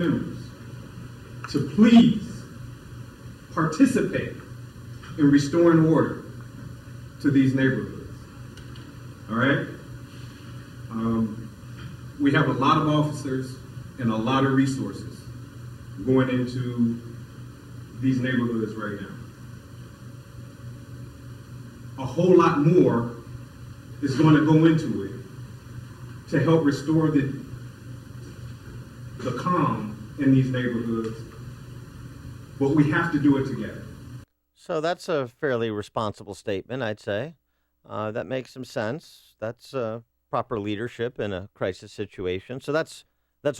members to please participate in restoring order to these neighborhoods. All right? We have a lot of officers and a lot of resources going into these neighborhoods right now. A whole lot more is going to go into it to help restore the calm in these neighborhoods, but we have to do it together. So that's a fairly responsible statement, I'd say. That makes some sense. That's proper leadership in a crisis situation. So that's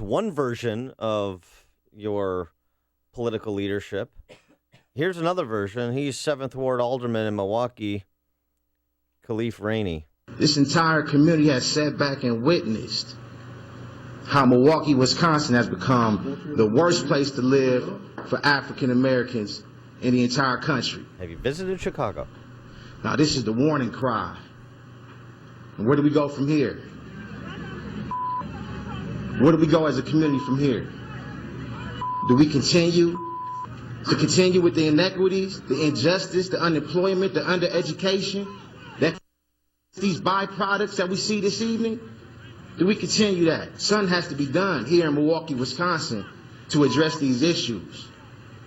one version of your political leadership. Here's another version. He's 7th Ward Alderman in Milwaukee, Khalif Rainey. This entire community has sat back and witnessed how Milwaukee, Wisconsin has become the worst place to live for African Americans in the entire country. Have you visited Chicago? Now, this is the warning cry. And where do we go from here? Where do we go as a community from here? Do we continue with the inequities, the injustice, the unemployment, the undereducation, these byproducts that we see this evening? Do we continue that? Something has to be done here in Milwaukee, Wisconsin to address these issues.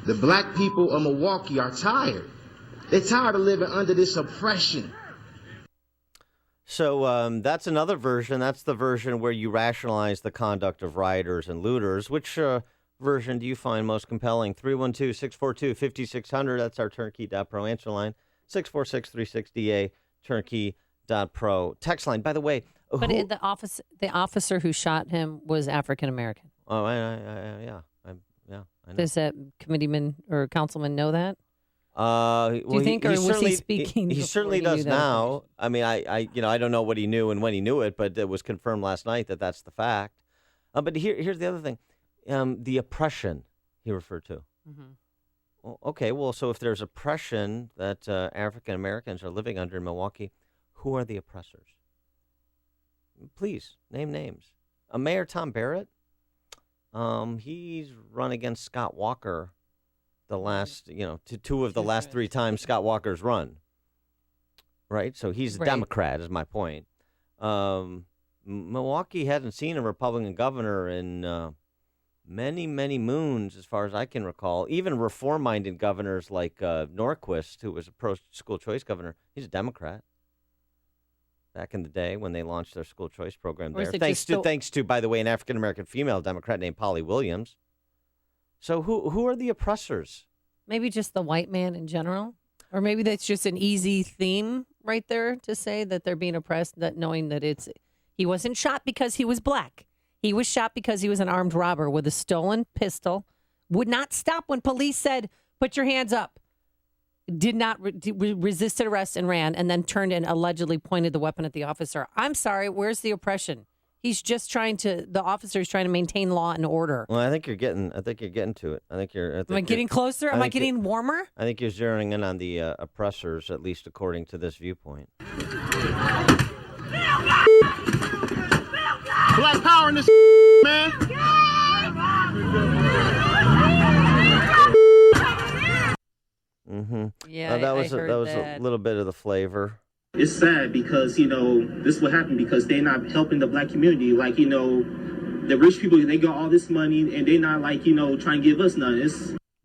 The black people of Milwaukee are tired. They're tired of living under this oppression. So that's another version. That's the version where you rationalize the conduct of rioters and looters. Which version do you find most compelling? 312-642-5600. That's our Turnkey.pro answer line. 646-360-A, Turnkey.pro text line. By the way, but the officer who shot him was African American. Oh, yeah. I know. Does that committeeman or councilman know that? Do you think, or was he speaking? He certainly does now. I mean, I don't know what he knew and when he knew it, but it was confirmed last night that that's the fact. But here's the other thing, the oppression he referred to. Mm-hmm. Well, okay, well, so if there's oppression that African Americans are living under in Milwaukee, who are the oppressors? Please name names. Mayor Tom Barrett. He's run against Scott Walker the last, two of the last 3 times Scott Walker's run. Right? So he's a Democrat, is my point. Milwaukee hasn't seen a Republican governor in many, many moons, as far as I can recall. Even reform-minded governors like Norquist, who was a pro-school choice governor, he's a Democrat. Back in the day when they launched their school choice program there. Thanks to, by the way, an African-American female Democrat named Polly Williams. So who are the oppressors? Maybe just the white man in general? Or maybe that's just an easy theme right there to say that they're being oppressed, that knowing that he wasn't shot because he was black. He was shot because he was an armed robber with a stolen pistol, would not stop when police said, put your hands up. Did not resisted arrest and ran, and then turned and allegedly pointed the weapon at the officer. I'm sorry, where's the oppression? He's just the officer's trying to maintain law and order. Well, I think you're getting to it. Am I getting closer? Am I getting warmer? I think you're zeroing in on the oppressors, at least according to this viewpoint. Black power in this man. Mm-hmm. Yeah, that was a little bit of the flavor. It's sad because, this will happen because they're not helping the black community. Like, the rich people, they got all this money and they're not trying to give us none.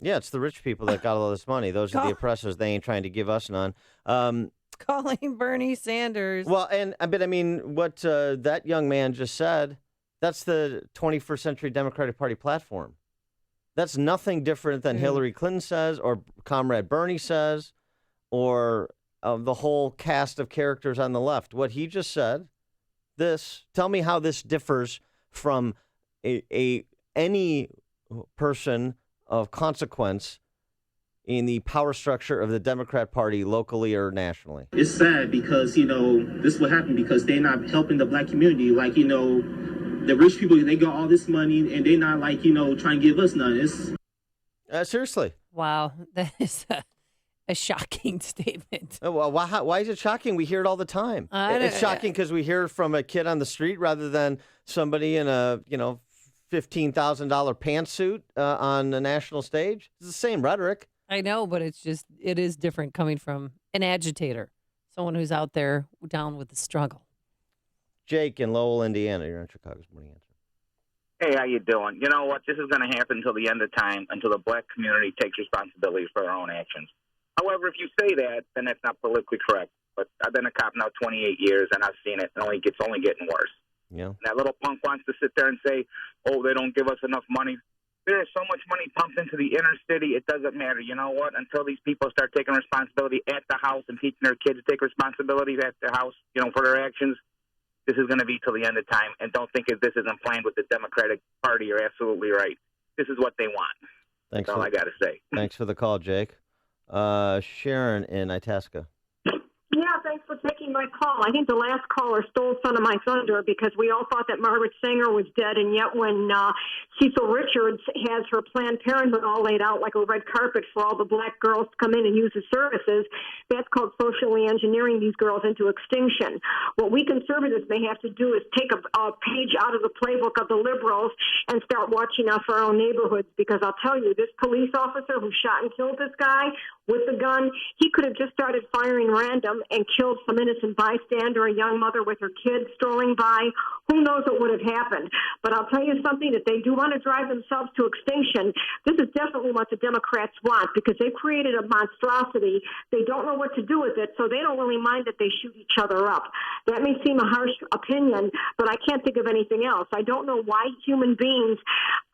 It's the rich people that got all this money. Those are the oppressors. They ain't trying to give us none. Calling Bernie Sanders. Well, but I mean, what that young man just said, that's the 21st Century Democratic Party platform. That's nothing different than Hillary Clinton says, or Comrade Bernie says, or the whole cast of characters on the left. What he just said, tell me how this differs from any person of consequence in the power structure of the Democrat Party locally or nationally. It's sad because, this will happen because they're not helping the black community. Like, the rich people, they got all this money and they're not trying to give us none. Seriously. Wow. That is a shocking statement. Well, why is it shocking? We hear it all the time. It's shocking because we hear it from a kid on the street rather than somebody in a, $15,000 pantsuit on the national stage. It's the same rhetoric. I know, but it is different coming from an agitator, someone who's out there down with the struggle. Jake in Lowell, Indiana. You're on Chicago's Morning Answer. Hey, how you doing? You know what? This is going to happen until the end of time, until the black community takes responsibility for our own actions. However, if you say that, then that's not politically correct. But I've been a cop now 28 years, and I've seen it. It's only getting worse. Yeah. And that little punk wants to sit there and say, oh, they don't give us enough money. There is so much money pumped into the inner city, it doesn't matter. You know what? Until these people start taking responsibility at the house and teaching their kids to take responsibility at the house, for their actions, this is going to be till the end of time. And don't think if this isn't planned with the Democratic Party, you're absolutely right. This is what they want. That's all I got to say. Thanks for the call, Jake. Sharon in Itasca. Yeah, thanks for taking my call. I think the last caller stole some of my thunder because we all thought that Margaret Sanger was dead, and yet when Cecil Richards has her Planned Parenthood all laid out like a red carpet for all the black girls to come in and use his services, that's called socially engineering these girls into extinction. What we conservatives may have to do is take a page out of the playbook of the liberals and start watching out for our own neighborhoods, because I'll tell you, this police officer who shot and killed this guy with the gun, he could have just started firing random and killed some innocent bystander, a young mother with her kids strolling by. Who knows what would have happened? But I'll tell you something, if they do want to drive themselves to extinction, this is definitely what the Democrats want, because they've created a monstrosity. They don't know what to do with it, so they don't really mind that they shoot each other up. That may seem a harsh opinion, but I can't think of anything else. I don't know why human beings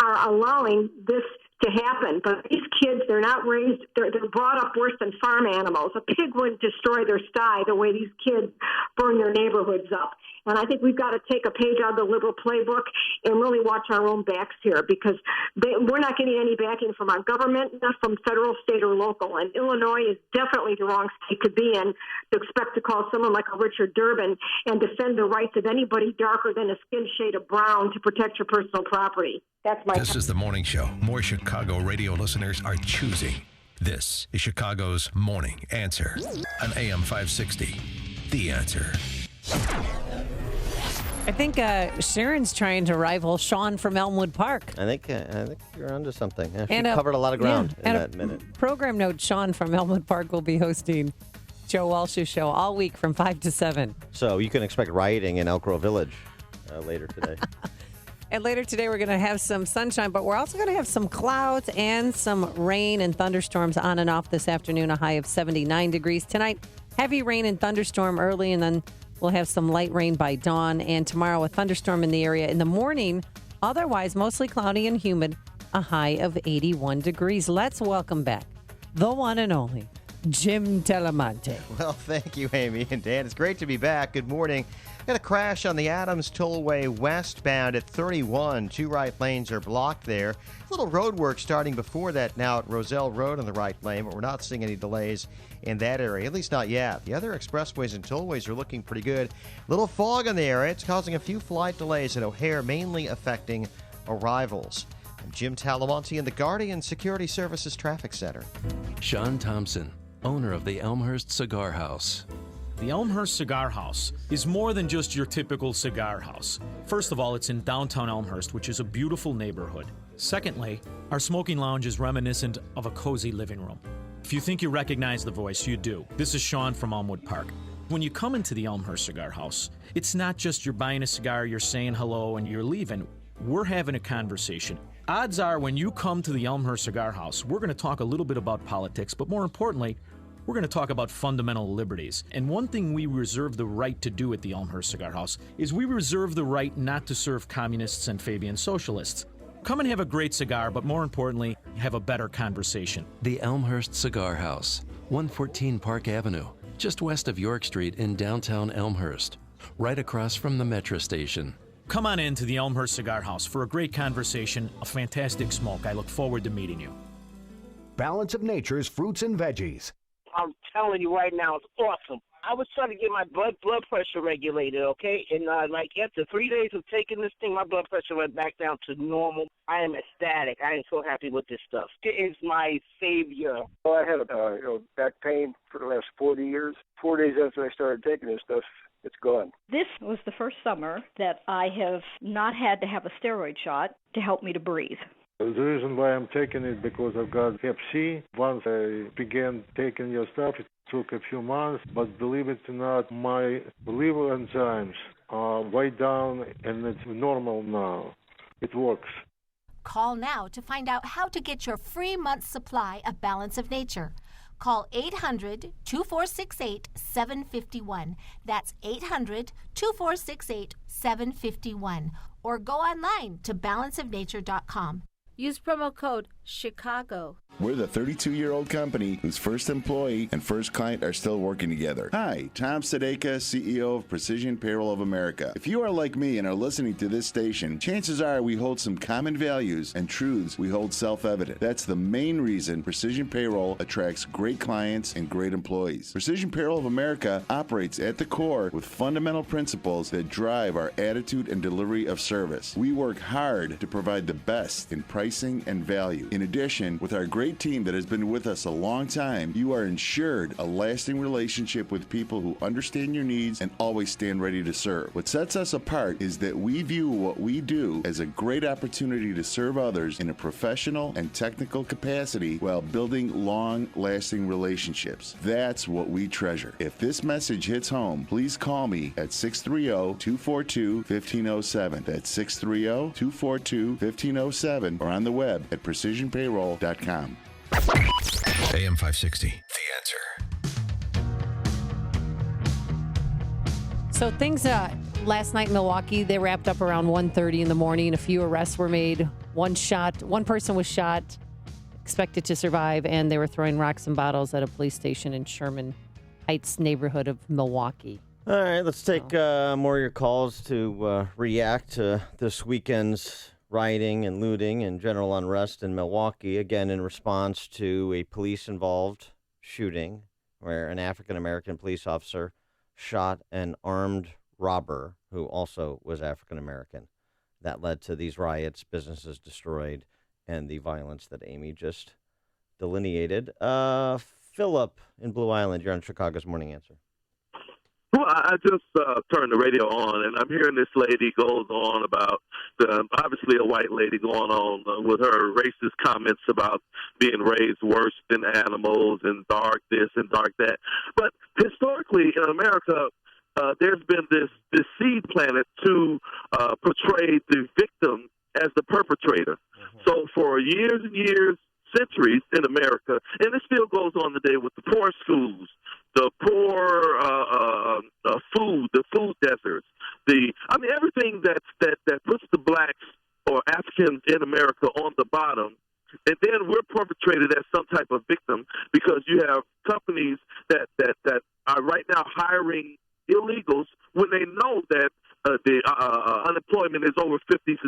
are allowing this to happen. But these kids, they're not raised, they're brought up worse than farm animals. A pig wouldn't destroy their sty the way these kids burn their neighborhoods up. And I think we've got to take a page out of the liberal playbook and really watch our own backs here, because we're not getting any backing from our government, not from federal, state, or local. And Illinois is definitely the wrong state to be in to expect to call someone like a Richard Durbin and defend the rights of anybody darker than a skin shade of brown to protect your personal property. This is the morning show more Chicago radio listeners are choosing. This is Chicago's Morning Answer on AM 560. The Answer. I think Sharon's trying to rival Sean from Elmwood Park. I think you're onto something. She covered a lot of ground in that minute. Program note, Sean from Elmwood Park will be hosting Joe Walsh's show all week from 5 to 7. So you can expect rioting in Elk Grove Village later today. And later today, we're going to have some sunshine, but we're also going to have some clouds and some rain and thunderstorms on and off this afternoon, a high of 79 degrees. Tonight, heavy rain and thunderstorm early, and then we'll have some light rain by dawn. And tomorrow, a thunderstorm in the area in the morning. Otherwise, mostly cloudy and humid, a high of 81 degrees. Let's welcome back the one and only Jim Telemonte. Well, thank you, Amy and Dan. It's great to be back. Good morning. Got a crash on the Adams Tollway westbound at 31. Two right lanes are blocked there. A little road work starting before that now at Roselle Road on the right lane, but we're not seeing any delays in that area, at least not yet. The other expressways and tollways are looking pretty good. Little fog in the area. It's causing a few flight delays at O'Hare, mainly affecting arrivals. I'm Jim Talamonte in the Guardian Security Services Traffic Center. Sean Thompson, owner of the Elmhurst Cigar House. The Elmhurst Cigar House is more than just your typical cigar house. First of all, it's in downtown Elmhurst, which is a beautiful neighborhood. Secondly, our smoking lounge is reminiscent of a cozy living room. If you think you recognize the voice, you do. This is Sean from Elmwood Park. When you come into the Elmhurst Cigar House, it's not just you're buying a cigar, you're saying hello, and you're leaving. We're having a conversation. Odds are when you come to the Elmhurst Cigar House, we're going to talk a little bit about politics, but more importantly, we're going to talk about fundamental liberties. And one thing we reserve the right to do at the Elmhurst Cigar House is we reserve the right not to serve communists and Fabian socialists. Come and have a great cigar, but more importantly, have a better conversation. The Elmhurst Cigar House, 114 Park Avenue, just west of York Street in downtown Elmhurst, right across from the metro station. Come on in to the Elmhurst Cigar House for a great conversation, a fantastic smoke. I look forward to meeting you. Balance of Nature's fruits and veggies. I'm telling you right now, it's awesome. I was trying to get my blood pressure regulated, okay? And after 3 days of taking this thing, my blood pressure went back down to normal. I am ecstatic. I am so happy with this stuff. It is my savior. Well, I had back pain for the last 40 years. 4 days after I started taking this stuff, It's good. This was the first summer that I have not had to have a steroid shot to help me to breathe. The reason why I'm taking it because I've got Hep C. Once I began taking your stuff, it took a few months, but believe it or not, my liver enzymes are way down and it's normal now. It works. Call now to find out how to get your free month's supply of Balance of Nature. Call 800-2468-751. That's 800-2468-751. Or go online to balanceofnature.com. Use promo code Chicago. We're the 32-year-old company whose first employee and first client are still working together. Hi, Tom Sadeka, CEO of Precision Payroll of America. If you are like me and are listening to this station, chances are we hold some common values and truths we hold self-evident. That's the main reason Precision Payroll attracts great clients and great employees. Precision Payroll of America operates at the core with fundamental principles that drive our attitude and delivery of service. We work hard to provide the best in pricing and value. In addition, with our great team that has been with us a long time, you are ensured a lasting relationship with people who understand your needs and always stand ready to serve. What sets us apart is that we view what we do as a great opportunity to serve others in a professional and technical capacity while building long-lasting relationships. That's what we treasure. If this message hits home, please call me at 630-242-1507. That's 630-242-1507 or on the web at precisionpayroll.com. AM 560, The Answer. So things last night in Milwaukee, they wrapped up around 1:30 in the morning. A few arrests were made. One person was shot, expected to survive, and they were throwing rocks and bottles at a police station in Sherman Heights neighborhood of Milwaukee. All right, let's take more of your calls to react to this weekend's rioting and looting and general unrest in Milwaukee, again in response to a police-involved shooting where an African-American police officer shot an armed robber who also was African-American. That led to these riots, businesses destroyed, and the violence that Amy just delineated. Philip in Blue Island, you're on Chicago's Morning Answer. Well, I just turned the radio on, and I'm hearing this lady goes on about, obviously a white lady going on with her racist comments about being raised worse than animals and dark this and dark that. But historically in America, there's been this seed planted to portray the victim as the perpetrator. So for years and years, centuries in America, and this still goes on today with the poor schools, the poor food, the food deserts, everything that puts the blacks or Africans in America on the bottom, and then we're perpetrated as some type of victim because you have companies that are right now hiring illegals when they know that the unemployment is over 50%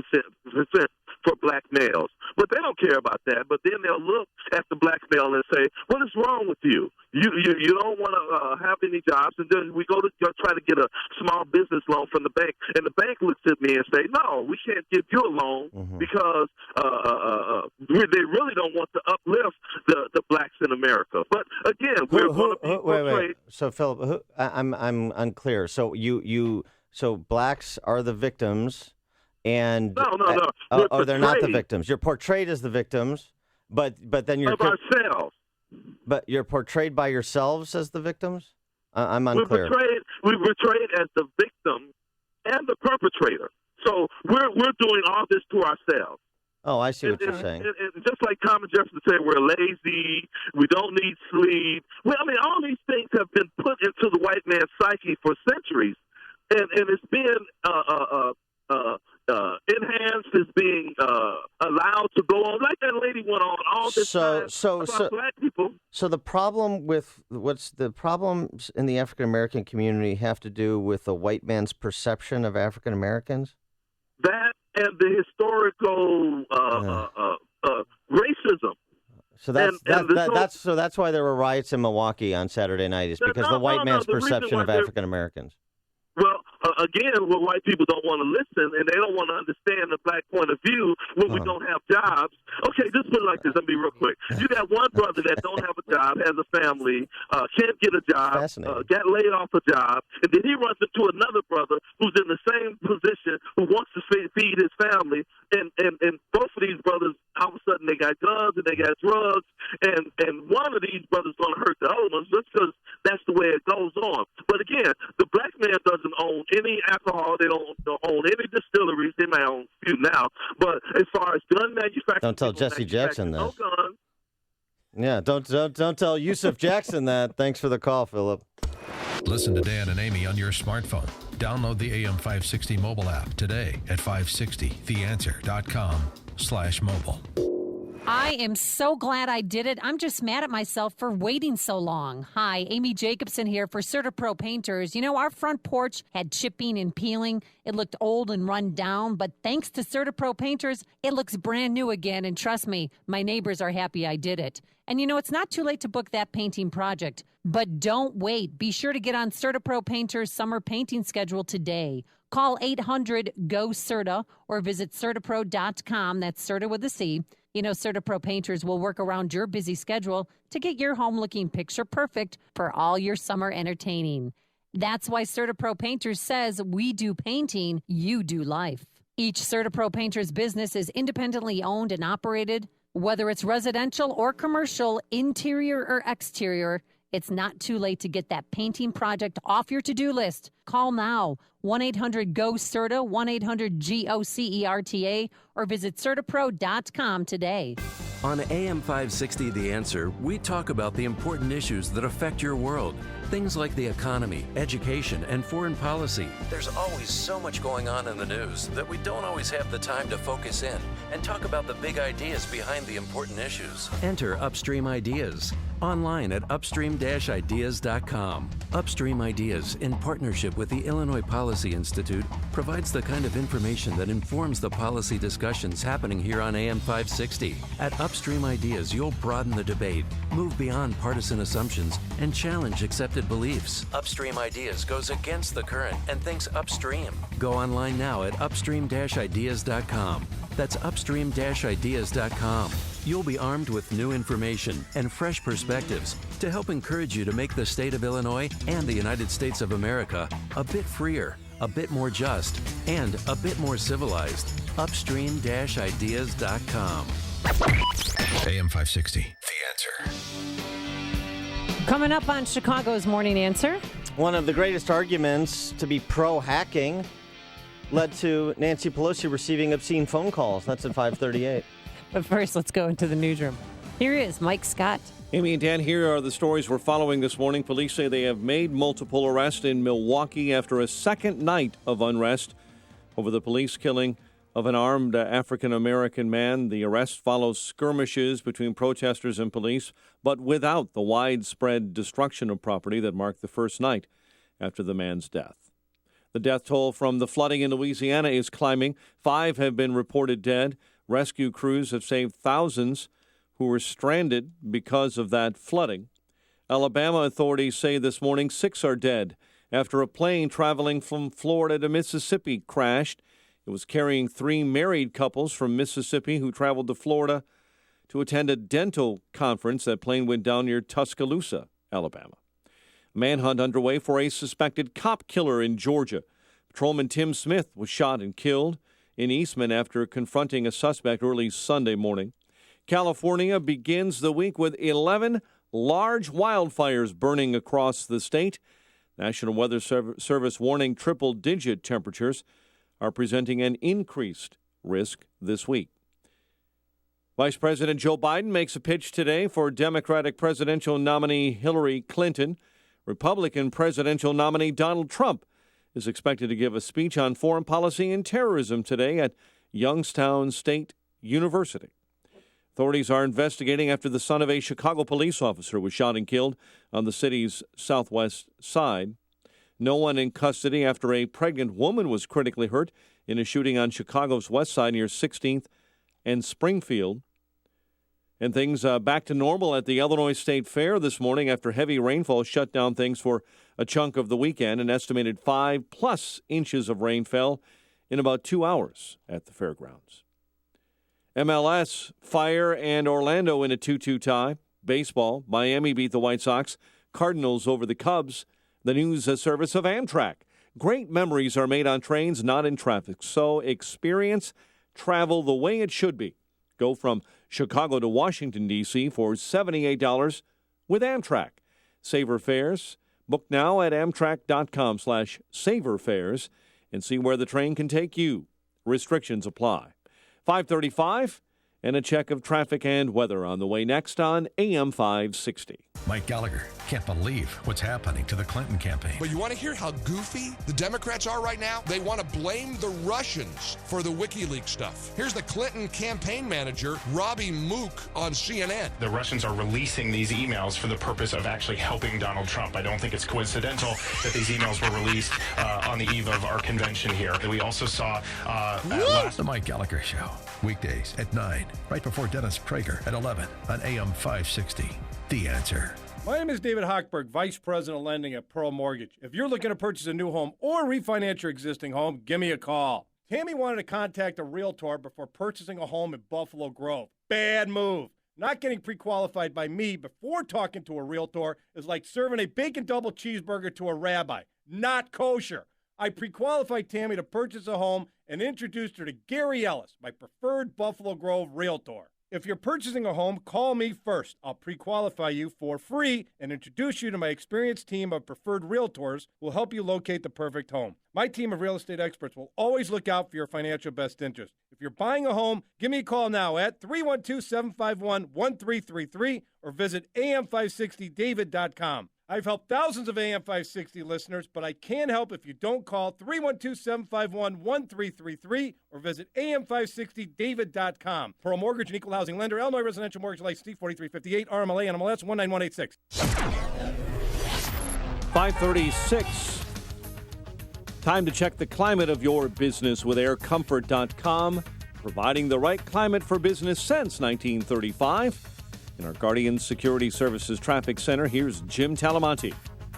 for black males. But they don't care about that. But then they'll look at the black male and say, what is wrong with you? You don't want to have any jobs. And then we go to try to get a small business loan from the bank. And the bank looks at me and say, no, we can't give you a loan because they really don't want to uplift the blacks in America. But again, we're going to be portrayed. Wait. So, Philip, I'm unclear. So So blacks are the victims, and no. They're not the victims. You're portrayed as the victims, but then you're of ourselves. But you're portrayed by yourselves as the victims. I'm unclear. We're portrayed as the victim and the perpetrator. So we're doing all this to ourselves. Oh, I see what you're saying. And just like Thomas Jefferson said, we're lazy, we don't need sleep. Well, all these things have been put into the white man's psyche for centuries. And it's being enhanced, it's being allowed to go on. Like that lady went on all this time about black people. So the problem with what's the problems in the African American community have to do with the white man's perception of African Americans? That and the historical racism. So that's why there were riots in Milwaukee on Saturday night, is because the white man's perception of African Americans. Well, again, where white people don't want to listen and they don't want to understand the black point of view when we don't have jobs. Okay, just put it like this. Let me be real quick. You got one brother that don't have a job, has a family, can't get a job, got laid off a job, and then he runs into another brother who's in the same position who wants to feed his family, and both of these brothers, all of a sudden, they got guns and they got drugs, and one of these brothers going to hurt the other ones just because that's the way it goes on. But again, the black man doesn't own any alcohol. They don't own any distilleries. They may own a few now. But as far as gun manufacturing, don't tell Jesse Jackson that. No guns. Yeah, don't tell Yusuf Jackson that. Thanks for the call, Philip. Listen to Dan and Amy on your smartphone. Download the AM 560 mobile app today at 560theanswer.com/mobile. I am so glad I did it. I'm just mad at myself for waiting so long. Hi, Amy Jacobson here for CertaPro Painters. You know, our front porch had chipping and peeling. It looked old and run down, but thanks to CertaPro Painters, it looks brand new again. And trust me, my neighbors are happy I did it. And you know, it's not too late to book that painting project. But don't wait. Be sure to get on CertaPro Painters' summer painting schedule today. Call 800-GO-CERTA or visit CertaPro.com. That's Certa with a C. You know, CertaPro Painters will work around your busy schedule to get your home looking picture perfect for all your summer entertaining. That's why CertaPro Painters says we do painting, you do life. Each CertaPro Painters business is independently owned and operated. Whether it's residential or commercial, interior or exterior, it's not too late to get that painting project off your to-do list. Call now, 1-800-GO-CERTA, 1-800-GOCERTA, or visit CertaPro.com today. On AM 560 The Answer, we talk about the important issues that affect your world. Things like the economy, education, and foreign policy. There's always so much going on in the news that we don't always have the time to focus in and talk about the big ideas behind the important issues. Enter Upstream Ideas online at upstream-ideas.com. Upstream Ideas, in partnership with the Illinois Policy Institute, provides the kind of information that informs the policy discussions happening here on AM 560. At Upstream Ideas, you'll broaden the debate, move beyond partisan assumptions, and challenge accepted beliefs. Upstream Ideas goes against the current and thinks upstream. Go online now at upstream-ideas.com. That's upstream-ideas.com. You'll be armed with new information and fresh perspectives to help encourage you to make the state of Illinois and the United States of America a bit freer, a bit more just, and a bit more civilized. Upstream-ideas.com. AM 560, The Answer. Coming up on Chicago's Morning Answer. One of the greatest arguments to be pro-hacking led to Nancy Pelosi receiving obscene phone calls. That's at 5:38. But first, let's go into the newsroom. Here is Mike Scott. Amy and Dan, here are the stories we're following this morning. Police say they have made multiple arrests in Milwaukee after a second night of unrest over the police killing of an armed African-American man. The arrest follows skirmishes between protesters and police, but without the widespread destruction of property that marked the first night after the man's death. The death toll from the flooding in Louisiana is climbing. 5 have been reported dead. Rescue crews have saved thousands who were stranded because of that flooding. Alabama authorities say this morning 6 are dead after a plane traveling from Florida to Mississippi crashed. It was carrying 3 married couples from Mississippi who traveled to Florida to attend a dental conference. That plane went down near Tuscaloosa, Alabama. Manhunt underway for a suspected cop killer in Georgia. Patrolman Tim Smith was shot and killed in Eastman after confronting a suspect early Sunday morning. California begins the week with 11 large wildfires burning across the state. National Weather Service warning triple-digit temperatures are presenting an increased risk this week. Vice President Joe Biden makes a pitch today for Democratic presidential nominee Hillary Clinton. Republican presidential nominee Donald Trump is expected to give a speech on foreign policy and terrorism today at Youngstown State University. Authorities are investigating after the son of a Chicago police officer was shot and killed on the city's southwest side. No one in custody after a pregnant woman was critically hurt in a shooting on Chicago's west side near 16th and Springfield. And things back to normal at the Illinois State Fair this morning after heavy rainfall shut down things for a chunk of the weekend. An estimated 5+ inches of rain fell in about 2 hours at the fairgrounds. MLS, Fire and Orlando in a 2-2 tie. Baseball, Miami beat the White Sox. Cardinals over the Cubs. The news service of Amtrak. Great memories are made on trains, not in traffic. So experience travel the way it should be. Go from Chicago to Washington, D.C. for $78 with Amtrak. Saver fares. Book now at amtrak.com/saverfares and see where the train can take you. Restrictions apply. 5:35 and a check of traffic and weather on the way next on AM 560. Mike Gallagher can't believe what's happening to the Clinton campaign. But you want to hear how goofy the Democrats are right now? They want to blame the Russians for the WikiLeaks stuff. Here's the Clinton campaign manager, Robbie Mook, on CNN. The Russians are releasing these emails for the purpose of actually helping Donald Trump. I don't think it's coincidental that these emails were released on the eve of our convention here. We also saw The Mike Gallagher Show, weekdays at 9, right before Dennis Prager at 11 on AM 560. The Answer. My name is David Hochberg, Vice President of Lending at Pearl Mortgage. If you're looking to purchase a new home or refinance your existing home, give me a call. Tammy wanted to contact a realtor before purchasing a home in Buffalo Grove. Bad move. Not getting pre-qualified by me before talking to a realtor is like serving a bacon double cheeseburger to a rabbi. Not kosher. I pre-qualified Tammy to purchase a home and introduced her to Gary Ellis, my preferred Buffalo Grove realtor. If you're purchasing a home, call me first. I'll pre-qualify you for free and introduce you to my experienced team of preferred realtors who will help you locate the perfect home. My team of real estate experts will always look out for your financial best interest. If you're buying a home, give me a call now at 312-751-1333 or visit am560david.com. I've helped thousands of AM 560 listeners, but I can help if you don't call 312-751-1333 or visit am560david.com. Pearl Mortgage and Equal Housing Lender, Illinois Residential Mortgage License D4358, RMLA, NMLS 19186. 5:36. Time to check the climate of your business with aircomfort.com, providing the right climate for business since 1935. In our Guardian Security Services Traffic Center, here's Jim Talamonte.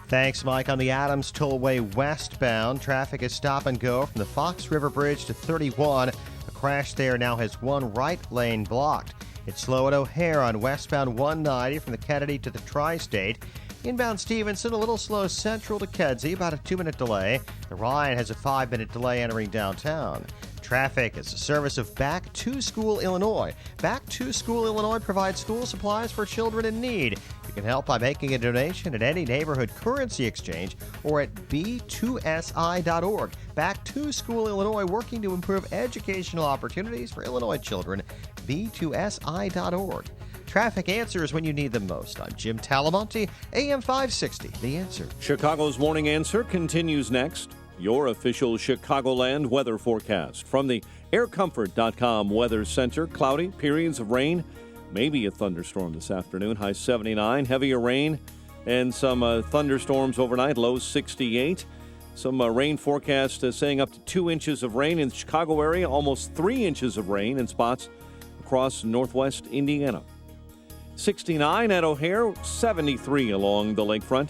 Thanks, Mike. On the Adams Tollway westbound, traffic is stop and go from the Fox River Bridge to 31. A crash there now has one right lane blocked. It's slow at O'Hare on westbound 190 from the Kennedy to the Tri-State. Inbound Stevenson, a little slow central to Kedzie, about a 2-minute delay. The Ryan has a 5-minute delay entering downtown. Traffic is a service of Back to School Illinois. Back to School Illinois provides school supplies for children in need. You can help by making a donation at any neighborhood currency exchange or at b2si.org. Back to School Illinois, working to improve educational opportunities for Illinois children. b2si.org. Traffic answers when you need them most. I'm Jim Talamonte, AM 560, The Answer. Chicago's Morning Answer continues next. Your official Chicagoland weather forecast from the aircomfort.com Weather Center. Cloudy, periods of rain, maybe a thunderstorm this afternoon. High 79, heavier rain and some thunderstorms overnight. Low 68. Some rain forecast saying up to 2 inches of rain in the Chicago area. Almost 3 inches of rain in spots across northwest Indiana. 69 at O'Hare, 73 along the lakefront.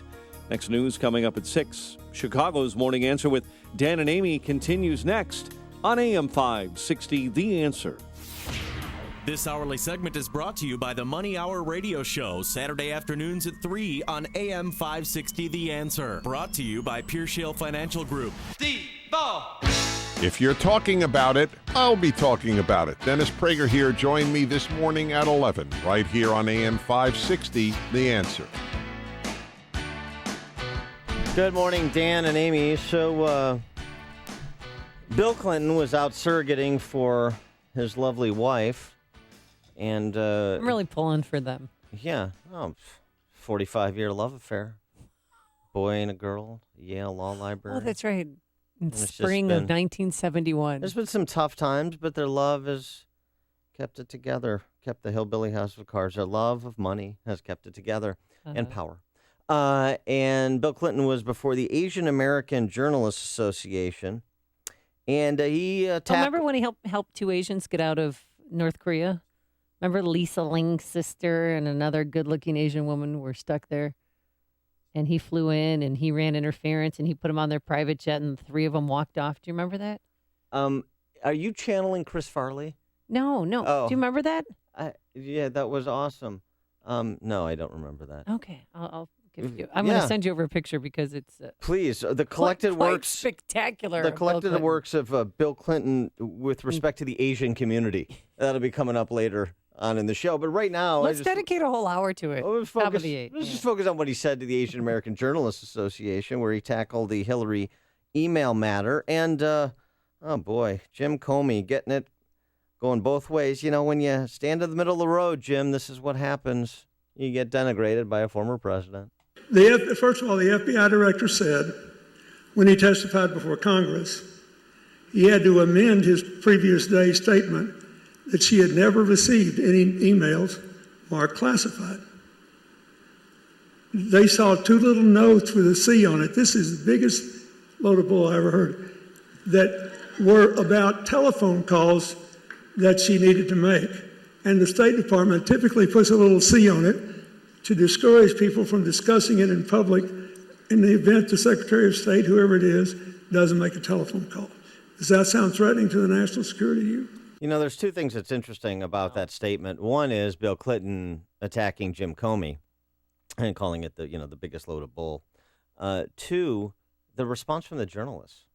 Next news coming up at 6. Chicago's Morning Answer with Dan and Amy continues next on AM 560, The Answer. This hourly segment is brought to you by the Money Hour Radio Show, Saturday afternoons at 3 on AM 560, The Answer. Brought to you by Pure Shale Financial Group. If you're talking about it, I'll be talking about it. Dennis Prager here. Join me this morning at 11, right here on AM 560, The Answer. Good morning, Dan and Amy. So, Bill Clinton was out surrogating for his lovely wife, and I'm really pulling for them. Yeah, 45-year love affair. Boy and a girl, Yale Law Library. Oh, that's right. In And it's spring just of 1971. There's been some tough times, but their love has kept it together, kept the hillbilly house of cards. Their love of money has kept it together, and power. And Bill Clinton was before the Asian American Journalists Association, and he remember when he helped 2 Asians get out of North Korea? Remember Lisa Ling's sister and another good-looking Asian woman were stuck there? and he flew in and he ran interference and he put them on their private jet and 3 of them walked off. Do you remember that? Are you channeling Chris Farley? No. Oh. Do you remember that? Yeah, that was awesome. No, I don't remember that. Okay, I'll give you. I'm going to send you over a picture because it's please. The collected quite works, spectacular. the of collected Bill Clinton. works of Bill Clinton with respect to the Asian community. That'll be coming up later on in the show. But right now, Let's dedicate a whole hour to it. Let's Top of the 8. Let's just focus on what he said to the Asian American Journalists Association, where he tackled the Hillary email matter. And, oh boy, Jim Comey getting it going both ways. You know, when you stand in the middle of the road, Jim, this is what happens. You get denigrated by a former president. First of all, the FBI director said when he testified before Congress, he had to amend his previous day statement that she had never received any emails marked classified. They saw 2 little notes with a C on it. This is the biggest load of bull I ever heard, that were about telephone calls that she needed to make. And the State Department typically puts a little C on it to discourage people from discussing it in public in the event the Secretary of State, whoever it is, doesn't make a telephone call. Does that sound threatening to the national security to you? You know, there's 2 things that's interesting about that statement. One is Bill Clinton attacking Jim Comey and calling it the biggest load of bull. 2, the response from the journalists.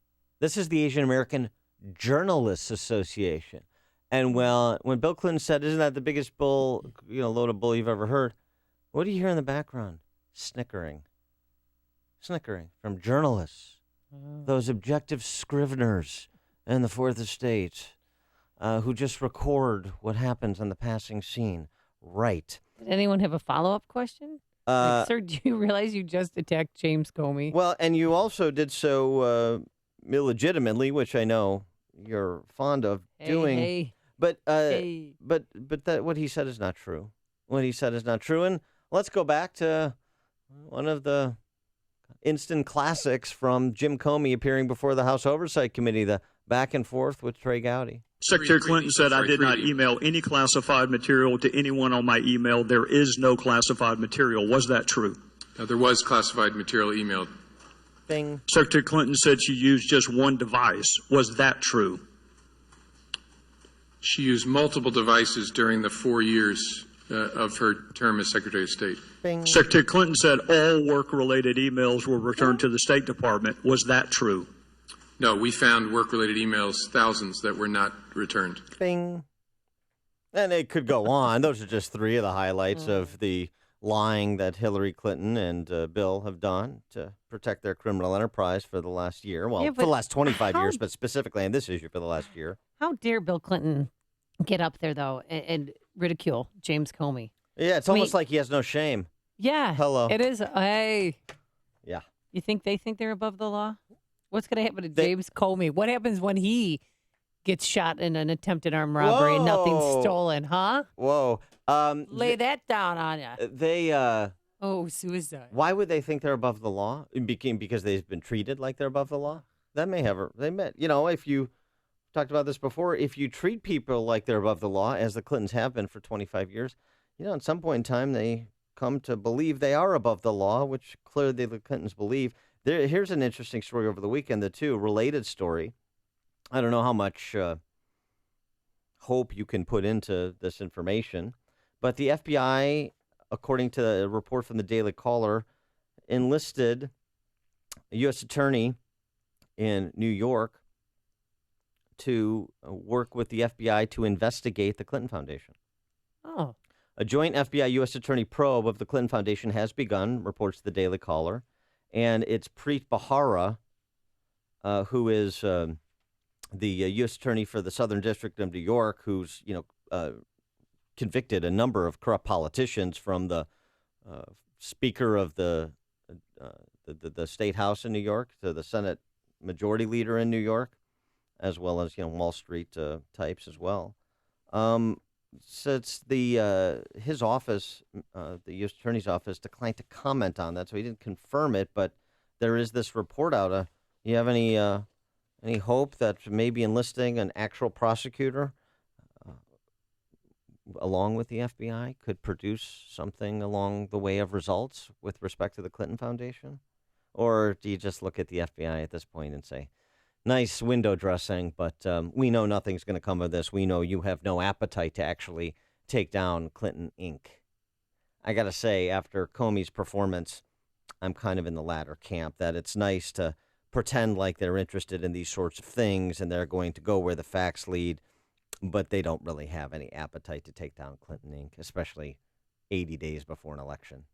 This is the Asian American Journalists Association. And when Bill Clinton said, "Isn't that the biggest load of bull you've ever heard?" What do you hear in the background? Snickering from journalists, those objective scriveners in the Fourth Estate who just record what happens on the passing scene. Right. Did anyone have a follow-up question? Sir, do you realize you just attacked James Comey? Well, and you also did so illegitimately, which I know you're fond of doing. Hey. But that what he said is not true. What he said is not true. And let's go back to one of the instant classics from Jim Comey appearing before the House Oversight Committee, the back and forth with Trey Gowdy. Secretary Clinton said, "I did not email any classified material to anyone on my email. There is no classified material." Was that true? There was classified material emailed. Bing. Secretary Clinton said she used just one device. Was that true? She used multiple devices during the 4 years of her term as Secretary of State. Bing. Secretary Clinton said all work-related emails were returned to the State Department. Was that true? No, we found work-related emails, thousands, that were not returned. Bing. And it could go on. Those are just 3 of the highlights of the lying that Hillary Clinton and Bill have done to protect their criminal enterprise for the last year. Well, for the last 25 years, but specifically on this issue for the last year. How dare Bill Clinton get up there, though, and ridicule James Comey? Yeah, it's almost like he has no shame. Yeah. Hello. It is. Hey. Yeah. You think they think they're above the law? What's going to happen to James Comey? What happens when he gets shot in an attempted armed robbery and nothing's stolen, huh? Whoa. Lay that down on you. Suicide. Why would they think they're above the law? Because they've been treated like they're above the law? That may have, if you talked about this before, if you treat people like they're above the law, as the Clintons have been for 25 years, at some point in time, they come to believe they are above the law, which clearly the Clintons believe. Here's an interesting story over the weekend, related story. I don't know how much hope you can put into this information, but the FBI, according to a report from the Daily Caller, enlisted a U.S. attorney in New York to work with the FBI to investigate the Clinton Foundation. Oh. A joint FBI-U.S. attorney probe of the Clinton Foundation has begun, reports the Daily Caller, and it's Preet Bharara, who is the U.S. attorney for the Southern District of New York, who's convicted a number of corrupt politicians, from the Speaker of the State House in New York to the Senate Majority Leader in New York, as well as Wall Street types as well. So it's his office, the U.S. Attorney's Office, declined to comment on that, so he didn't confirm it. But there is this report out. You have any hope that maybe enlisting an actual prosecutor along with the FBI, could produce something along the way of results with respect to the Clinton Foundation? Or do you just look at the FBI at this point and say, nice window dressing, but we know nothing's going to come of this. We know you have no appetite to actually take down Clinton Inc. I got to say, after Comey's performance, I'm kind of in the latter camp, that it's nice to pretend like they're interested in these sorts of things and they're going to go where the facts lead, but they don't really have any appetite to take down Clinton Inc., especially 80 days before an election.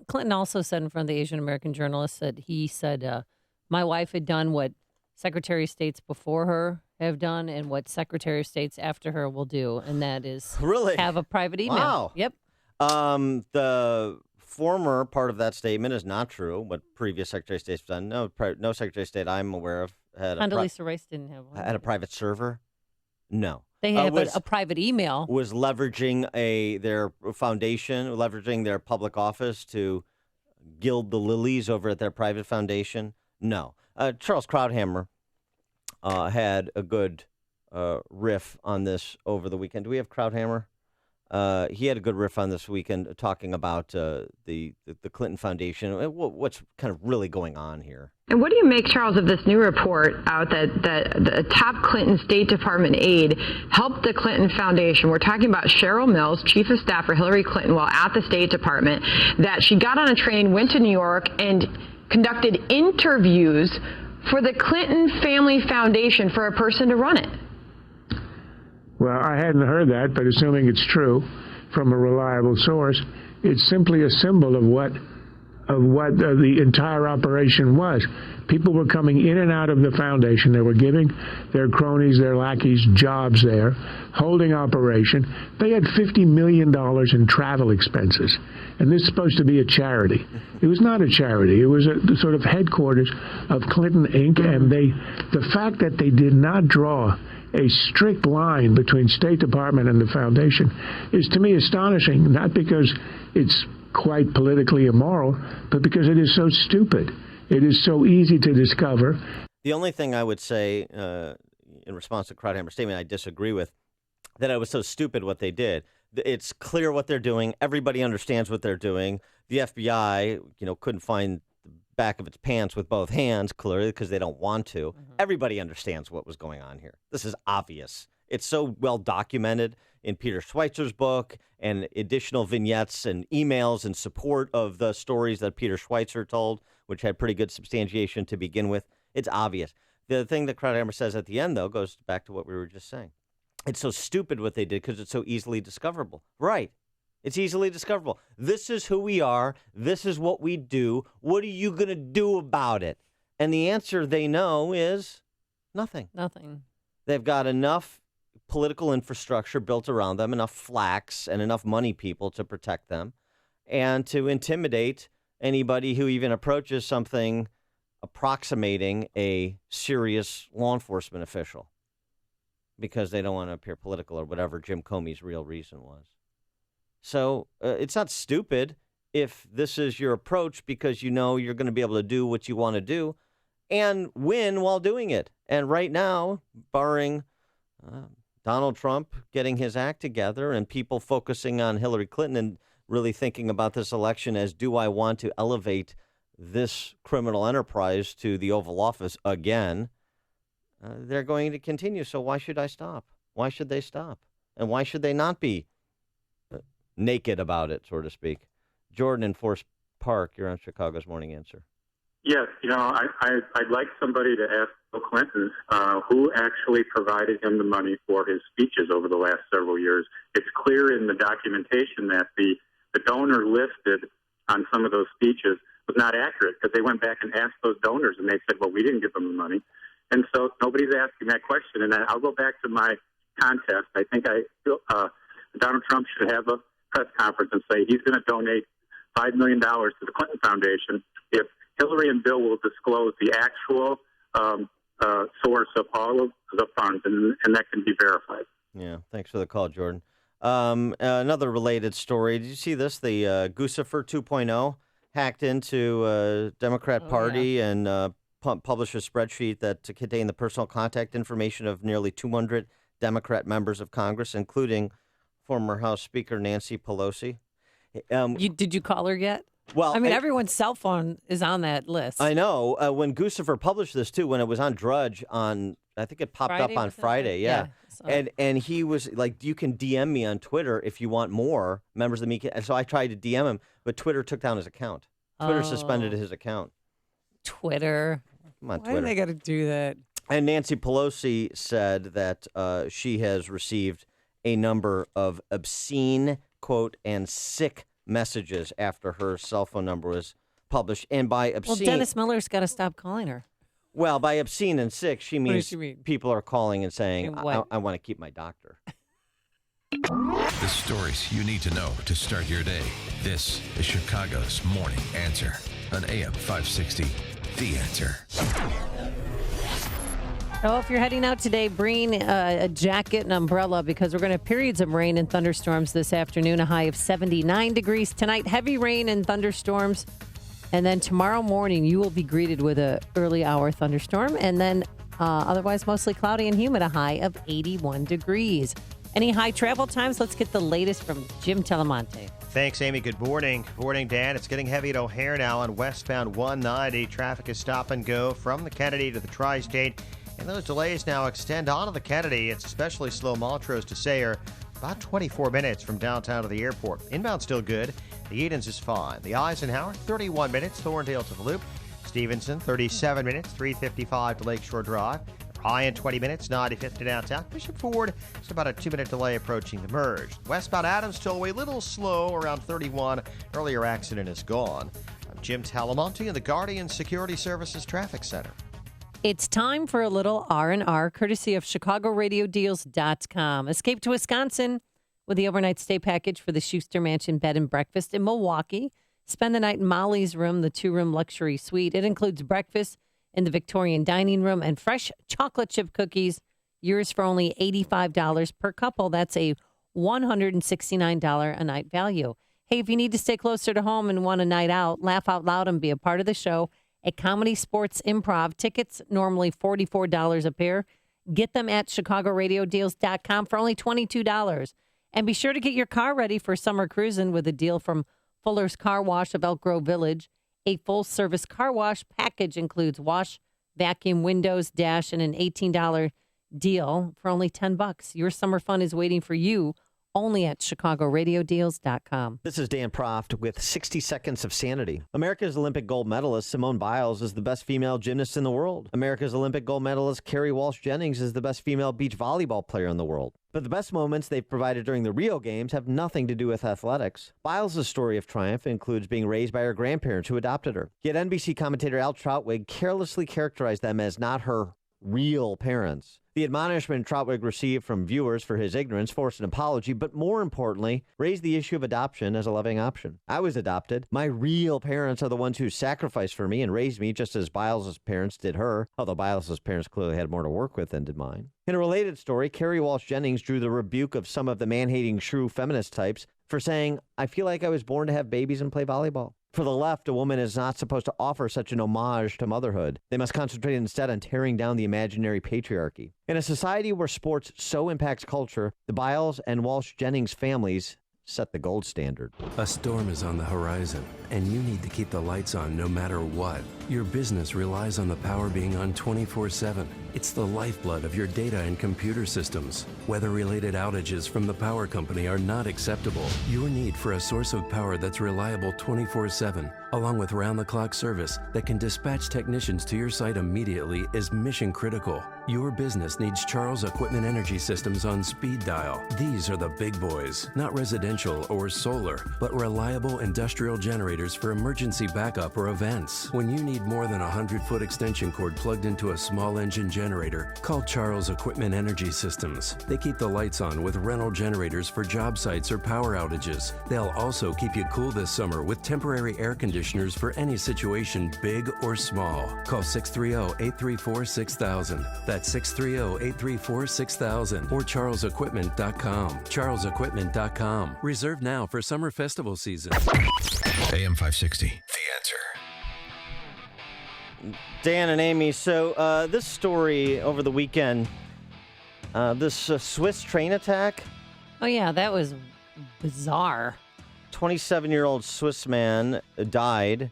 Clinton also said in front of the Asian American journalist that he said my wife had done what Secretary of States before her have done and what Secretary of States after her will do, and that is really have a private email. Wow. Yep. The former part of that statement is not true. What previous Secretary of State's done? No Secretary of State I'm aware of had Condoleezza Rice didn't have one. Had a private server. No. They have a private email. Was leveraging their foundation, leveraging their public office to gild the lilies over at their private foundation. No. Charles Krauthammer had a good riff on this over the weekend. Do we have Krauthammer? He had a good riff on this weekend talking about the Clinton Foundation. What's kind of really going on here? And what do you make, Charles, of this new report out that the top Clinton State Department aide helped the Clinton Foundation? We're talking about Cheryl Mills, chief of staff for Hillary Clinton while at the State Department, that she got on a train, went to New York, and conducted interviews for the Clinton Family Foundation for a person to run it. Well, I hadn't heard that, but assuming it's true from a reliable source, it's simply a symbol of what the entire operation was. People were coming in and out of the foundation. They were giving their cronies, their lackeys, jobs there, holding operation. They had $50 million in travel expenses, and this is supposed to be a charity. It was not a charity. It was a sort of headquarters of Clinton Inc., and the fact that they did not draw a strict line between State Department and the foundation is, to me, astonishing, not because it's quite politically immoral, but because it is so stupid. It is so easy to discover. The only thing I would say in response to Krauthammer's statement I disagree with, that it was so stupid what they did. It's clear what they're doing. Everybody understands what they're doing. The FBI, couldn't find the back of its pants with both hands, clearly, because they don't want to. Mm-hmm. Everybody understands what was going on here. This is obvious. It's so well documented in Peter Schweizer's book and additional vignettes and emails in support of the stories that Peter Schweizer told, which had pretty good substantiation to begin with. It's obvious. The thing that Krauthammer says at the end, though, goes back to what we were just saying. It's so stupid what they did because it's so easily discoverable. Right. It's easily discoverable. This is who we are. This is what we do. What are you going to do about it? And the answer they know is nothing. Nothing. They've got enough political infrastructure built around them, enough flacks and enough money people to protect them and to intimidate anybody who even approaches something approximating a serious law enforcement official because they don't want to appear political or whatever Jim Comey's real reason was. So it's not stupid if this is your approach because you know you're going to be able to do what you want to do and win while doing it. And right now, barring Donald Trump getting his act together and people focusing on Hillary Clinton and really thinking about this election as, do I want to elevate this criminal enterprise to the Oval Office again? They're going to continue. So why should I stop? Why should they stop? And why should they not be naked about it, so to speak? Jordan in Forest Park, you're on Chicago's Morning Answer. Yes, I'd like somebody to ask Bill Clinton who actually provided him the money for his speeches over the last several years. It's clear in the documentation that the donor listed on some of those speeches was not accurate because they went back and asked those donors and they said, well, we didn't give them the money. And so nobody's asking that question. And I'll go back to my contest. I think Donald Trump should have a press conference and say he's going to donate $5 million to the Clinton Foundation if Hillary and Bill will disclose the actual source of all of the funds, and that can be verified. Yeah, thanks for the call, Jordan. Another related story. Did you see this? The Guccifer 2.0 hacked into Democrat Party and published a spreadsheet that contained the personal contact information of nearly 200 Democrat members of Congress, including former House Speaker Nancy Pelosi. Did you call her yet? Well, I mean, everyone's cell phone is on that list. I know. When Guccifer published this, too, when it was on Drudge on, I think it popped Friday, up on was it? Friday, yeah. So- And he was like, you can DM me on Twitter if you want more members of the media. And so I tried to DM him, but Twitter took down his account. Twitter suspended his account. Twitter. Come on, Why Twitter. do they got to do that? And Nancy Pelosi said that she has received a number of obscene, quote, and sick messages after her cell phone number was published. And by obscene... Well, Dennis Miller's got to stop calling her. Well, by obscene and sick, she What does means she mean? people are calling and saying, And what? I want to keep my doctor. The stories you need to know to start your day. This is Chicago's Morning Answer on AM 560. The Answer. Oh, if you're heading out today, bring a jacket and umbrella because we're going to have periods of rain and thunderstorms this afternoon, a high of 79 degrees. Tonight, heavy rain and thunderstorms. And then tomorrow morning, you will be greeted with a early hour thunderstorm. And then otherwise mostly cloudy and humid, a high of 81 degrees. Any high travel times? Let's get the latest from Jim Telemonte. Thanks, Amy. Good morning. Good morning, Dan. It's getting heavy at O'Hare now on westbound 190. Traffic is stop and go from the Kennedy to the Tri-State. And those delays now extend onto the Kennedy. It's especially slow Montrose to Sayre, about 24 minutes from downtown to the airport. Inbound still good. The Edens is fine. The Eisenhower, 31 minutes. Thorndale to the Loop. Stevenson, 37 minutes. 355 to Lakeshore Drive. Ryan, 20 minutes. 95th to downtown. Bishop Ford, it's about a 2-minute delay approaching the merge. Westbound Adams Tollway, a little slow, around 31. Earlier accident is gone. I'm Jim Talamonte in the Guardian Security Services Traffic Center. It's time for a little R&R, courtesy of ChicagoRadioDeals.com. Escape to Wisconsin with the overnight stay package for the Schuster Mansion Bed and Breakfast in Milwaukee. Spend the night in Molly's room, the 2-room luxury suite. It includes breakfast in the Victorian dining room and fresh chocolate chip cookies. Yours for only $85 per couple. That's a $169 a night value. Hey, if you need to stay closer to home and want a night out, laugh out loud and be a part of the show at Comedy Sports Improv. Tickets normally $44 a pair. Get them at ChicagoRadioDeals.com for only $22. And be sure to get your car ready for summer cruising with a deal from Fuller's Car Wash of Elk Grove Village. A full-service car wash package includes wash, vacuum, windows, dash, and an $18 deal for only $10. Your summer fun is waiting for you only at ChicagoRadioDeals.com. This is Dan Proft with 60 Seconds of Sanity. America's Olympic gold medalist Simone Biles is the best female gymnast in the world. America's Olympic gold medalist Kerry Walsh Jennings is the best female beach volleyball player in the world. But the best moments they've provided during the Rio Games have nothing to do with athletics. Biles' story of triumph includes being raised by her grandparents who adopted her. Yet NBC commentator Al Trautwig carelessly characterized them as not her real parents. The admonishment Trautwig received from viewers for his ignorance forced an apology, but more importantly, raised the issue of adoption as a loving option. I was adopted. My real parents are the ones who sacrificed for me and raised me just as Biles' parents did her, although Biles' parents clearly had more to work with than did mine. In a related story, Kerry Walsh Jennings drew the rebuke of some of the man-hating shrew feminist types for saying, I feel like I was born to have babies and play volleyball. For the left, a woman is not supposed to offer such an homage to motherhood. They must concentrate instead on tearing down the imaginary patriarchy. In a society where sports so impacts culture, the Biles and Walsh Jennings families set the gold standard. A storm is on the horizon, and you need to keep the lights on no matter what. Your business relies on the power being on 24/7. It's the lifeblood of your data and computer systems. Weather-related outages from the power company are not acceptable. Your need for a source of power that's reliable 24/7, along with round-the-clock service that can dispatch technicians to your site immediately, is mission critical. Your business needs Charles Equipment Energy Systems on speed dial. These are the big boys, not residential or solar, but reliable industrial generators for emergency backup or events. When you need more than a 100-foot extension cord plugged into a small engine generator, call Charles Equipment Energy Systems. They keep the lights on with rental generators for job sites or power outages. They'll also keep you cool this summer with temporary air conditioners for any situation, big or small. Call 630-834-6000. That's 630-834-6000 or charlesequipment.com. charlesequipment.com. Reserve now for summer festival season. AM 560, The Answer. Dan and Amy, so this story over the weekend, this Swiss train attack Oh, yeah, that was bizarre. 27-year-old Swiss man died.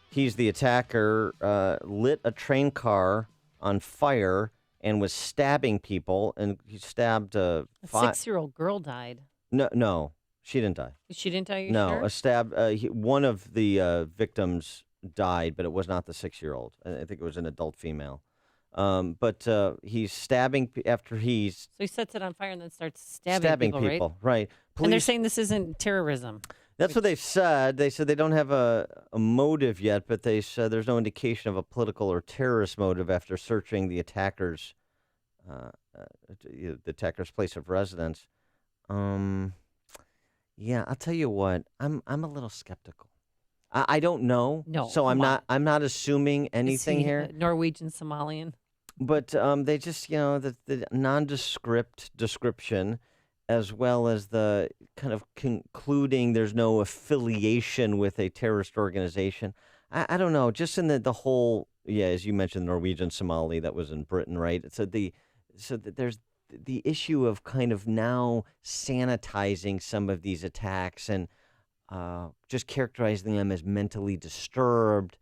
He's the attacker, lit a train car on fire and was stabbing people, and he stabbed A 6-year-old girl died. No, she didn't die. She didn't die, you No, sure? a stab. One of the victims died, but it was not the 6-year-old. I think it was an adult female. But he's stabbing after he's So he sets it on fire and then starts stabbing people, right? And they're saying this isn't terrorism. That's what they've said. They said they don't have a motive yet, but they said there's no indication of a political or terrorist motive after searching the attacker's place of residence. Yeah, I'll tell you what. I'm a little skeptical. I don't know. No, so I'm not assuming anything Is he here. Norwegian, Somalian. But they just, the nondescript description, as well as the kind of concluding there's no affiliation with a terrorist organization. I don't know. Just in the whole, as you mentioned, Norwegian Somali, that was in Britain, right? So there's the issue of kind of now sanitizing some of these attacks and just characterizing them as mentally disturbed,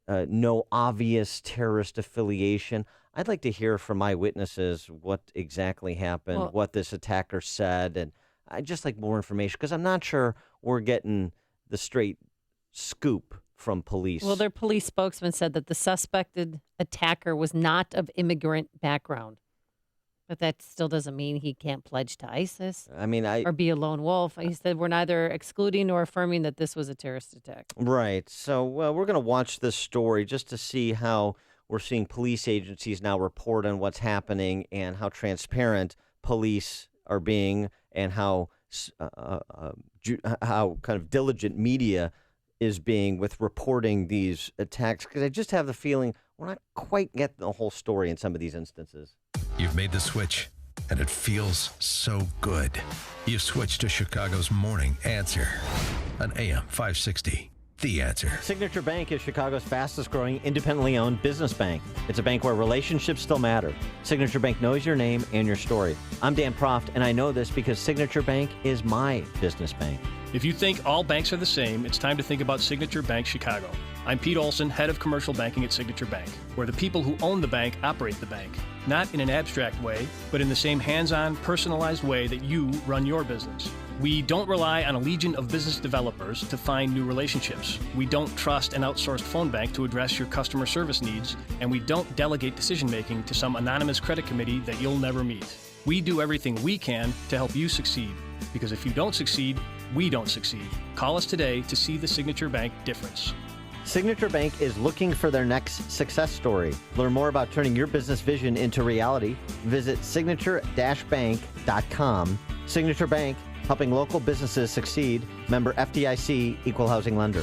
no obvious terrorist affiliation. I'd like to hear from eyewitnesses what exactly happened, what this attacker said, and I'd just like more information because I'm not sure we're getting the straight scoop from police. Well, their police spokesman said that the suspected attacker was not of immigrant background. But that still doesn't mean he can't pledge to ISIS. I mean, or be a lone wolf. He said we're neither excluding nor affirming that this was a terrorist attack. Right. So we're going to watch this story just to see how we're seeing police agencies now report on what's happening and how transparent police are being and how kind of diligent media is being with reporting these attacks. Because I just have the feeling we're not quite getting the whole story in some of these instances. You've made the switch, and it feels so good. You've switched to Chicago's Morning Answer on AM 560. The Answer. Signature Bank is Chicago's fastest growing independently owned business bank. It's a bank where relationships still matter. Signature Bank knows your name and your story. I'm Dan Proft, and I know this because Signature Bank is my business bank. If you think all banks are the same, it's time to think about Signature Bank Chicago. I'm Pete Olson, head of commercial banking at Signature Bank, where the people who own the bank operate the bank. Not in an abstract way, but in the same hands-on, personalized way that you run your business. We don't rely on a legion of business developers to find new relationships. We don't trust an outsourced phone bank to address your customer service needs, and we don't delegate decision-making to some anonymous credit committee that you'll never meet. We do everything we can to help you succeed, because if you don't succeed, we don't succeed. Call us today to see the Signature Bank difference. Signature Bank is looking for their next success story. Learn more about turning your business vision into reality. Visit signature-bank.com. Signature Bank, helping local businesses succeed. Member FDIC, Equal Housing Lender.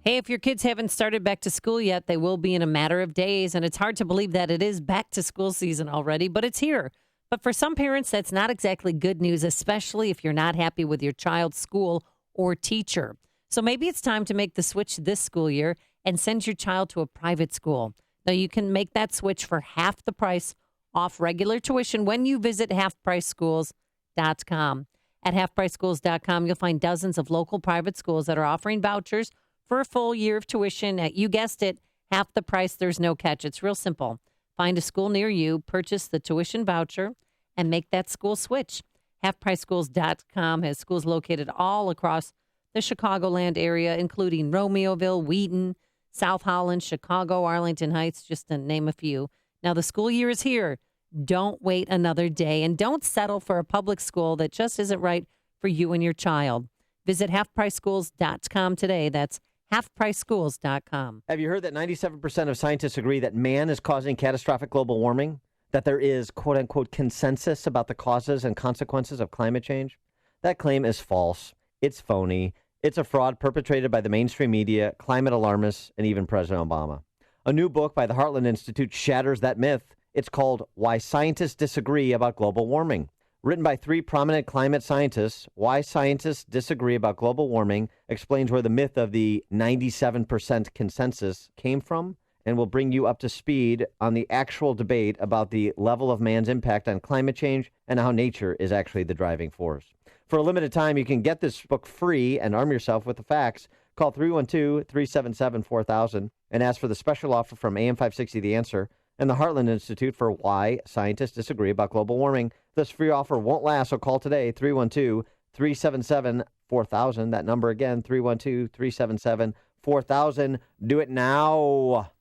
Hey, if your kids haven't started back to school yet, they will be in a matter of days. And it's hard to believe that it is back to school season already, but it's here. But for some parents, that's not exactly good news, especially if you're not happy with your child's school or teacher. So maybe it's time to make the switch this school year and send your child to a private school. Now, you can make that switch for half the price off regular tuition when you visit halfpriceschools.com. At halfpriceschools.com, you'll find dozens of local private schools that are offering vouchers for a full year of tuition at, you guessed it, half the price. There's no catch. It's real simple. Find a school near you, purchase the tuition voucher, and make that school switch. Halfpriceschools.com has schools located all across the Chicagoland area, including Romeoville, Wheaton, South Holland, Chicago, Arlington Heights, just to name a few. Now, the school year is here. Don't wait another day, and don't settle for a public school that just isn't right for you and your child. Visit halfpriceschools.com today. That's halfpriceschools.com. Have you heard that 97% of scientists agree that man is causing catastrophic global warming? That there is, quote-unquote, consensus about the causes and consequences of climate change? That claim is false. It's phony. It's a fraud perpetrated by the mainstream media, climate alarmists, and even President Obama. A new book by the Heartland Institute shatters that myth. It's called Why Scientists Disagree About Global Warming. Written by 3 prominent climate scientists, Why Scientists Disagree About Global Warming explains where the myth of the 97% consensus came from and will bring you up to speed on the actual debate about the level of man's impact on climate change and how nature is actually the driving force. For a limited time, you can get this book free and arm yourself with the facts. Call 312-377-4000 and ask for the special offer from AM 560 The Answer and the Heartland Institute for Why Scientists Disagree About Global Warming. This free offer won't last, so call today, 312-377-4000. That number again, 312-377-4000. Do it now.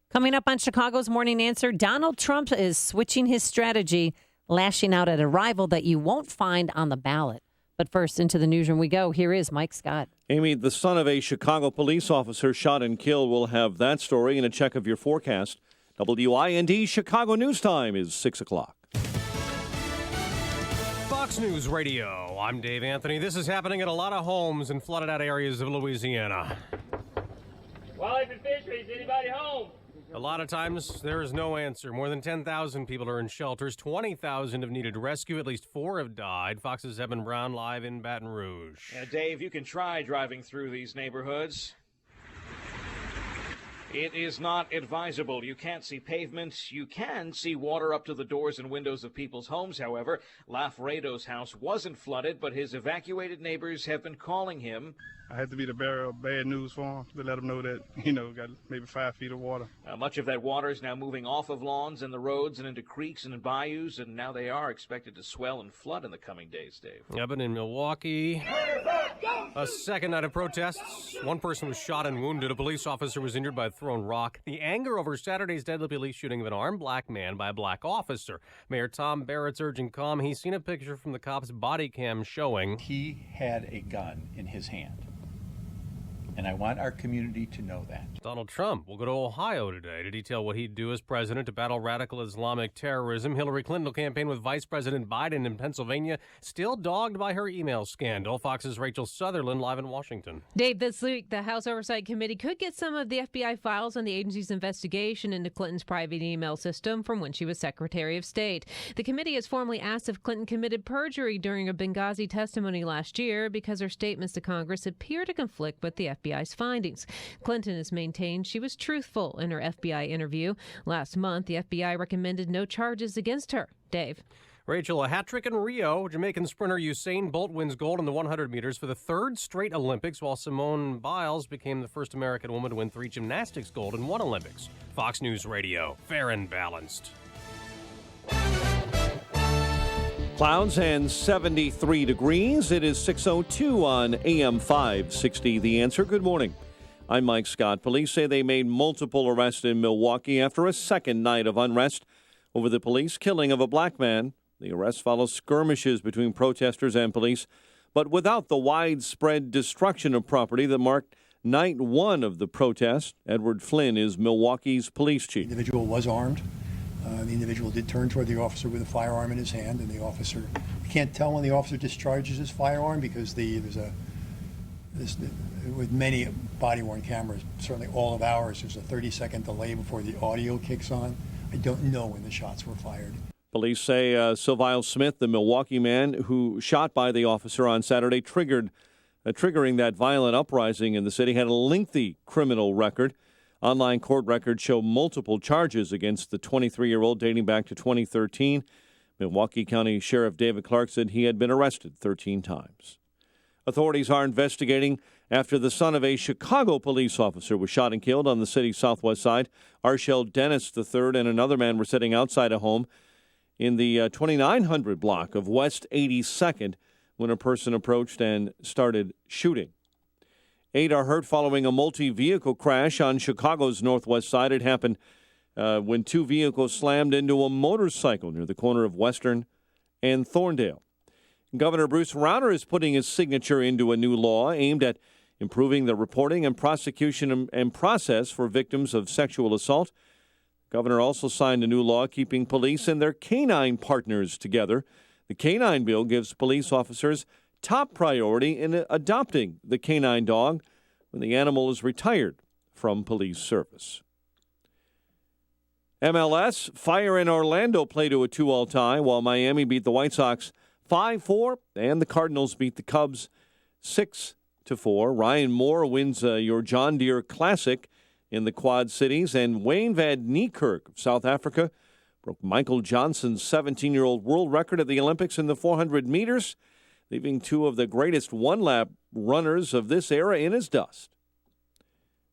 Coming up on Chicago's Morning Answer, Donald Trump is switching his strategy, lashing out at a rival that you won't find on the ballot. But first, into the newsroom we go. Here is Mike Scott. Amy, the son of a Chicago police officer shot and killed. We'll have that story and a check of your forecast. WIND Chicago News Time is 6 o'clock. Fox News Radio. I'm Dave Anthony. This is happening at a lot of homes in flooded out areas of Louisiana. Wildlife and Fisheries, anybody home? A lot of times, there is no answer. More than 10,000 people are in shelters. 20,000 have needed rescue. At least 4 have died. Fox's Evan Brown live in Baton Rouge. Dave, you can try driving through these neighborhoods. It is not advisable. You can't see pavements. You can see water up to the doors and windows of people's homes, however. Lafredo's house wasn't flooded, but his evacuated neighbors have been calling him. I had to be the bearer of bad news for him to let him know that, got maybe 5 feet of water. Much of that water is now moving off of lawns and the roads and into creeks and bayous, and now they are expected to swell and flood in the coming days, Dave. But in Milwaukee, a second night of protests. One person was shot and wounded. A police officer was injured by a thrown rock. The anger over Saturday's deadly police shooting of an armed black man by a black officer. Mayor Tom Barrett's urging calm. He's seen a picture from the cop's body cam showing he had a gun in his hand. And I want our community to know that. Donald Trump will go to Ohio today to detail what he'd do as president to battle radical Islamic terrorism. Hillary Clinton will campaign with Vice President Biden in Pennsylvania, still dogged by her email scandal. Fox's Rachel Sutherland live in Washington. Dave, this week, the House Oversight Committee could get some of the FBI files on the agency's investigation into Clinton's private email system from when she was Secretary of State. The committee has formally asked if Clinton committed perjury during a Benghazi testimony last year because her statements to Congress appear to conflict with the FBI's findings. Clinton has maintained she was truthful in her FBI interview. Last month, the FBI recommended no charges against her. Dave. Rachel, a hat trick in Rio. Jamaican sprinter Usain Bolt wins gold in the 100 meters for the 3rd straight Olympics, while Simone Biles became the first American woman to win 3 gymnastics gold in 1 Olympics. Fox News Radio, fair and balanced. Clouds and 73 degrees. It is 6:02 on AM 560. The Answer. Good morning. I'm Mike Scott. Police say they made multiple arrests in Milwaukee after a second night of unrest over the police killing of a black man. The arrest follows skirmishes between protesters and police, but without the widespread destruction of property that marked night 1 of the protest. Edward Flynn is Milwaukee's police chief. The individual was armed. The individual did turn toward the officer with a firearm in his hand, and the officer, you can't tell when the officer discharges his firearm because with many body-worn cameras, certainly all of ours, there's a 30-second delay before the audio kicks on. I don't know when the shots were fired. Police say Sylvile Smith, the Milwaukee man who shot by the officer on Saturday, triggering that violent uprising in the city, had a lengthy criminal record. Online court records show multiple charges against the 23-year-old dating back to 2013. Milwaukee County Sheriff David Clark said he had been arrested 13 times. Authorities are investigating after the son of a Chicago police officer was shot and killed on the city's southwest side. Arshel Dennis III and another man were sitting outside a home in the 2900 block of West 82nd when a person approached and started shooting. 8 are hurt following a multi-vehicle crash on Chicago's northwest side. It happened when 2 vehicles slammed into a motorcycle near the corner of Western and Thorndale. Governor Bruce Rauner is putting his signature into a new law aimed at improving the reporting and prosecution and process for victims of sexual assault. Governor also signed a new law keeping police and their canine partners together. The canine bill gives police officers top priority in adopting the canine dog when the animal is retired from police service. MLS, Fire in Orlando play to a 2-all tie, while Miami beat the White Sox 5-4, and the Cardinals beat the Cubs 6-4. Ryan Moore wins your John Deere Classic in the Quad Cities. And Wayne van Niekerk of South Africa broke Michael Johnson's 17-year-old world record at the Olympics in the 400 meters, leaving two of the greatest one-lap runners of this era in his dust.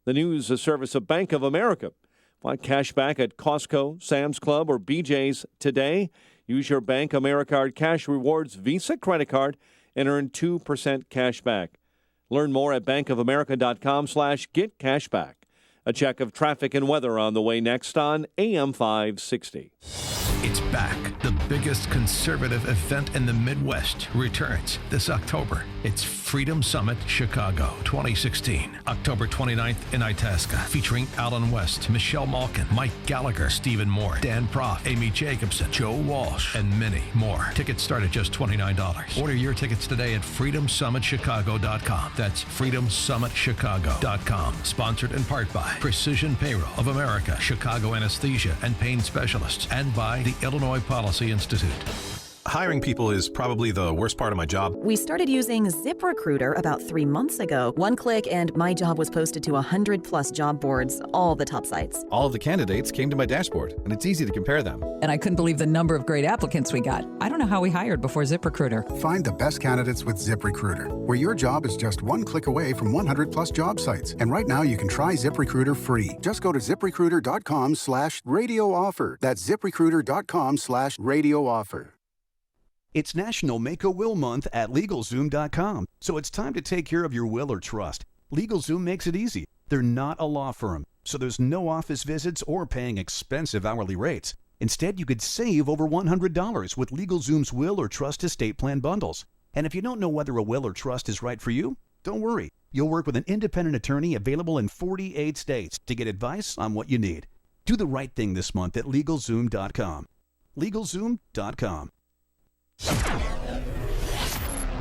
The news a service of Bank of America. Find cash back at Costco, Sam's Club, or BJ's today. Use your Bank Americard Cash Rewards Visa credit card and earn 2% cash back. Learn more at bankofamerica.com/getcashback. A check of traffic and weather on the way next on AM 560. It's back. The biggest conservative event in the Midwest returns this October. It's Freedom Summit Chicago 2016, October 29th in Itasca, featuring Alan West, Michelle Malkin, Mike Gallagher, Stephen Moore, Dan Proft, Amy Jacobson, Joe Walsh, and many more. Tickets start at just $29. Order your tickets today at freedomsummitchicago.com. That's freedomsummitchicago.com. Sponsored in part by Precision Payroll of America, Chicago Anesthesia and Pain Specialists, and by the Illinois Policy Institute. Hiring people is probably the worst part of my job. We started using ZipRecruiter about 3 months ago. One click and my job was posted to 100+ job boards, all the top sites. All of the candidates came to my dashboard, and it's easy to compare them. And I couldn't believe the number of great applicants we got. I don't know how we hired before ZipRecruiter. Find the best candidates with ZipRecruiter, where your job is just one click away from 100+ job sites. And right now you can try ZipRecruiter free. Just go to ZipRecruiter.com/radio offer. That's ZipRecruiter.com/radio offer. It's National Make-A-Will Month at LegalZoom.com, so it's time to take care of your will or trust. LegalZoom makes it easy. They're not a law firm, so there's no office visits or paying expensive hourly rates. Instead, you could save over $100 with LegalZoom's will or trust estate plan bundles. And if you don't know whether a will or trust is right for you, don't worry. You'll work with an independent attorney available in 48 states to get advice on what you need. Do the right thing this month at LegalZoom.com. LegalZoom.com.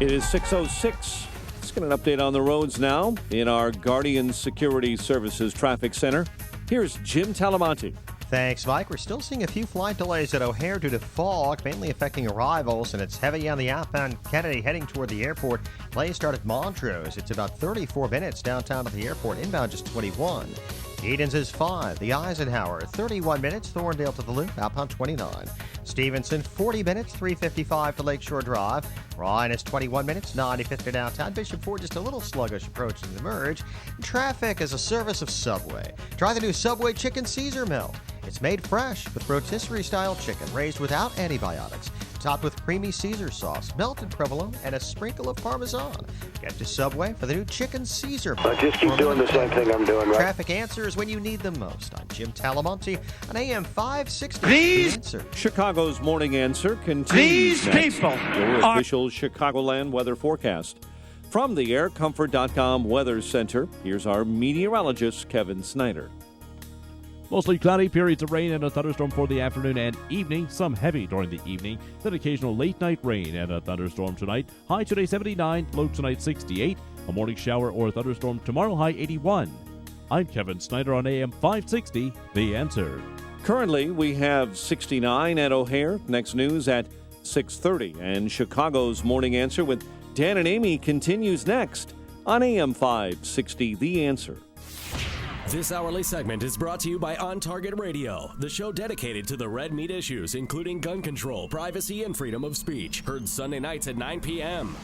It is 6:06. Let's get an update on the roads now in our Guardian Security Services Traffic Center. Here's Jim Talamonte. Thanks, Mike. We're still seeing a few flight delays at O'Hare due to fog, mainly affecting arrivals, and it's heavy on the outbound Kennedy heading toward the airport. Delays start at Montrose. It's about 34 minutes downtown to the airport. Inbound just 21. Edens is 5. The Eisenhower, 31 minutes. Thorndale to the Loop, outbound 29. Stevenson, 40 minutes, 3:55 to Lakeshore Drive. Ryan is 21 minutes, 95th to downtown. Bishop Ford just a little sluggish approaching the merge. Traffic is a service of Subway. Try the new Subway Chicken Caesar Melt. It's made fresh with rotisserie-style chicken raised without antibiotics, topped with creamy Caesar sauce, melted provolone, and a sprinkle of Parmesan. Get to Subway for the new Chicken Caesar Melt. I just keep doing the same thing I'm doing, right? Traffic answers when you need them most. I'm Jim Talamonte on AM 560. These Chicago's Morning Answer continues These next. people Your official Chicagoland weather forecast. From the AirComfort.com Weather Center, here's our meteorologist, Kevin Snyder. Mostly cloudy, periods of rain and a thunderstorm for the afternoon and evening. Some heavy during the evening, then occasional late-night rain and a thunderstorm tonight. High today 79, low tonight 68. A morning shower or thunderstorm tomorrow, high 81. I'm Kevin Snyder on AM 560, The Answer. Currently, we have 69 at O'Hare. Next news at 6:30. And Chicago's Morning Answer with Dan and Amy continues next on AM 560, The Answer. This hourly segment is brought to you by On Target Radio, the show dedicated to the red meat issues, including gun control, privacy, and freedom of speech. Heard Sunday nights at 9 p.m.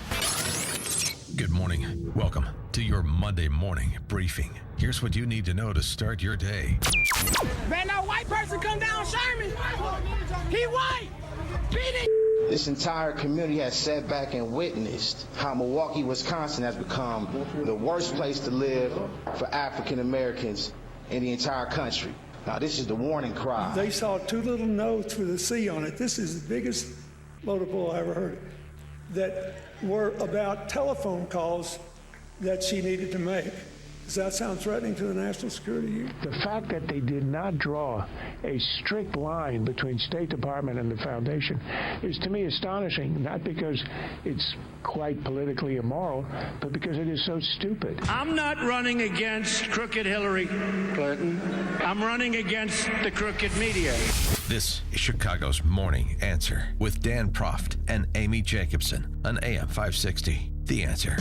Good morning. Welcome to your Monday morning briefing. Here's what you need to know to start your day. Man, that white person come down Sherman. He white. Beat it. This entire community has sat back and witnessed how Milwaukee, Wisconsin has become the worst place to live for African Americans in the entire country. Now, this is the warning cry. They saw two little notes with a C on it. This is the biggest load of bull I ever heard, that were about telephone calls that she needed to make. Does that sound threatening to the national security? The fact that they did not draw a strict line between State Department and the foundation is to me astonishing, not because it's quite politically immoral, but because it is so stupid. I'm not running against crooked Hillary Clinton. I'm running against the crooked media. This is Chicago's Morning Answer with Dan Proft and Amy Jacobson on AM 560, The Answer.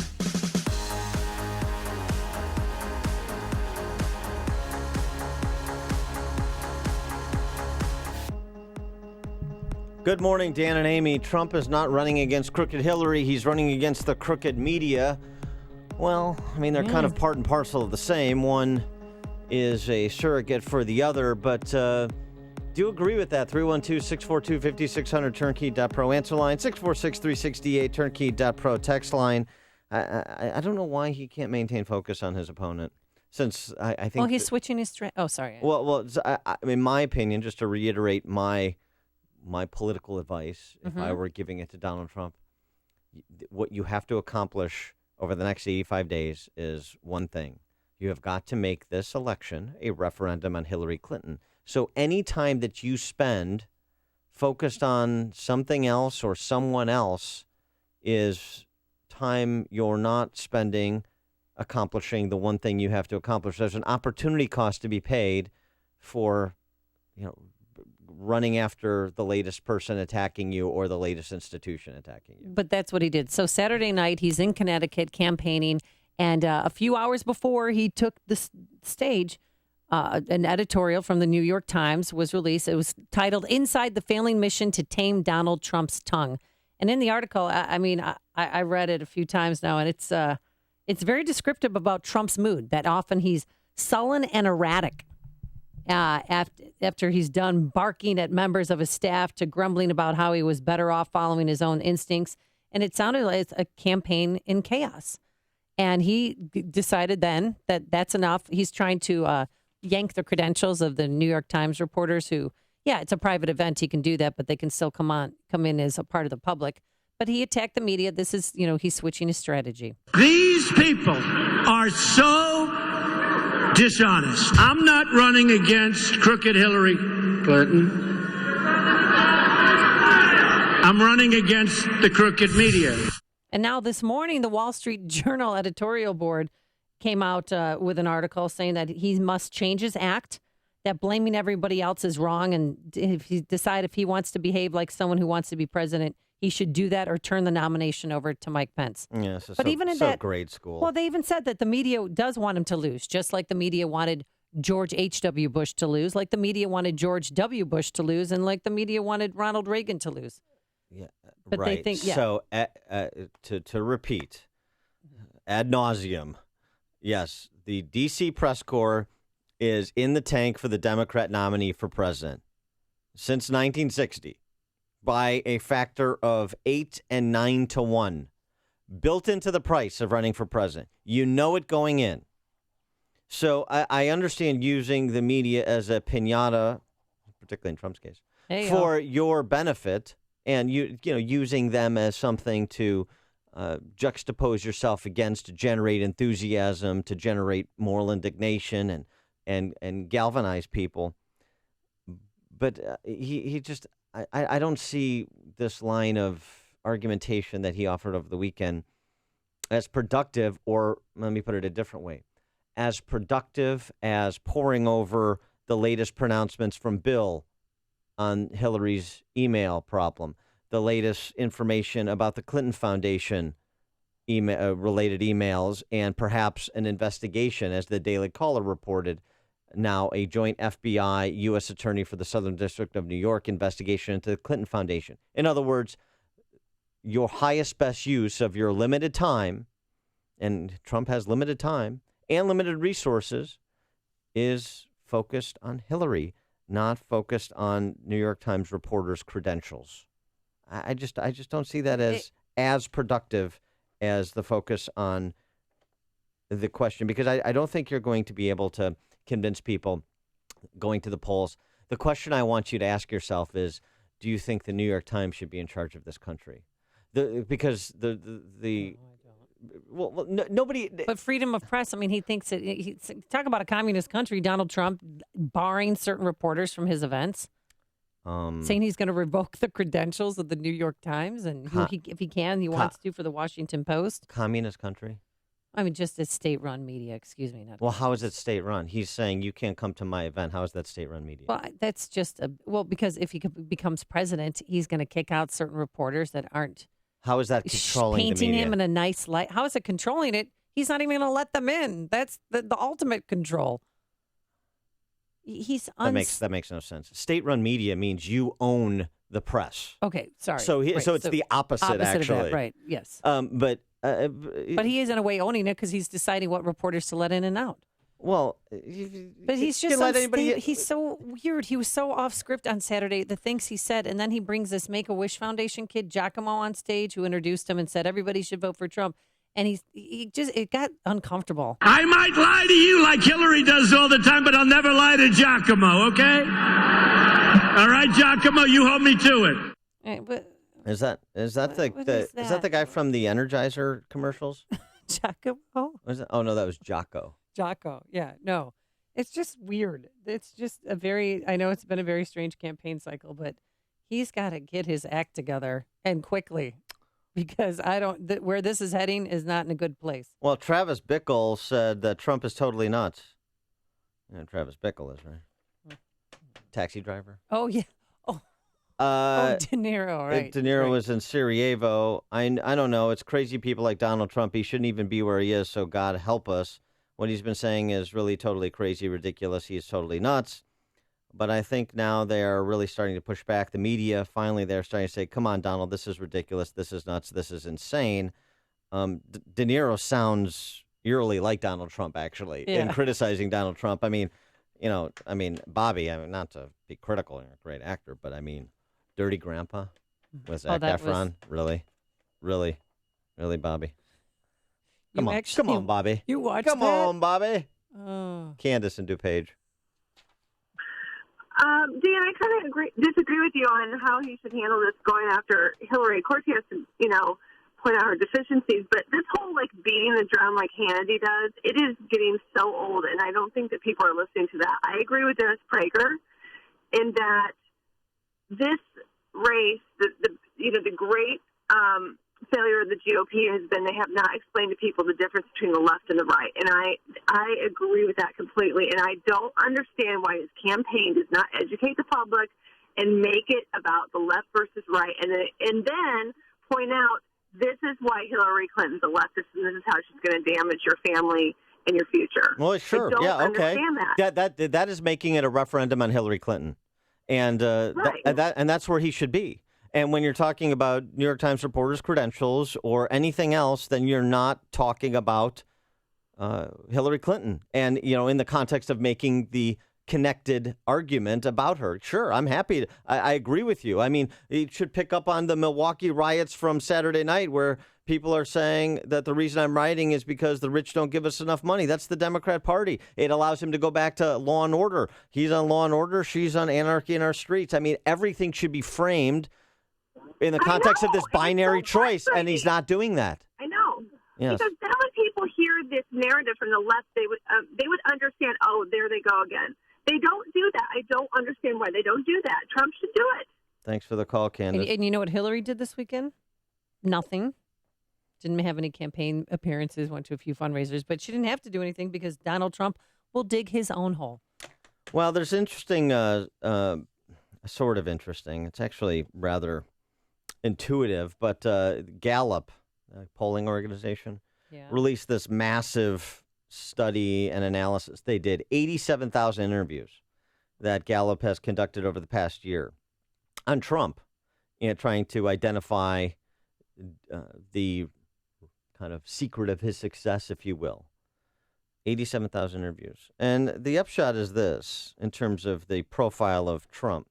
Good morning, Dan and Amy. Trump is not running against crooked Hillary. He's running against the crooked media. Well, I mean, they're kind of part and parcel of the same. One is a surrogate for the other, but do you agree with that? 312-642-5600, turnkey.pro answer line, 646-368, turnkey.pro text line. I don't know why he can't maintain focus on his opponent. Since I think... Well, he's switching his... sorry. Well, in my opinion, just to reiterate my political advice, if I were giving it to Donald Trump, what you have to accomplish over the next 85 days is one thing. You have got to make this election a referendum on Hillary Clinton. So any time that you spend focused on something else or someone else is time you're not spending accomplishing the one thing you have to accomplish. There's an opportunity cost to be paid for, running after the latest person attacking you or the latest institution attacking you. But that's what he did. So Saturday night, he's in Connecticut campaigning, and a few hours before he took the stage, an editorial from the New York Times was released. It was titled "Inside the Failing Mission to Tame Donald Trump's Tongue." And in the article, I read it a few times now, and it's very descriptive about Trump's mood, that often he's sullen and erratic. After he's done barking at members of his staff to grumbling about how he was better off following his own instincts. And it sounded like it's a campaign in chaos. And he decided then that that's enough. He's trying to yank the credentials of the New York Times reporters who, it's a private event. He can do that, but they can still come in as a part of the public. But he attacked the media. This is, he's switching his strategy. These people are so dishonest. I'm not running against crooked Hillary Clinton. I'm running against the crooked media. And now this morning, the Wall Street Journal editorial board came out with an article saying that he must change his act, that blaming everybody else is wrong. And if he wants to behave like someone who wants to be president, he should do that or turn the nomination over to Mike Pence. Yeah, but even in that grade school. Well, they even said that the media does want him to lose, just like the media wanted George H.W. Bush to lose, like the media wanted George W. Bush to lose, and like the media wanted Ronald Reagan to lose. Yeah, but right. They think, So to repeat, ad nauseum, yes, the D.C. press corps is in the tank for the Democrat nominee for president since 1960. By a factor of 8 and 9 to 1, built into the price of running for president. You know it going in. So I understand using the media as a piñata, particularly in Trump's case, for your benefit, and using them as something to juxtapose yourself against, to generate enthusiasm, to generate moral indignation, and galvanize people. But he just. I don't see this line of argumentation that he offered over the weekend as productive, or let me put it a different way, as productive as poring over the latest pronouncements from Bill on Hillary's email problem, the latest information about the Clinton Foundation related emails, and perhaps an investigation, as the Daily Caller reported, now a joint FBI U.S. attorney for the Southern District of New York investigation into the Clinton Foundation. In other words, your highest best use of your limited time, and Trump has limited time and limited resources, is focused on Hillary, not focused on New York Times reporters' credentials. I just don't see that as productive as the focus on the question, because I don't think you're going to be able to convince people going to the polls. The question I want you to ask yourself is, do you think the New York Times should be in charge of this country? Because nobody. But freedom of press. I mean, he thinks that talk about a communist country. Donald Trump barring certain reporters from his events, saying he's going to revoke the credentials of the New York Times, and if he can, he wants to for the Washington Post. Communist country. I mean, just as state-run media, excuse me. Well, how is it state-run? He's saying you can't come to my event. How is that state-run media? Well, that's just because if he becomes president, he's going to kick out certain reporters that aren't. How is that controlling the painting media? him in a nice light? How is it controlling it? He's not even going to let them in. That's the ultimate control. That makes no sense. State-run media means you own the press. Okay, sorry. So it's the opposite actually. Of that, right? Yes. But he is in a way owning it because he's deciding what reporters to let in and out. Well, but he's just he's so weird. He was so off script on Saturday, the things he said, and then he brings this Make-A-Wish Foundation kid Giacomo on stage, who introduced him and said everybody should vote for Trump, and it got uncomfortable. I might lie to you like Hillary does all the time, but I'll never lie to Giacomo. Okay? All right, Giacomo, you hold me to it. Right, but is that the guy from the Energizer commercials? Giacomo? Was it? Oh no, that was Jocko. Jocko, yeah, no. It's just weird. It's just I know it's been a very strange campaign cycle, but he's got to get his act together and quickly because where this is heading is not in a good place. Well, Travis Bickle said that Trump is totally nuts. Yeah, Travis Bickle is, right? Taxi driver. Oh, yeah. De Niro, right. De Niro was in Sarajevo. I don't know. It's crazy people like Donald Trump. He shouldn't even be where he is, so God help us. What he's been saying is really totally crazy, ridiculous. He's totally nuts. But I think now they are really starting to push back. The media, finally, they're starting to say, come on, Donald, this is ridiculous. This is nuts. This is insane. De Niro sounds eerily like Donald Trump, actually, in criticizing Donald Trump. I mean, Bobby, not to be critical, you're a great actor, but I mean, Dirty Grandpa with Zac Efron. Really, Bobby. Come on, Bobby. You watched Come that? on, Bobby. Oh. Candace and DuPage. Dan, I kind of disagree with you on how he should handle this going after Hillary. Of course, he has to, point out her deficiencies, but this whole, beating the drum like Hannity does, it is getting so old, and I don't think that people are listening to that. I agree with Dennis Prager in that this race, the great failure of the GOP has been they have not explained to people the difference between the left and the right. And I agree with that completely. And I don't understand why his campaign does not educate the public and make it about the left versus right. And then point out this is why Hillary Clinton's a leftist and this is how she's going to damage your family and your future. Well, sure. I don't okay. understand That is making it a referendum on Hillary Clinton. And right. and that's where he should be. And when you're talking about New York Times reporters' credentials or anything else, then you're not talking about Hillary Clinton. And, in the context of making the connected argument about her. Sure, I'm happy. I agree with you. I mean, you should pick up on the Milwaukee riots from Saturday night where people are saying that the reason I'm rioting is because the rich don't give us enough money. That's the Democrat Party. It allows him to go back to law and order. He's on law and order. She's on anarchy in our streets. I mean, everything should be framed in the context of this binary choice, and he's not doing that. I know. Yes. Because then when people hear this narrative from the left, they would understand, oh, there they go again. They don't do that. I don't understand why they don't do that. Trump should do it. Thanks for the call, Candace. And you know what Hillary did this weekend? Nothing. Didn't have any campaign appearances, went to a few fundraisers, but she didn't have to do anything because Donald Trump will dig his own hole. Well, there's interesting, sort of interesting. It's actually rather intuitive, but Gallup, a polling organization, released this massive study and analysis. They did 87,000 interviews that Gallup has conducted over the past year on Trump, trying to identify the kind of secret of his success, if you will. 87,000 interviews. And the upshot is this, in terms of the profile of Trump.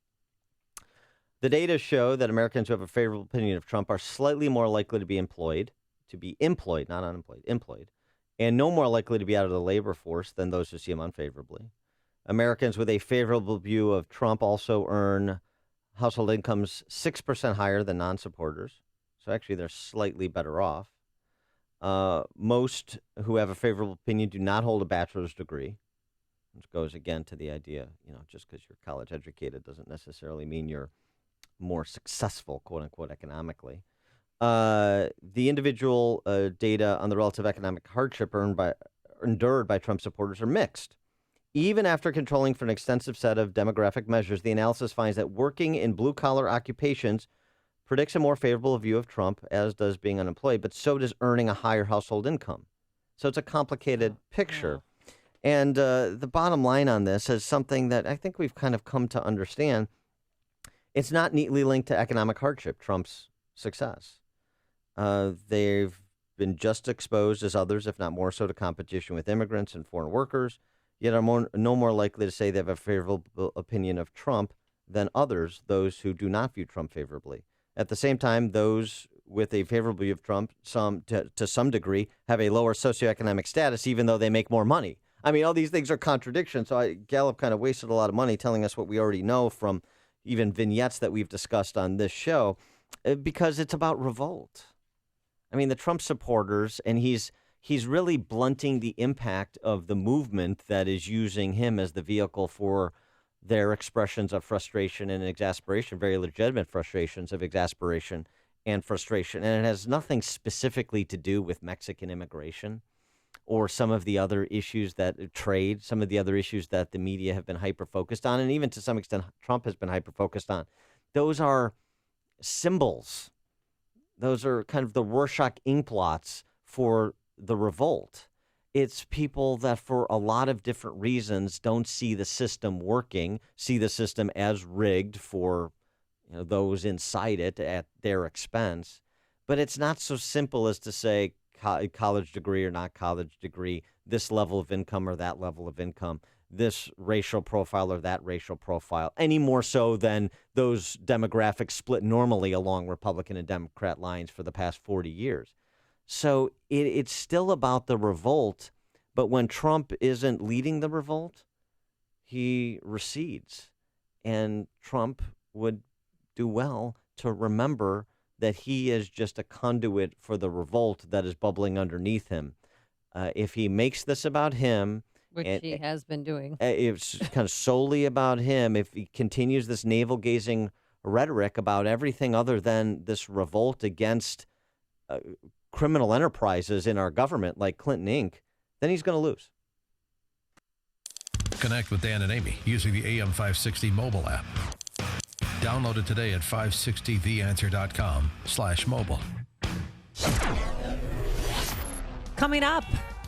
The data show that Americans who have a favorable opinion of Trump are slightly more likely to be employed, not unemployed, employed, and no more likely to be out of the labor force than those who see him unfavorably. Americans with a favorable view of Trump also earn household incomes 6% higher than non-supporters. So actually, they're slightly better off. Most who have a favorable opinion do not hold a bachelor's degree, which goes again to the idea, just because you're college educated doesn't necessarily mean you're more successful, quote unquote, economically. The individual data on the relative economic hardship endured by Trump supporters are mixed. Even after controlling for an extensive set of demographic measures, the analysis finds that working in blue-collar occupations predicts a more favorable view of Trump, as does being unemployed, but so does earning a higher household income. So it's a complicated picture. And the bottom line on this is something that I think we've kind of come to understand. It's not neatly linked to economic hardship, Trump's success. They've been just exposed as others, if not more so, to competition with immigrants and foreign workers, yet are no more likely to say they have a favorable opinion of Trump than others, those who do not view Trump favorably. At the same time, those with a favorable view of Trump, to some degree, have a lower socioeconomic status, even though they make more money. I mean, all these things are contradictions. So Gallup kind of wasted a lot of money telling us what we already know from even vignettes that we've discussed on this show, because it's about revolt. I mean, the Trump supporters, and he's really blunting the impact of the movement that is using him as the vehicle for their expressions of frustration and exasperation, very legitimate frustrations of exasperation and frustration. And it has nothing specifically to do with Mexican immigration or some of the other issues that trade, some of the other issues that the media have been hyper-focused on, and even to some extent Trump has been hyper-focused on. Those are symbols. Those are kind of the Rorschach inkblots for the revolt. It's people that for a lot of different reasons don't see the system working, see the system as rigged for those inside it at their expense. But it's not so simple as to say college degree or not college degree, this level of income or that level of income, this racial profile or that racial profile, any more so than those demographics split normally along Republican and Democrat lines for the past 40 years. So it's still about the revolt, but when Trump isn't leading the revolt, he recedes. And Trump would do well to remember that he is just a conduit for the revolt that is bubbling underneath him. If he makes this about him, which he has been doing, it's kind of solely about him. If he continues this navel-gazing rhetoric about everything other than this revolt against criminal enterprises in our government like Clinton Inc., then he's going to lose. Connect with Dan and Amy using the AM 560 mobile app. Download it today at 560theanswer.com/mobile. Coming up,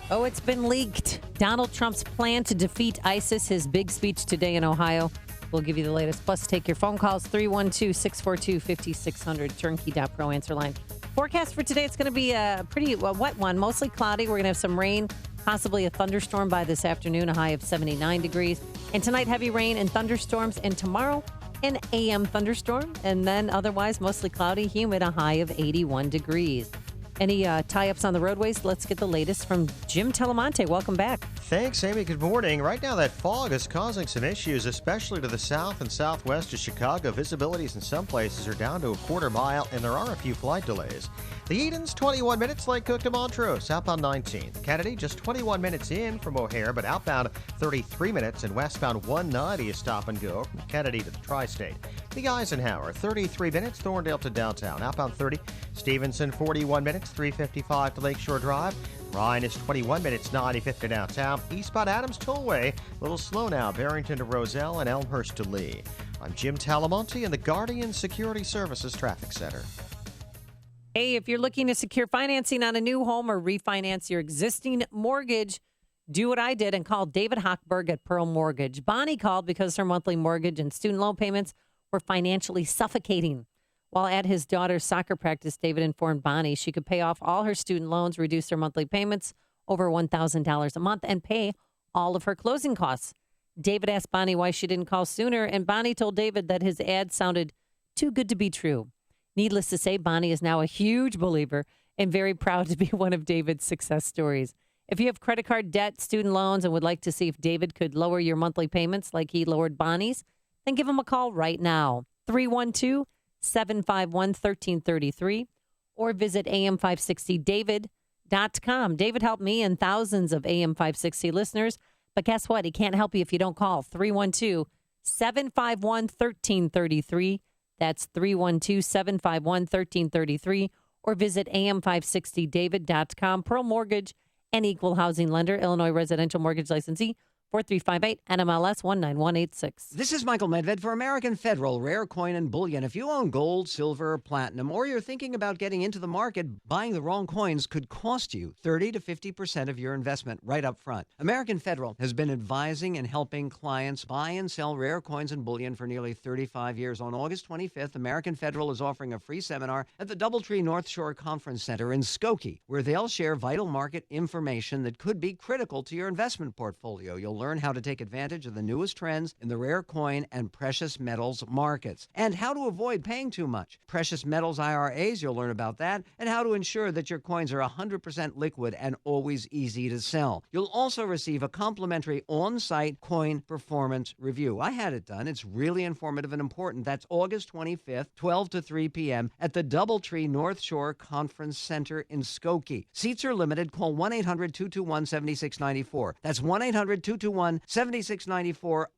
it's been leaked. Donald Trump's plan to defeat ISIS, his big speech today in Ohio. We'll give you the latest. Plus, take your phone calls, 312-642-5600, turnkey.pro answer line. Forecast for today, it's going to be a pretty wet one, mostly cloudy. We're going to have some rain, possibly a thunderstorm by this afternoon, a high of 79 degrees. And tonight, heavy rain and thunderstorms. And tomorrow, an AM thunderstorm. And then otherwise, mostly cloudy, humid, a high of 81 degrees. Any tie-ups on the roadways? Let's get the latest from Jim Telemonte. Welcome back. Thanks, Amy. Good morning. Right now, that fog is causing some issues, especially to the south and southwest of Chicago. Visibilities in some places are down to a quarter mile, and there are a few flight delays. The Edens, 21 minutes, Lake Cook to Montrose, southbound 19th. Kennedy, just 21 minutes in from O'Hare, but outbound 33 minutes, and westbound 190 is stop and go from Kennedy to the Tri-State. The Eisenhower, 33 minutes, Thorndale to downtown, outbound 30. Stevenson, 41 minutes, 355 to Lakeshore Drive. Ryan is 21 minutes, 95th to downtown. Eastbound Adams Tollway, a little slow now, Barrington to Roselle and Elmhurst to Lee. I'm Jim Talamonte in the Guardian Security Services Traffic Center. Hey, if you're looking to secure financing on a new home or refinance your existing mortgage, do what I did and call David Hochberg at Pearl Mortgage. Bonnie called because her monthly mortgage and student loan payments were financially suffocating. While at his daughter's soccer practice, David informed Bonnie she could pay off all her student loans, reduce her monthly payments over $1,000 a month, and pay all of her closing costs. David asked Bonnie why she didn't call sooner, and Bonnie told David that his ad sounded too good to be true. Needless to say, Bonnie is now a huge believer and very proud to be one of David's success stories. If you have credit card debt, student loans, and would like to see if David could lower your monthly payments like he lowered Bonnie's, then give him a call right now, 312-751-1333, or visit am560david.com. David helped me and thousands of AM560 listeners, but guess what? He can't help you if you don't call, 312-751-1333. That's 312-751-1333, or visit am560david.com. Pearl Mortgage, an equal housing lender, Illinois residential mortgage licensee, 4358 NMLS 19186. This is Michael Medved for American Federal Rare Coin and Bullion. If you own gold, silver, or platinum, or you're thinking about getting into the market, buying the wrong coins could cost you 30 to 50% of your investment right up front. American Federal has been advising and helping clients buy and sell rare coins and bullion for nearly 35 years. On August 25th, American Federal is offering a free seminar at the DoubleTree North Shore Conference Center in Skokie, where they'll share vital market information that could be critical to your investment portfolio. You'll learn how to take advantage of the newest trends in the rare coin and precious metals markets and how to avoid paying too much. Precious metals IRAs, you'll learn about that, and how to ensure that your coins are 100% liquid and always easy to sell. You'll also receive a complimentary on-site coin performance review. I had it done. It's really informative and important. That's August 25th, 12 to 3 p.m. at the DoubleTree North Shore Conference Center in Skokie. Seats are limited. Call 1-800-221-7694. That's 1-800-221-7694,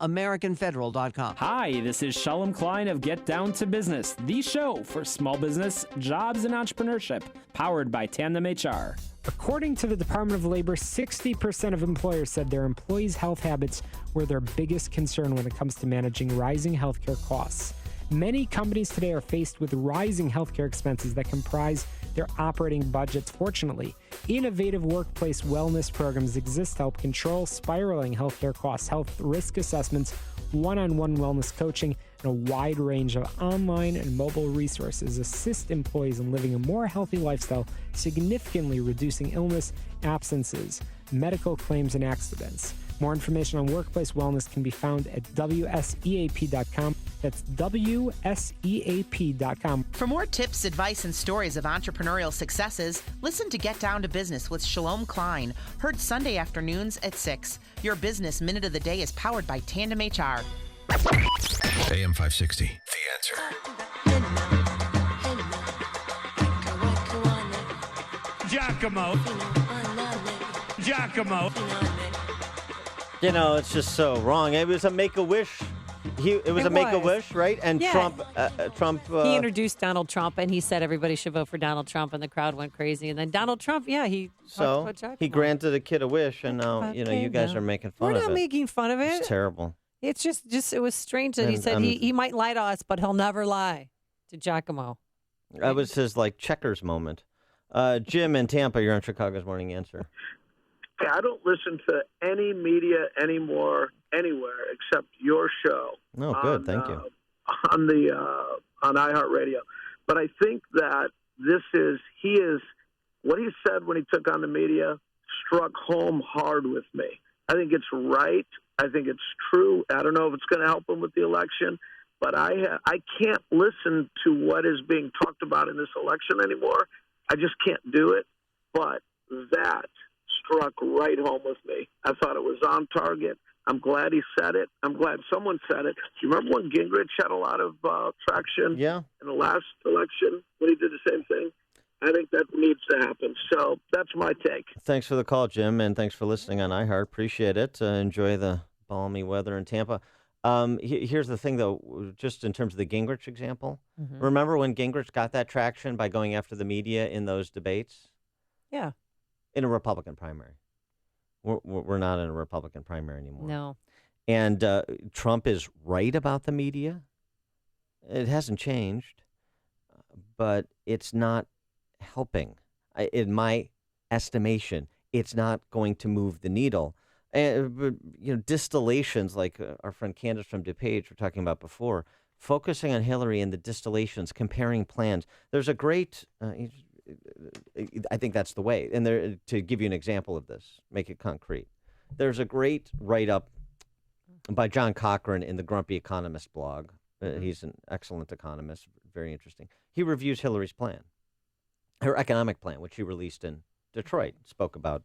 AmericanFederal.com. Hi, this is Shalom Klein of Get Down to Business, the show for small business, jobs, and entrepreneurship, powered by Tandem HR. According to the Department of Labor, 60% of employers said their employees' health habits were their biggest concern when it comes to managing rising healthcare costs. Many companies today are faced with rising healthcare expenses that comprise their operating budgets. Fortunately, innovative workplace wellness programs exist to help control spiraling healthcare costs. Health risk assessments, one-on-one wellness coaching, and a wide range of online and mobile resources assist employees in living a more healthy lifestyle, significantly reducing illness, absences, medical claims, and accidents. More information on workplace wellness can be found at WSEAP.com. That's WSEAP.com. For more tips, advice, and stories of entrepreneurial successes, listen to Get Down to Business with Shalom Klein, heard Sunday afternoons at 6. Your Business Minute of the Day is powered by Tandem HR. AM 560, The Answer. Giacomo. You know, it's just so wrong. It was a Make-A-Wish. It was a Make-A-Wish, right? And Yeah. Trump. He introduced Donald Trump, and he said everybody should vote for Donald Trump, and the crowd went crazy. And then Donald Trump, he So talked about he Giacomo. granted a kid a wish, and now Okay, you guys now. are making fun We're of it. not making fun of it. It's terrible. It's just it was strange that he And, said he might lie to us, but he'll never lie to Giacomo. That was his checkers moment. Jim in Tampa, you're on Chicago's Morning Answer. Hey, I don't listen to any media anymore, anywhere except your show. Oh, good. Thank you. On iHeartRadio. But I think that what he said when he took on the media struck home hard with me. I think it's right. I think it's true. I don't know if it's going to help him with the election, but I can't listen to what is being talked about in this election anymore. I just can't do it. But that struck right home with me. I thought it was on target. I'm glad he said it. I'm glad someone said it. Do you remember when Gingrich had a lot of traction in the last election when he did the same thing? I think that needs to happen. So that's my take. Thanks for the call, Jim, and thanks for listening on iHeart. Appreciate it. Enjoy the balmy weather in Tampa. Here's the thing, though, just in terms of the Gingrich example. Mhm. Remember when Gingrich got that traction by going after the media in those debates? Yeah. In a Republican primary. We're not in a Republican primary anymore. No. And Trump is right about the media. It hasn't changed, but it's not helping. In my estimation, it's not going to move the needle. But, distillations like our friend Candace from DuPage were talking about before, focusing on Hillary and the distillations, comparing plans. There's a great, I think that's the way. And there, to give you an example of this, make it concrete. There's a great write-up by John Cochran in the Grumpy Economist blog. He's an excellent economist, very interesting. He reviews Hillary's plan, her economic plan, which she released in Detroit, spoke about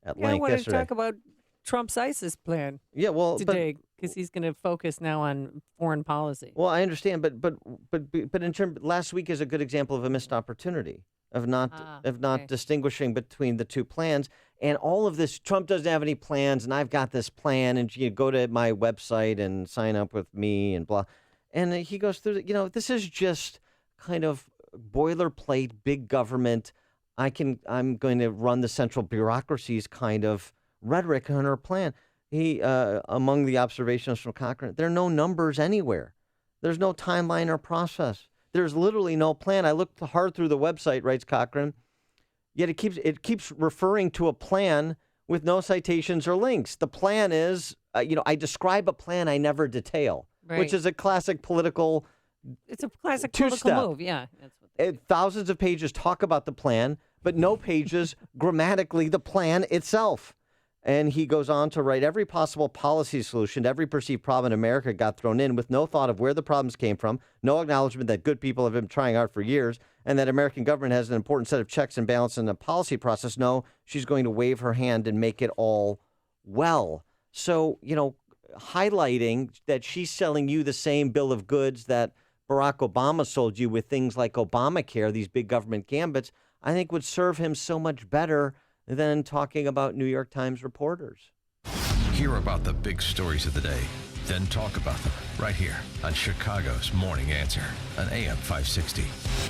at length I want yesterday. to talk about Trump's ISIS plan. Yeah, well, today because he's going to focus now on foreign policy. Well, I understand, but in terms, last week is a good example of a missed opportunity of not distinguishing between the two plans. And all of this, Trump doesn't have any plans, and I've got this plan, and you go to my website and sign up with me and blah. And he goes through, this is just kind of boilerplate, big government. I'm going to run the central bureaucracies kind of rhetoric on her plan. among the observations from Cochrane, there are no numbers anywhere. There's no timeline or process. There's literally no plan. I looked hard through the website, writes Cochrane, yet it keeps referring to a plan with no citations or links. The plan is, I describe a plan I never detail, which is a classic political. It's a classic political move. Yeah. That's what thousands of pages talk about the plan, but no pages grammatically the plan itself. And he goes on to write, every possible policy solution to every perceived problem in America got thrown in with no thought of where the problems came from, no acknowledgement that good people have been trying hard for years, and that American government has an important set of checks and balances in the policy process. No, she's going to wave her hand and make it all well. So, highlighting that she's selling you the same bill of goods that Barack Obama sold you with things like Obamacare, these big government gambits, I think would serve him so much better than talking about New York Times reporters. Hear about the big stories of the day, then talk about them right here on Chicago's Morning Answer on AM 560.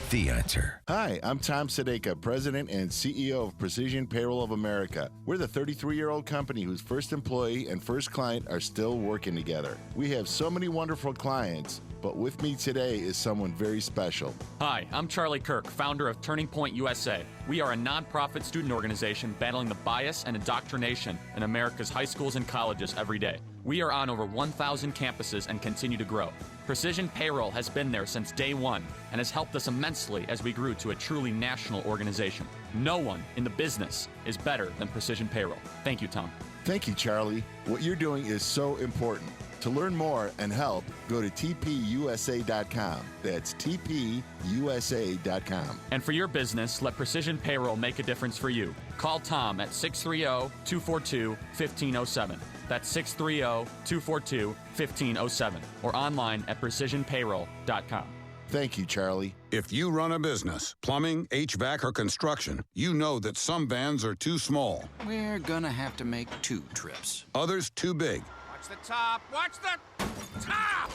The Answer. Hi, I'm Tom Sadeka, President and CEO of Precision Payroll of America. We're the 33-year-old company whose first employee and first client are still working together. We have so many wonderful clients, but with me today is someone very special. Hi, I'm Charlie Kirk, founder of Turning Point USA. We are a nonprofit student organization battling the bias and indoctrination in America's high schools and colleges every day. We are on over 1,000 campuses and continue to grow. Precision Payroll has been there since day one and has helped us immensely as we grew to a truly national organization. No one in the business is better than Precision Payroll. Thank you, Tom. Thank you, Charlie. What you're doing is so important. To learn more and help, go to tpusa.com. That's tpusa.com. And for your business, let Precision Payroll make a difference for you. Call Tom at 630-242-1507. That's 630-242-1507. Or online at precisionpayroll.com. Thank you, Charlie. If you run a business, plumbing, HVAC, or construction, you know that some vans are too small. We're gonna have to make 2 trips. Others too big. Watch the top! Watch the top!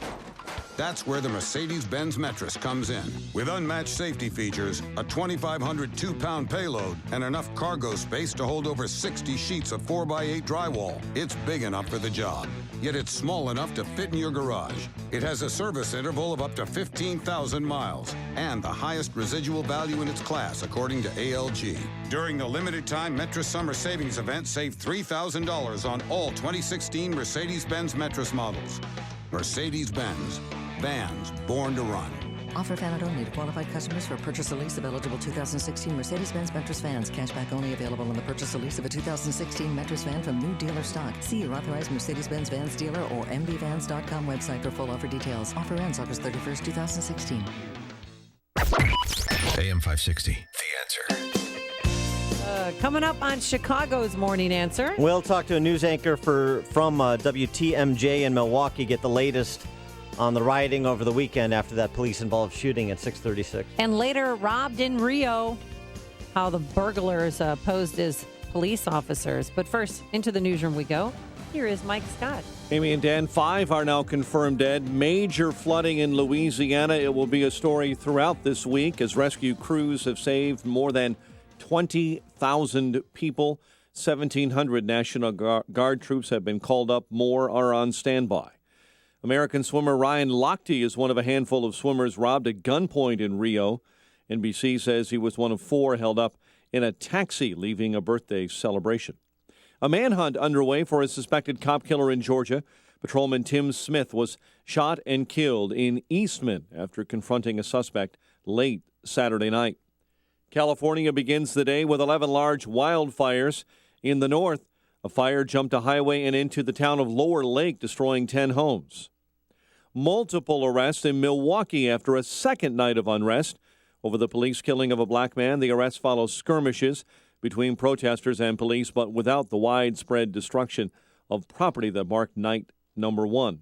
That's where the Mercedes-Benz Metris comes in. With unmatched safety features, a 2,500 2-pound payload, and enough cargo space to hold over 60 sheets of 4x8 drywall, it's big enough for the job. Yet it's small enough to fit in your garage. It has a service interval of up to 15,000 miles and the highest residual value in its class, according to ALG. During the limited-time Metris Summer Savings Event, save $3,000 on all 2016 Mercedes-Benz Metris models. Mercedes-Benz. Vans born to run. Offer valid only to qualified customers for purchase or lease of eligible 2016 Mercedes-Benz Metris vans. Cashback only available on the purchase or lease of a 2016 Metris van from new dealer stock. See your authorized Mercedes-Benz Vans dealer or mvvans.com website for full offer details. Offer ends August 31st, 2016. AM 560. The Answer. Coming up on Chicago's Morning Answer. We'll talk to a news anchor from WTMJ in Milwaukee, get the latest on the rioting over the weekend after that police-involved shooting at 636. And later, robbed in Rio, how the burglars posed as police officers. But first, into the newsroom we go. Here is Mike Scott. Amy and Dan, 5 are now confirmed dead. Major flooding in Louisiana. It will be a story throughout this week as rescue crews have saved more than 20,000 people. 1,700 National Guard troops have been called up. More are on standby. American swimmer Ryan Lochte is one of a handful of swimmers robbed at gunpoint in Rio. NBC says he was one of 4 held up in a taxi leaving a birthday celebration. A manhunt underway for a suspected cop killer in Georgia. Patrolman Tim Smith was shot and killed in Eastman after confronting a suspect late Saturday night. California begins the day with 11 large wildfires. In the north, a fire jumped a highway and into the town of Lower Lake, destroying 10 homes. Multiple arrests in Milwaukee after a second night of unrest over the police killing of a black man. The arrest follows skirmishes between protesters and police, but without the widespread destruction of property that marked night number 1.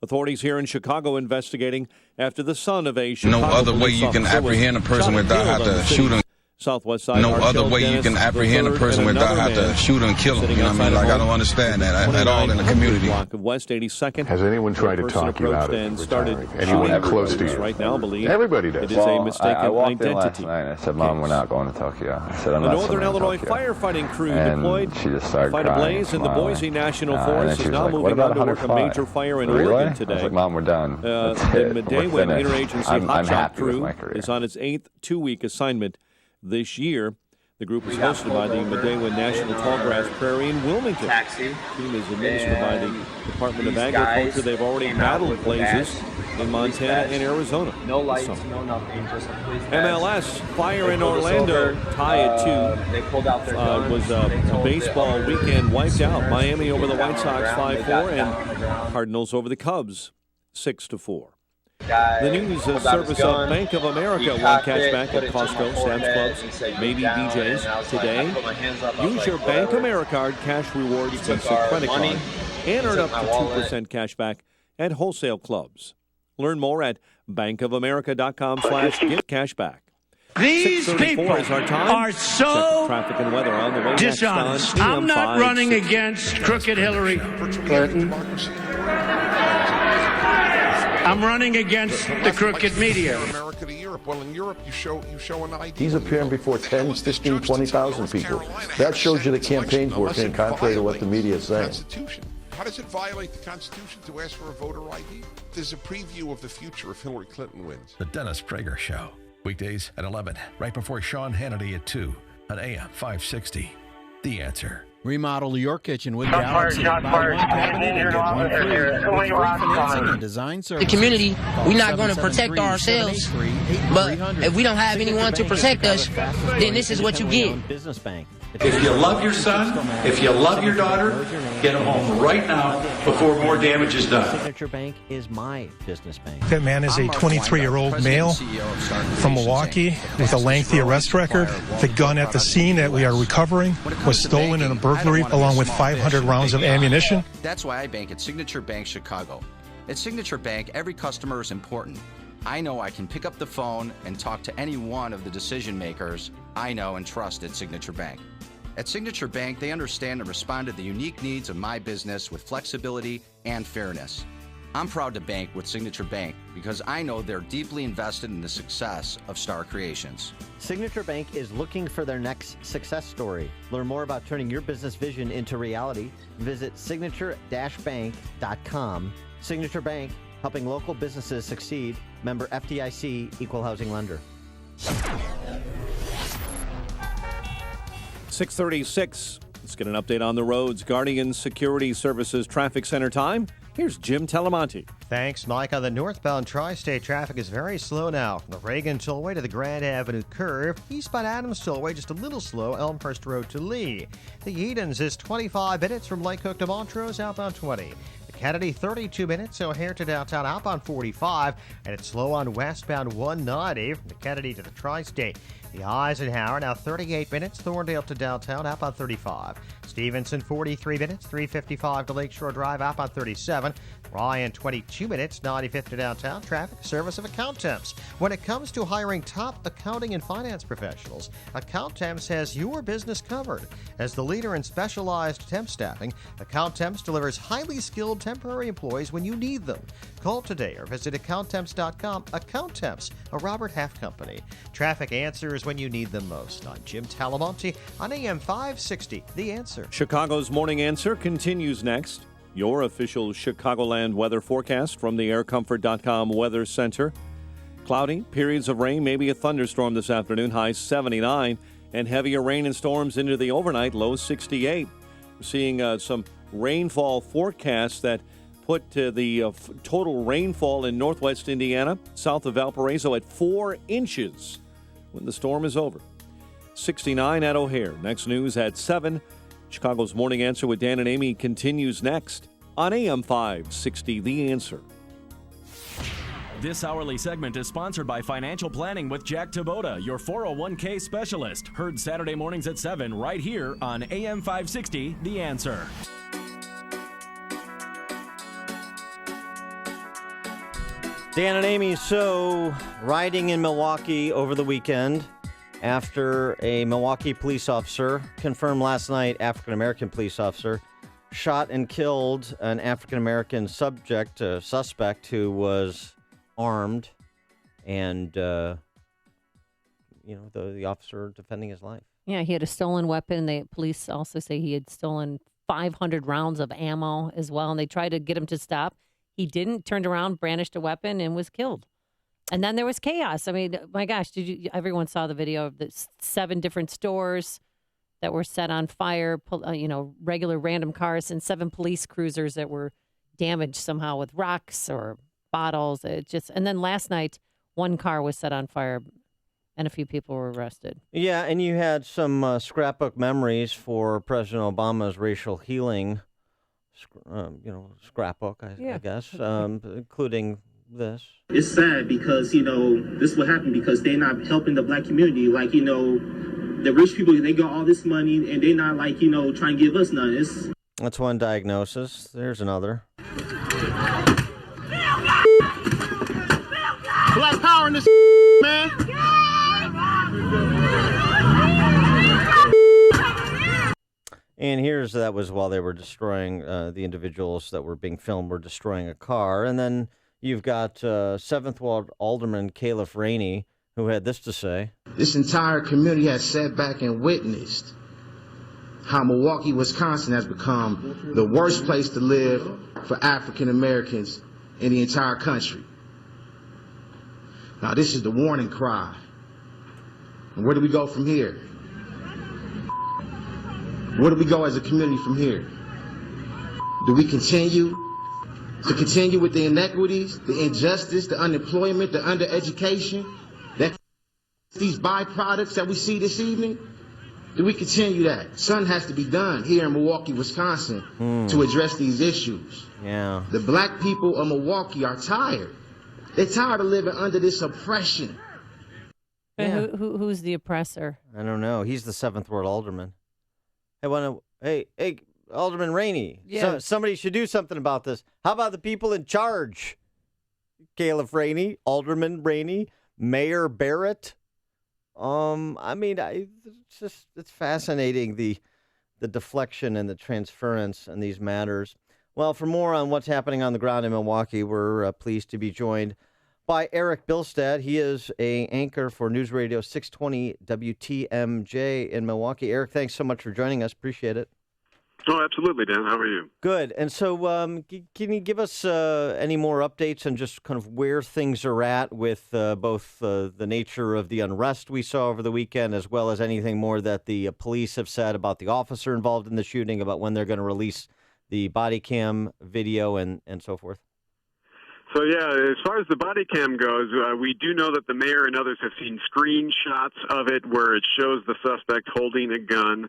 Authorities here in Chicago investigating after the son of a Chicago no other way you can apprehend a person without having to shoot him. Southwest side. No other way you can apprehend a person without have to shoot and kill him. You know what I mean? Like, I don't understand that at all in the community. Block of West 82nd. Has anyone tried to talk you out of retiring? Anyone close to you? Right now believe everybody does. It is a mistaken I walked identity. in last night and I said, Mom, we're not going to talk you out. I said, I'm not. The Northern Illinois firefighting crew and deployed she just started to fight a crying, blaze in the smiling. Boise National And Forest then is she was now like, what moving about on to work a 105? major fire in Relay? Oregon I today. was like, Mom, we're done. That's The it. Midday We're Wind finished. Interagency I'm Hotshot happy with crew my career. is on its 8th two-week assignment this year. The group is hosted by the Midday-Wind National Tallgrass Prairie in Wilmington. The team is administered by the Department of Agriculture. They've already battled blazes in Montana and Arizona. No lights, no nothing, just a police MLS, fire in Orlando, tie at 2. They pulled out their guns. Was a baseball weekend wiped out. Miami over the White Sox 5-4 and Cardinals over the Cubs 6-4. The news is service of Bank of America won cash back at Costco, Sam's Clubs, maybe BJ's today. Use your Bank America card, cash rewards, Visa credit card, and earn up to 2% cash back at wholesale clubs. Learn more at bankofamerica.com/getcashback. These people is our time. are so traffic and weather on the way dishonest. Next on I'm not AM560. running against crooked Hillary Clinton. I'm running against the crooked media. America to Europe. Well, in Europe, you show an ID. He's appearing before 10, 15, 20,000 people. That shows you the campaign's working, contrary to what the media is saying. How does it violate the Constitution to ask for a voter ID? There's a preview of the future if Hillary Clinton wins. The Dennis Prager Show. Weekdays at 11, right before Sean Hannity at 2 on AM 560. The Answer. Remodel your kitchen with Shots Galaxy. fired, Buy shots one fired. cabinet and get one free. With free financing and design The services. community, Call we're not going to protect 773-783-8300. ourselves, but if we don't have anyone to protect us, then this is what you get. Business Bank. If you love your son, if you love your daughter, get them home right now before more damage is done. Signature Bank is my business bank. That man is a 23-year-old male from Milwaukee with a lengthy arrest record. The gun at the scene that we are recovering was stolen in a burglary along with 500 rounds of ammunition. That's why I bank at Signature Bank Chicago. At Signature Bank, every customer is important. I know I can pick up the phone and talk to any one of the decision makers I know and trust at Signature Bank. At Signature Bank, they understand and respond to the unique needs of my business with flexibility and fairness. I'm proud to bank with Signature Bank because I know they're deeply invested in the success of Star Creations. Signature Bank is looking for their next success story. Learn more about turning your business vision into reality. Visit signature-bank.com. Signature Bank, helping local businesses succeed. Member FDIC, Equal Housing Lender. 6:36. Let's get an update on the roads. Guardian Security Services Traffic Center time. Here's Jim Telemonte. Thanks, Mike. On the northbound tri-state, traffic is very slow now. From the Reagan Tollway to the Grand Avenue curve. Eastbound Adams Tollway just a little slow. Elmhurst Road to Lee. The Edens is 25 minutes from Lake Cook to Montrose, outbound 20. Kennedy, 32 minutes, O'Hare to downtown, outbound 45, and it's slow on westbound 190 from the Kennedy to the Tri-State. The Eisenhower, now 38 minutes, Thorndale to downtown, outbound 35. Stevenson, 43 minutes, 355 to Lakeshore Drive, outbound 37. Ryan, 22 minutes, 95th to downtown, traffic service of Accountemps. When it comes to hiring top accounting and finance professionals, Accountemps has your business covered. As the leader in specialized temp staffing, Accountemps delivers highly skilled temporary employees when you need them. Call today or visit Accountemps.com. Accountemps, a Robert Half company. Traffic answers when you need them most. I'm Jim Talamonte on AM 560, The Answer. Chicago's Morning Answer continues next. Your official Chicagoland weather forecast from the aircomfort.com Weather Center. Cloudy, periods of rain, maybe a thunderstorm this afternoon, high 79, and heavier rain and storms into the overnight, low 68. We're seeing some rainfall forecasts that put the total rainfall in northwest Indiana, south of Valparaiso, at 4 inches when the storm is over. 69 at O'Hare. Next news at 7. Chicago's Morning Answer with Dan and Amy continues next on AM 560, The Answer. This hourly segment is sponsored by Financial Planning with Jack Taboda, your 401k specialist. Heard Saturday mornings at 7 right here on AM 560, The Answer. Dan and Amy, so riding in Milwaukee over the weekend, after a Milwaukee police officer, confirmed last night, African-American police officer, shot and killed an African-American suspect who was armed and, the officer defending his life. Yeah, he had a stolen weapon. The police also say he had stolen 500 rounds of ammo as well, and they tried to get him to stop. He didn't, turned around, brandished a weapon, and was killed. And then there was chaos. I mean, my gosh, everyone saw the video of the 7 different stores that were set on fire, regular random cars, and 7 police cruisers that were damaged somehow with rocks or bottles. And then last night, 1 car was set on fire and a few people were arrested. Yeah, and you had some scrapbook memories for President Obama's racial healing, scrapbook, I guess, including this. It's sad because, this will happen because they're not helping the black community. Like, the rich people, they got all this money and they're not like, trying to give us none. That's one diagnosis. There's another. Black power in this man. And that was while they were destroying, the individuals that were being filmed were destroying a car. And then you've got 7th Ward Alderman Caleb Rainey, who had this to say. This entire community has sat back and witnessed how Milwaukee, Wisconsin has become the worst place to live for African Americans in the entire country. Now, this is the warning cry. And where do we go from here? Where do we go as a community from here? Do we continue with the inequities, the injustice, the unemployment, the undereducation, these byproducts that we see this evening? Do we continue that? Something has to be done here in Milwaukee, Wisconsin to address these issues. Yeah. The black people of Milwaukee are tired. They're tired of living under this oppression. Yeah. Who's the oppressor? I don't know. He's the 7th Ward Alderman. Hey, Alderman Rainey. Yeah. Somebody should do something about this. How about the people in charge? Caleb Rainey, Alderman Rainey, Mayor Barrett. It's fascinating the deflection and the transference in these matters. Well, for more on what's happening on the ground in Milwaukee, we're pleased to be joined by Eric Bilstead. He is an anchor for News Radio 620 WTMJ in Milwaukee. Eric, thanks so much for joining us. Appreciate it. Oh, absolutely, Dan. How are you? Good. And so can you give us any more updates on just kind of where things are at with both the nature of the unrest we saw over the weekend, as well as anything more that the police have said about the officer involved in the shooting, about when they're going to release the body cam video and so forth? So, as far as the body cam goes, we do know that the mayor and others have seen screenshots of it where it shows the suspect holding a gun.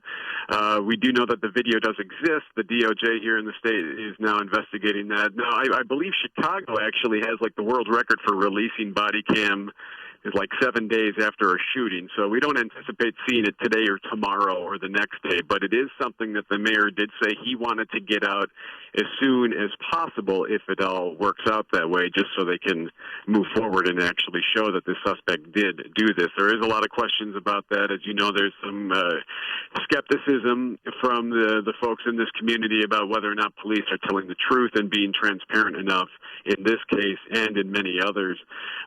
We do know that the video does exist. The DOJ here in the state is now investigating that. Now, I believe Chicago actually has the world record for releasing body cam is 7 days after a shooting. So we don't anticipate seeing it today or tomorrow or the next day, but it is something that the mayor did say he wanted to get out as soon as possible if it all works out that way, just so they can move forward and actually show that the suspect did do this. There is a lot of questions about that. As you know, there's some skepticism from the folks in this community about whether or not police are telling the truth and being transparent enough in this case and in many others.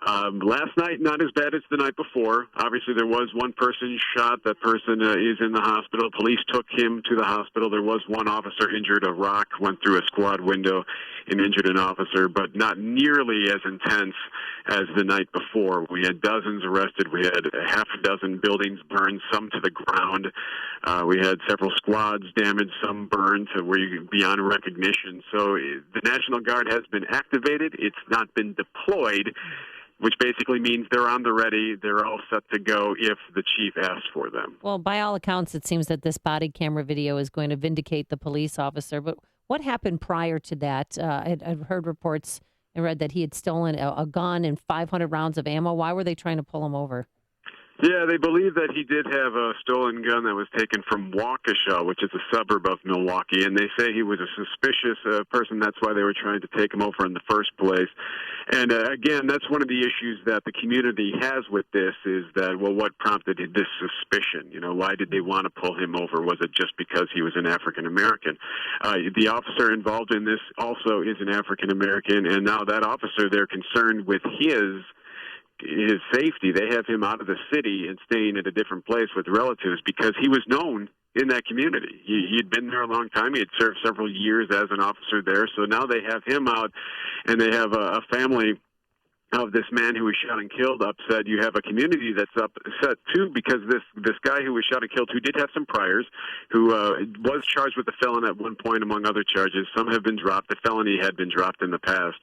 Last night, not as bad as the night before. Obviously, there was one person shot. That person is in the hospital. Police took him to the hospital. There was one officer injured. A rock went through a squad window and injured an officer, but not nearly as intense as the night before. We had dozens arrested. We had half a dozen buildings burned, some to the ground. We had several squads damaged, some burned to beyond recognition. So the National Guard has been activated. It's not been deployed, which basically means they're on the ready. They're all set to go if the chief asks for them. Well, by all accounts, it seems that this body camera video is going to vindicate the police officer. But what happened prior to that? I've heard reports and read that he had stolen a gun and 500 rounds of ammo. Why were they trying to pull him over? Yeah, they believe that he did have a stolen gun that was taken from Waukesha, which is a suburb of Milwaukee, and they say he was a suspicious person. That's why they were trying to take him over in the first place. And again, that's one of the issues that the community has with this is that, well, what prompted this suspicion? You know, why did they want to pull him over? Was it just because he was an African American? The officer involved in this also is an African American, and now that officer, they're concerned with his safety. They have him out of the city and staying at a different place with relatives because he was known in that community. He'd been there a long time. He had served several years as an officer there. So now they have him out, and they have a family of this man who was shot and killed upset. You have a community that's upset too because this guy who was shot and killed, who did have some priors, who was charged with a felon at one point among other charges. Some have been dropped. The felony had been dropped in the past.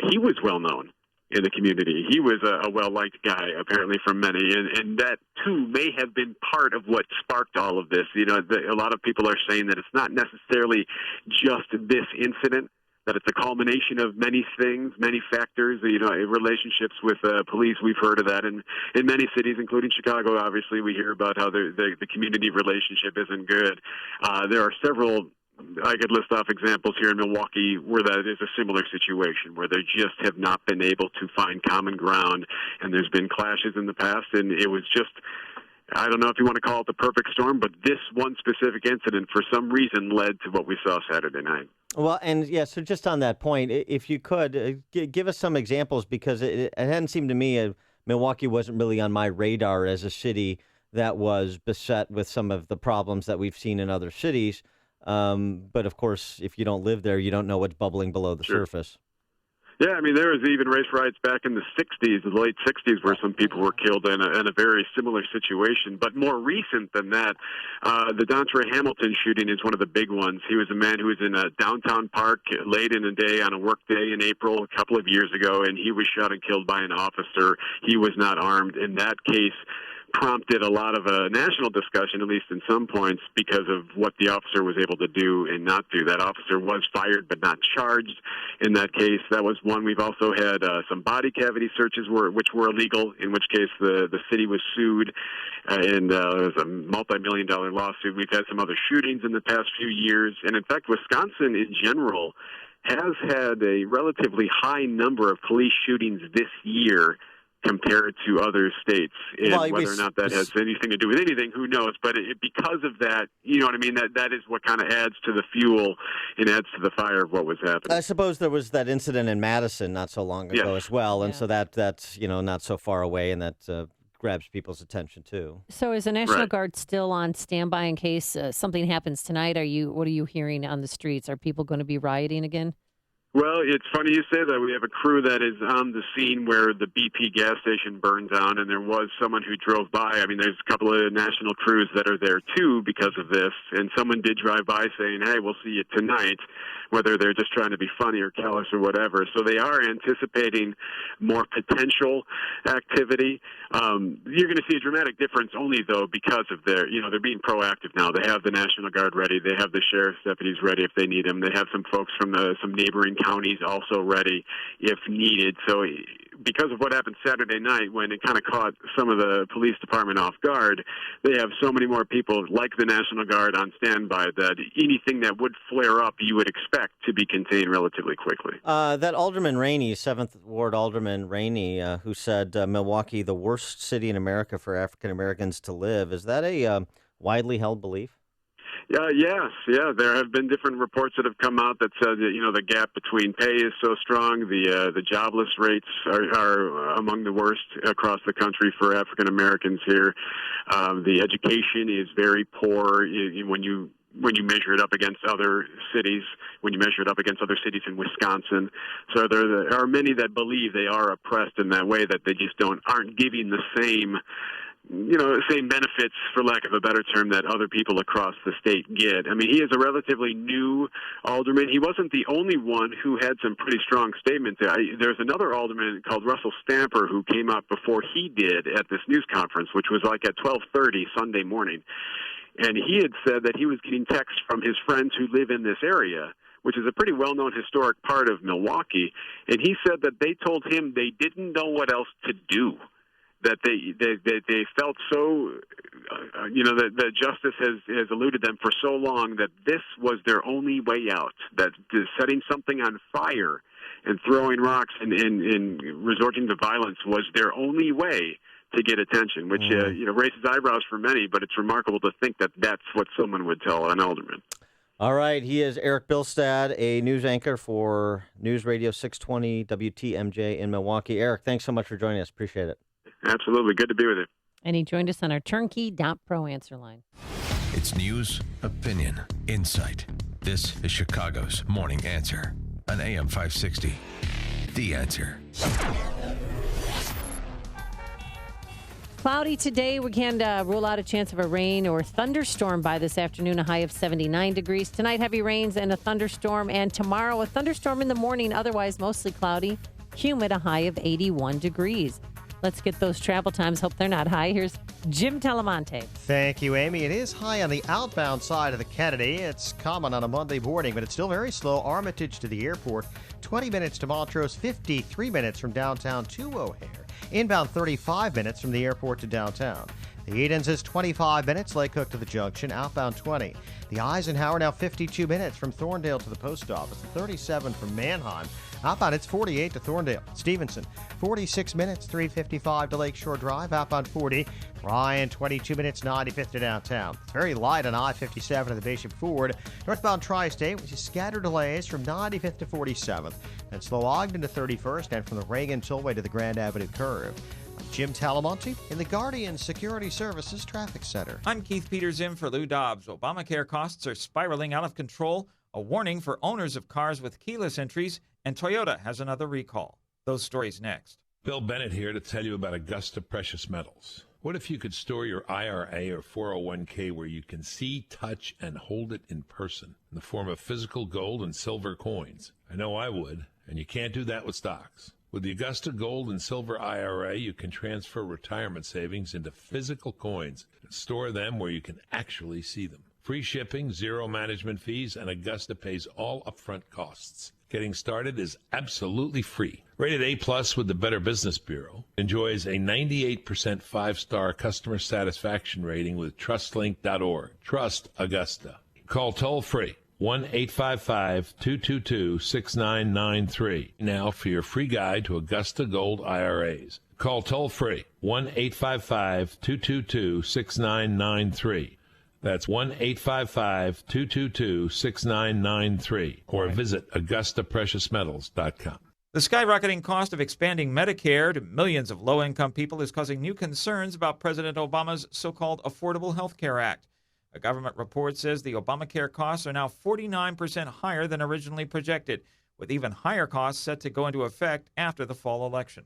He was well known in the community. He was a well-liked guy, apparently, from many, and that, too, may have been part of what sparked all of this. You know, a lot of people are saying that it's not necessarily just this incident, that it's a culmination of many things, many factors, you know, relationships with police. We've heard of that in many cities, including Chicago. Obviously, we hear about how the community relationship isn't good. There are several, I could list off examples here in Milwaukee where that is a similar situation, where they just have not been able to find common ground, and there's been clashes in the past, and it was just, I don't know if you want to call it the perfect storm, but this one specific incident for some reason led to what we saw Saturday night. Well, and yeah, so just on that point, if you could, give us some examples, because it hadn't seemed to me Milwaukee wasn't really on my radar as a city that was beset with some of the problems that we've seen in other cities. But, of course, if you don't live there, you don't know what's bubbling below the surface. Yeah, I mean, there was even race riots back in the 60s, the late 60s, where some people were killed in a very similar situation. But more recent than that, the Dontre Hamilton shooting is one of the big ones. He was a man who was in a downtown park late in the day on a work day in April a couple of years ago, and he was shot and killed by an officer. He was not armed. In that case, prompted a lot of a national discussion, at least in some points, because of what the officer was able to do and not do. That officer was fired but not charged in that case. That was one. We've also had some body cavity searches which were illegal, in which case the city was sued, and it was a multi-million-dollar lawsuit. We've had some other shootings in the past few years, and in fact, Wisconsin in general has had a relatively high number of police shootings this year compared to other states. And whether or not that has anything to do with anything, who knows? But because of that, you know what I mean, that is what kind of adds to the fuel and adds to the fire of what was happening. I suppose there was that incident in Madison not so long ago as well, and so that's, you know, not so far away, and that grabs people's attention too. So is the National Guard still on standby in case something happens tonight? What are you hearing on the streets? Are people going to be rioting again? Well, it's funny you say that. We have a crew that is on the scene where the BP gas station burned down, and there was someone who drove by. I mean, there's a couple of national crews that are there, too, because of this. And someone did drive by saying, hey, we'll see you tonight, whether they're just trying to be funny or callous or whatever. So they are anticipating more potential activity. You're going to see a dramatic difference only, though, because of they're being proactive now. They have the National Guard ready. They have the sheriff's deputies ready if they need them. They have some folks from some neighboring counties also ready if needed. So because of what happened Saturday night, when it kind of caught some of the police department off guard, they have so many more people like the National Guard on standby that anything that would flare up, you would expect to be contained relatively quickly. That Alderman Rainey, 7th Ward Alderman Rainey, who said Milwaukee, the worst city in America for African Americans to live, is that a widely held belief? Yes. There have been different reports that have come out that said that, the gap between pay is so strong. The jobless rates are among the worst across the country for African Americans here. The education is very poor when you measure it up against other cities, when you measure it up against other cities in Wisconsin. So there are many that believe they are oppressed in that way, that they just aren't giving the same benefits, for lack of a better term, that other people across the state get. I mean, he is a relatively new alderman. He wasn't the only one who had some pretty strong statements. There's another alderman called Russell Stamper who came out before he did at this news conference, which was like at 12:30 Sunday morning. And he had said that he was getting texts from his friends who live in this area, which is a pretty well-known historic part of Milwaukee. And he said that they told him they didn't know what else to do. that they felt so, that justice has eluded them for so long that this was their only way out, that setting something on fire and throwing rocks and resorting to violence was their only way to get attention, which raises eyebrows for many, but it's remarkable to think that that's what someone would tell an alderman. All right, he is Eric Bilstad, a news anchor for News Radio 620 WTMJ in Milwaukee. Eric, thanks so much for joining us. Appreciate it. Absolutely. Good to be with you. And he joined us on our turnkey.pro answer line. It's news, opinion, insight. This is Chicago's Morning Answer on AM 560. The Answer. Cloudy today. We can rule out a chance of a rain or thunderstorm by this afternoon, a high of 79 degrees. Tonight, heavy rains and a thunderstorm. And tomorrow, a thunderstorm in the morning. Otherwise, mostly cloudy. Humid, a high of 81 degrees. Let's get those travel times. Hope they're not high. Here's Jim Talamonte. Thank you, Amy. It is high on the outbound side of the Kennedy. It's common on a Monday morning, but it's still very slow. Armitage to the airport, 20 minutes to Montrose, 53 minutes from downtown to O'Hare. Inbound 35 minutes from the airport to downtown. The Edens is 25 minutes, Lake Hook to the junction, outbound 20. The Eisenhower now 52 minutes from Thorndale to the post office, 37 from Manheim. Outbound, it's 48 to Thorndale. Stevenson, 46 minutes, 3:55 to Lakeshore Drive. Outbound 40. Ryan, 22 minutes, 95th to downtown. It's very light on I-57 to the Bishop Ford. Northbound Tri-State, which is scattered delays from 95th to 47th. And slow Ogden to 31st, and from the Reagan Tollway to the Grand Avenue curve. I'm Jim Talamonte in the Guardian Security Services Traffic Center. I'm Keith Peters in for Lou Dobbs. Obamacare costs are spiraling out of control. A warning for owners of cars with keyless entries, and Toyota has another recall. Those stories next. Bill Bennett here to tell you about Augusta Precious Metals. What if you could store your IRA or 401k where you can see, touch, and hold it in person in the form of physical gold and silver coins? I know I would, and you can't do that with stocks. With the Augusta Gold and Silver IRA, you can transfer retirement savings into physical coins and store them where you can actually see them. Free shipping, zero management fees, and Augusta pays all upfront costs. Getting started is absolutely free. Rated A+ with the Better Business Bureau. Enjoys a 98% 5-star customer satisfaction rating with TrustLink.org. Trust Augusta. Call toll-free 1-855-222-6993 now for your free guide to Augusta Gold IRAs. Call toll-free 1-855-222-6993. That's 1-855-222-6993 or visit AugustaPreciousMetals.com. The skyrocketing cost of expanding Medicare to millions of low-income people is causing new concerns about President Obama's so-called Affordable Health Care Act. A government report says the Obamacare costs are now 49% higher than originally projected, with even higher costs set to go into effect after the fall election.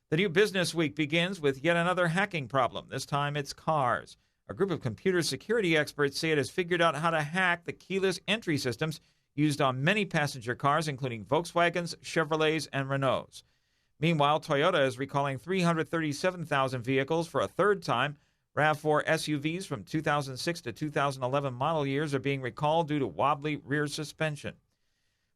The new business week begins with yet another hacking problem. This time it's cars. A group of computer security experts say it has figured out how to hack the keyless entry systems used on many passenger cars, including Volkswagens, Chevrolets, and Renaults. Meanwhile, Toyota is recalling 337,000 vehicles for a third time. RAV4 SUVs from 2006 to 2011 model years are being recalled due to wobbly rear suspension.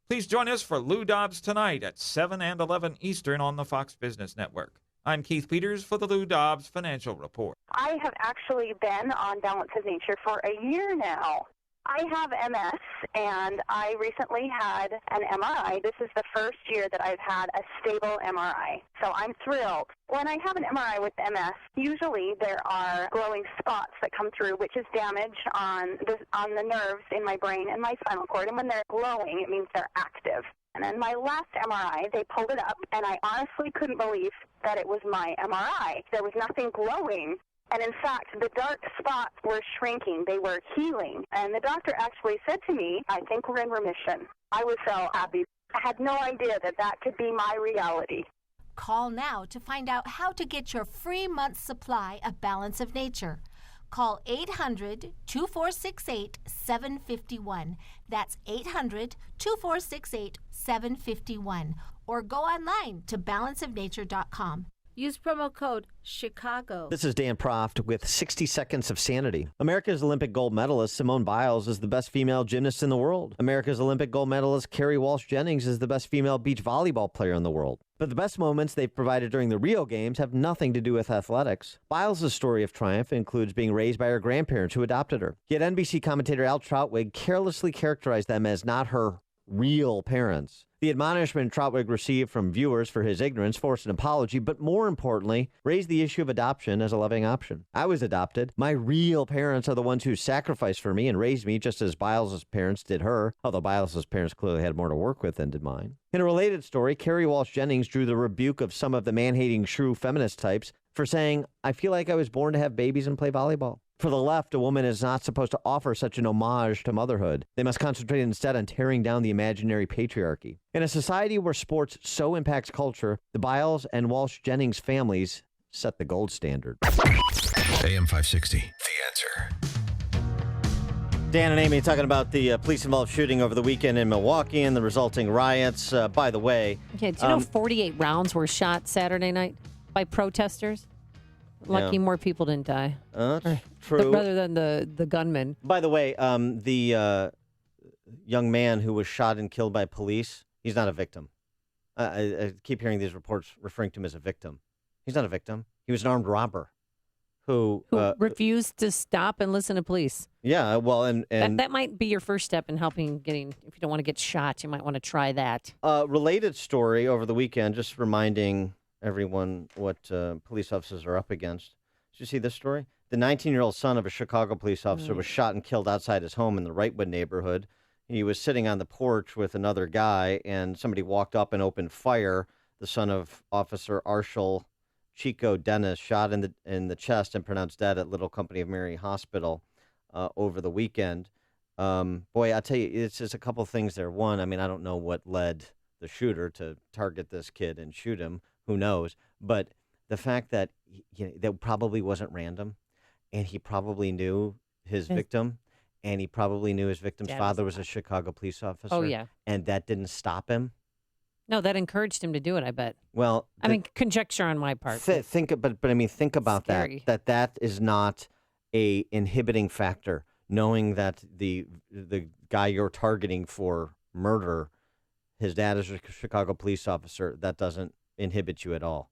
Please join us for Lou Dobbs tonight at 7 and 11 Eastern on the Fox Business Network. I'm Keith Peters for the Lou Dobbs Financial Report. I have actually been on Balance of Nature for a year now. I have MS, and I recently had an MRI. This is the first year that I've had a stable MRI, so I'm thrilled. When I have an MRI with MS, usually there are glowing spots that come through, which is damage on the nerves in my brain and my spinal cord, and when they're glowing, it means they're active. And then my last MRI, they pulled it up, and I honestly couldn't believe that it was my MRI. There was nothing glowing. And in fact, the dark spots were shrinking. They were healing. And the doctor actually said to me, I think we're in remission. I was so happy. I had no idea that that could be my reality. Call now to find out how to get your free month's supply of Balance of Nature. Call 800-2468-751. That's 800-2468-751. Or go online to balanceofnature.com. Use promo code Chicago. This is Dan Proft with 60 Seconds of Sanity. America's Olympic gold medalist Simone Biles is the best female gymnast in the world. America's Olympic gold medalist Kerry Walsh Jennings is the best female beach volleyball player in the world. But the best moments they've provided during the Rio Games have nothing to do with athletics. Biles' story of triumph includes being raised by her grandparents who adopted her. Yet NBC commentator Al Trautwig carelessly characterized them as not her real parents. The admonishment Trautwig received from viewers for his ignorance forced an apology, but more importantly, raised the issue of adoption as a loving option. I was adopted. My real parents are the ones who sacrificed for me and raised me just as Biles' parents did her, although Biles' parents clearly had more to work with than did mine. In a related story, Kerry Walsh Jennings drew the rebuke of some of the man-hating shrew feminist types for saying, "I feel like I was born to have babies and play volleyball." For the left, a woman is not supposed to offer such an homage to motherhood. They must concentrate instead on tearing down the imaginary patriarchy. In a society where sports so impacts culture, the Biles and Walsh Jennings families set the gold standard. AM 560, The Answer. Dan and Amy talking about the police-involved shooting over the weekend in Milwaukee and the resulting riots. By the way... Yeah, do you know 48 rounds were shot Saturday night by protesters? Lucky more people didn't die. True. Rather than the gunman. By the way, the young man who was shot and killed by police, he's not a victim. I keep hearing these reports referring to him as a victim. He's not a victim. He was an armed robber who refused to stop and listen to police. Yeah, well, and that might be your first step in helping getting, if you don't want to get shot, you might want to try that. Related story over the weekend, just reminding everyone what police officers are up against. Did you see this story? The 19-year-old son of a Chicago police officer was shot and killed outside his home in the Wrightwood neighborhood. He was sitting on the porch with another guy, and somebody walked up and opened fire. The son of Officer Arshel Chico Dennis shot in the chest and pronounced dead at Little Company of Mary Hospital over the weekend. Boy, I'll tell you, it's just a couple things there. One, I mean, I don't know what led the shooter to target this kid and shoot him. Who knows? But the fact that that probably wasn't random, and he probably knew his victim, and he probably knew his victim's father was a Chicago police officer. Oh, yeah. And that didn't stop him. No, that encouraged him to do it, I bet. Well, I mean, conjecture on my part. Think about scary. that is not a inhibiting factor. Knowing that the guy you're targeting for murder, his dad is a Chicago police officer, that doesn't inhibit you at all.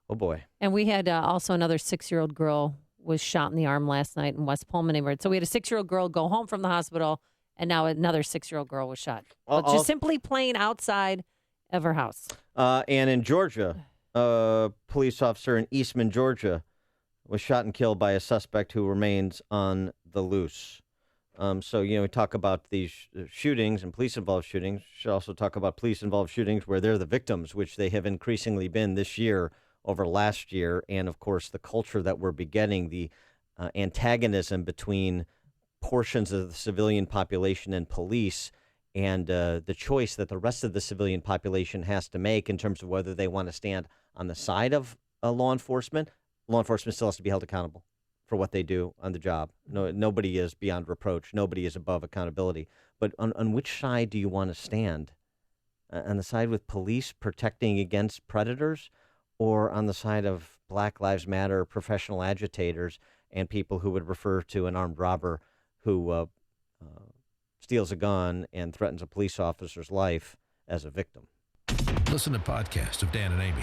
Oh, boy. And we had also another 6-year-old girl was shot in the arm last night in West Pullman neighborhood. So we had a 6-year-old girl go home from the hospital, and now another 6-year-old girl was shot. Just simply playing outside of her house. And in Georgia, a police officer in Eastman, Georgia, was shot and killed by a suspect who remains on the loose. So, we talk about these shootings and police-involved shootings. We should also talk about police-involved shootings where they're the victims, which they have increasingly been this year over last year. And, of course, the culture that we're beginning, the antagonism between portions of the civilian population and police, and the choice that the rest of the civilian population has to make in terms of whether they want to stand on the side of law enforcement. Law enforcement still has to be held accountable for what they do on the job. No, nobody is beyond reproach. Nobody is above accountability. But on which side do you want to stand? On the side with police protecting against predators, or on the side of Black Lives Matter professional agitators and people who would refer to an armed robber who steals a gun and threatens a police officer's life as a victim? Listen to podcasts of Dan and Amy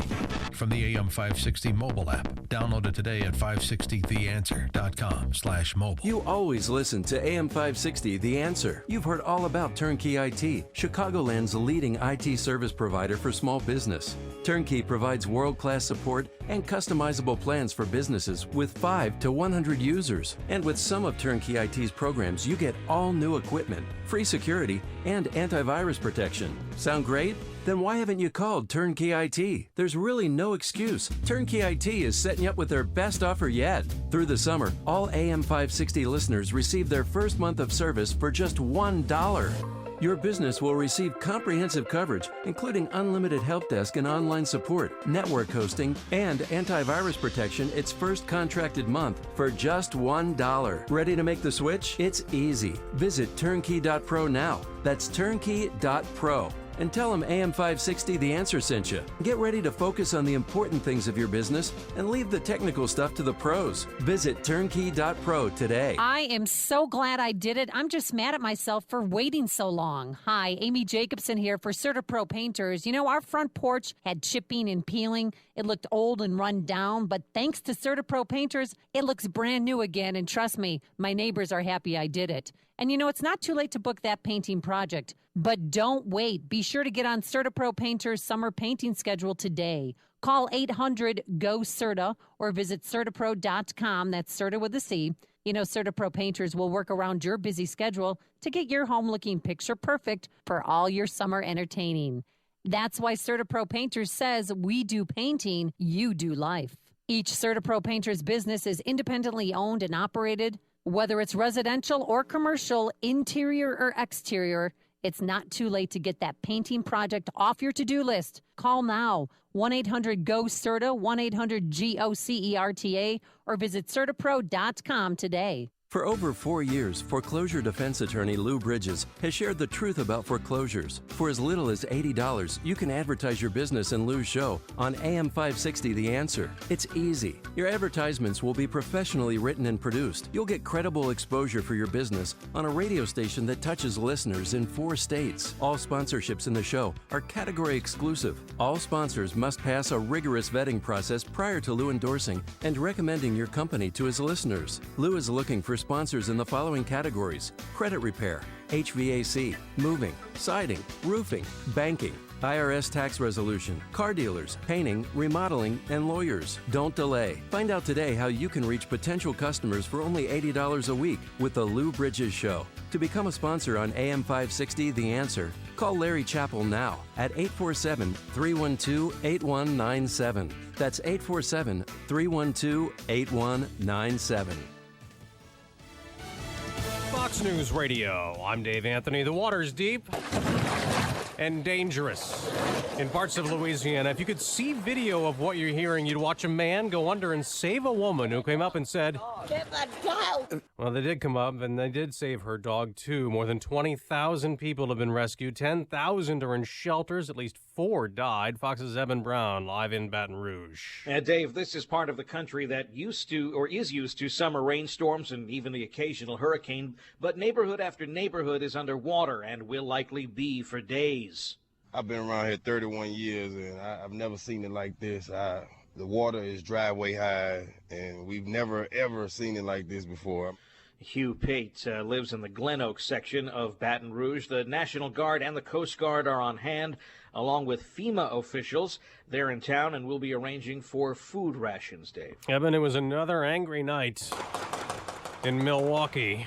from the AM 560 mobile app. Download it today at 560theanswer.com/mobile. You always listen to AM 560 The Answer. You've heard all about Turnkey IT, Chicagoland's leading IT service provider for small business. Turnkey provides world-class support and customizable plans for businesses with 5 to 100 users. And with some of Turnkey IT's programs, you get all new equipment, free security, and antivirus protection. Sound great? Then why haven't you called Turnkey IT? There's really no excuse. Turnkey IT is setting you up with their best offer yet. Through the summer, all AM 560 listeners receive their first month of service for just $1. Your business will receive comprehensive coverage, including unlimited help desk and online support, network hosting, and antivirus protection its first contracted month for just $1. Ready to make the switch? It's easy. Visit turnkey.pro now. That's turnkey.pro. and tell them AM 560 The Answer sent you. Get ready to focus on the important things of your business and leave the technical stuff to the pros. Visit turnkey.pro today. I am so glad I did it. I'm just mad at myself for waiting so long. Hi, Amy Jacobson here for CertaPro Painters. You know, our front porch had chipping and peeling. It looked old and run down, but thanks to CertaPro Painters, it looks brand new again. And trust me, my neighbors are happy I did it. And you know, it's not too late to book that painting project. But don't wait. Be sure to get on CertaPro Painters' summer painting schedule today. Call 800-GO-CERTA or visit CertaPro.com. That's Certa with a C. You know, CertaPro Painters will work around your busy schedule to get your home looking picture perfect for all your summer entertaining. That's why CertaPro Painters says we do painting, you do life. Each CertaPro Painters business is independently owned and operated. Whether it's residential or commercial, interior or exterior, it's not too late to get that painting project off your to-do list. Call now, 1-800-GO-CERTA, 1-800-GOCERTA, or visit CertaPro.com today. For over 4 years, foreclosure defense attorney Lou Bridges has shared the truth about foreclosures. For as little as $80, you can advertise your business in Lou's show on AM 560 The Answer. It's easy. Your advertisements will be professionally written and produced. You'll get credible exposure for your business on a radio station that touches listeners in 4 states. All sponsorships in the show are category exclusive. All sponsors must pass a rigorous vetting process prior to Lou endorsing and recommending your company to his listeners. Lou is looking for sponsors in the following categories: credit repair, HVAC, moving, siding, roofing, banking, IRS tax resolution, car dealers, painting, remodeling, and lawyers. Don't delay. Find out today how you can reach potential customers for only $80 a week with the Lou Bridges Show. To become a sponsor on AM 560 The Answer, call Larry Chappell now at 847-312-8197. That's 847-312-8197. Fox News Radio. I'm Dave Anthony. The water's deep and dangerous in parts of Louisiana. If you could see video of what you're hearing, you'd watch a man go under and save a woman who came up and said, well, they did come up and they did save her dog too. More than 20,000 people have been rescued. 10,000 are in shelters. At least 4 died. Fox's Evan Brown live in Baton Rouge. And Dave, this is part of the country that used to or is used to summer rainstorms and even the occasional hurricane. But neighborhood after neighborhood is underwater and will likely be for days. I've been around here 31 years and I've never seen it like this. The water is driveway high and we've never ever seen it like this before. Hugh Pate lives in the Glen Oaks section of Baton Rouge. The National Guard and the Coast Guard are on hand, along with FEMA officials. They're in town and will be arranging for food rations, Dave. Evan, it was another angry night in Milwaukee.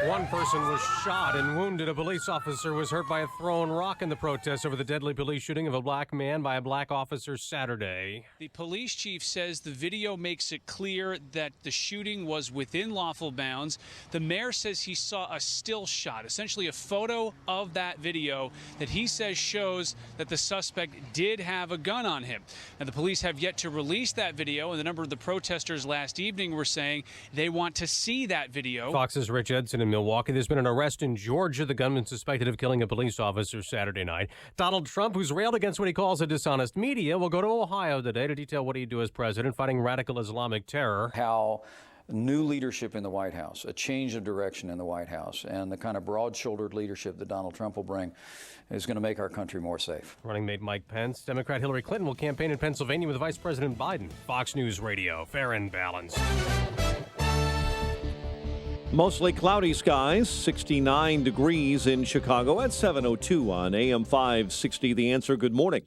One person was shot and wounded. A police officer was hurt by a thrown rock in the protest over the deadly police shooting of a black man by a black officer Saturday. The police chief says the video makes it clear that the shooting was within lawful bounds. The mayor says he saw a still shot, essentially a photo of that video that he says shows that the suspect did have a gun on him. Now, the police have yet to release that video, and a number of the protesters last evening were saying they want to see that video. Fox's Rich Edson in Milwaukee. There's been an arrest in Georgia. The gunman suspected of killing a police officer Saturday night. Donald Trump, who's railed against what he calls a dishonest media, will go to Ohio today to detail what he'd do as president, fighting radical Islamic terror. How new leadership in the White House, a change of direction in the White House, and the kind of broad-shouldered leadership that Donald Trump will bring is going to make our country more safe. Running mate Mike Pence. Democrat Hillary Clinton will campaign in Pennsylvania with Vice President Biden. Fox News Radio, fair and balanced. Mostly cloudy skies, 69 degrees in Chicago at 7:02 on AM 560. The Answer. Good morning.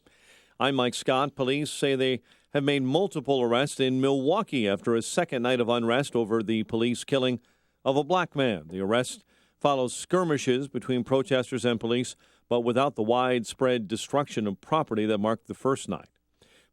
I'm Mike Scott. Police say they have made multiple arrests in Milwaukee after a second night of unrest over the police killing of a black man. The arrest follows skirmishes between protesters and police, but without the widespread destruction of property that marked the first night.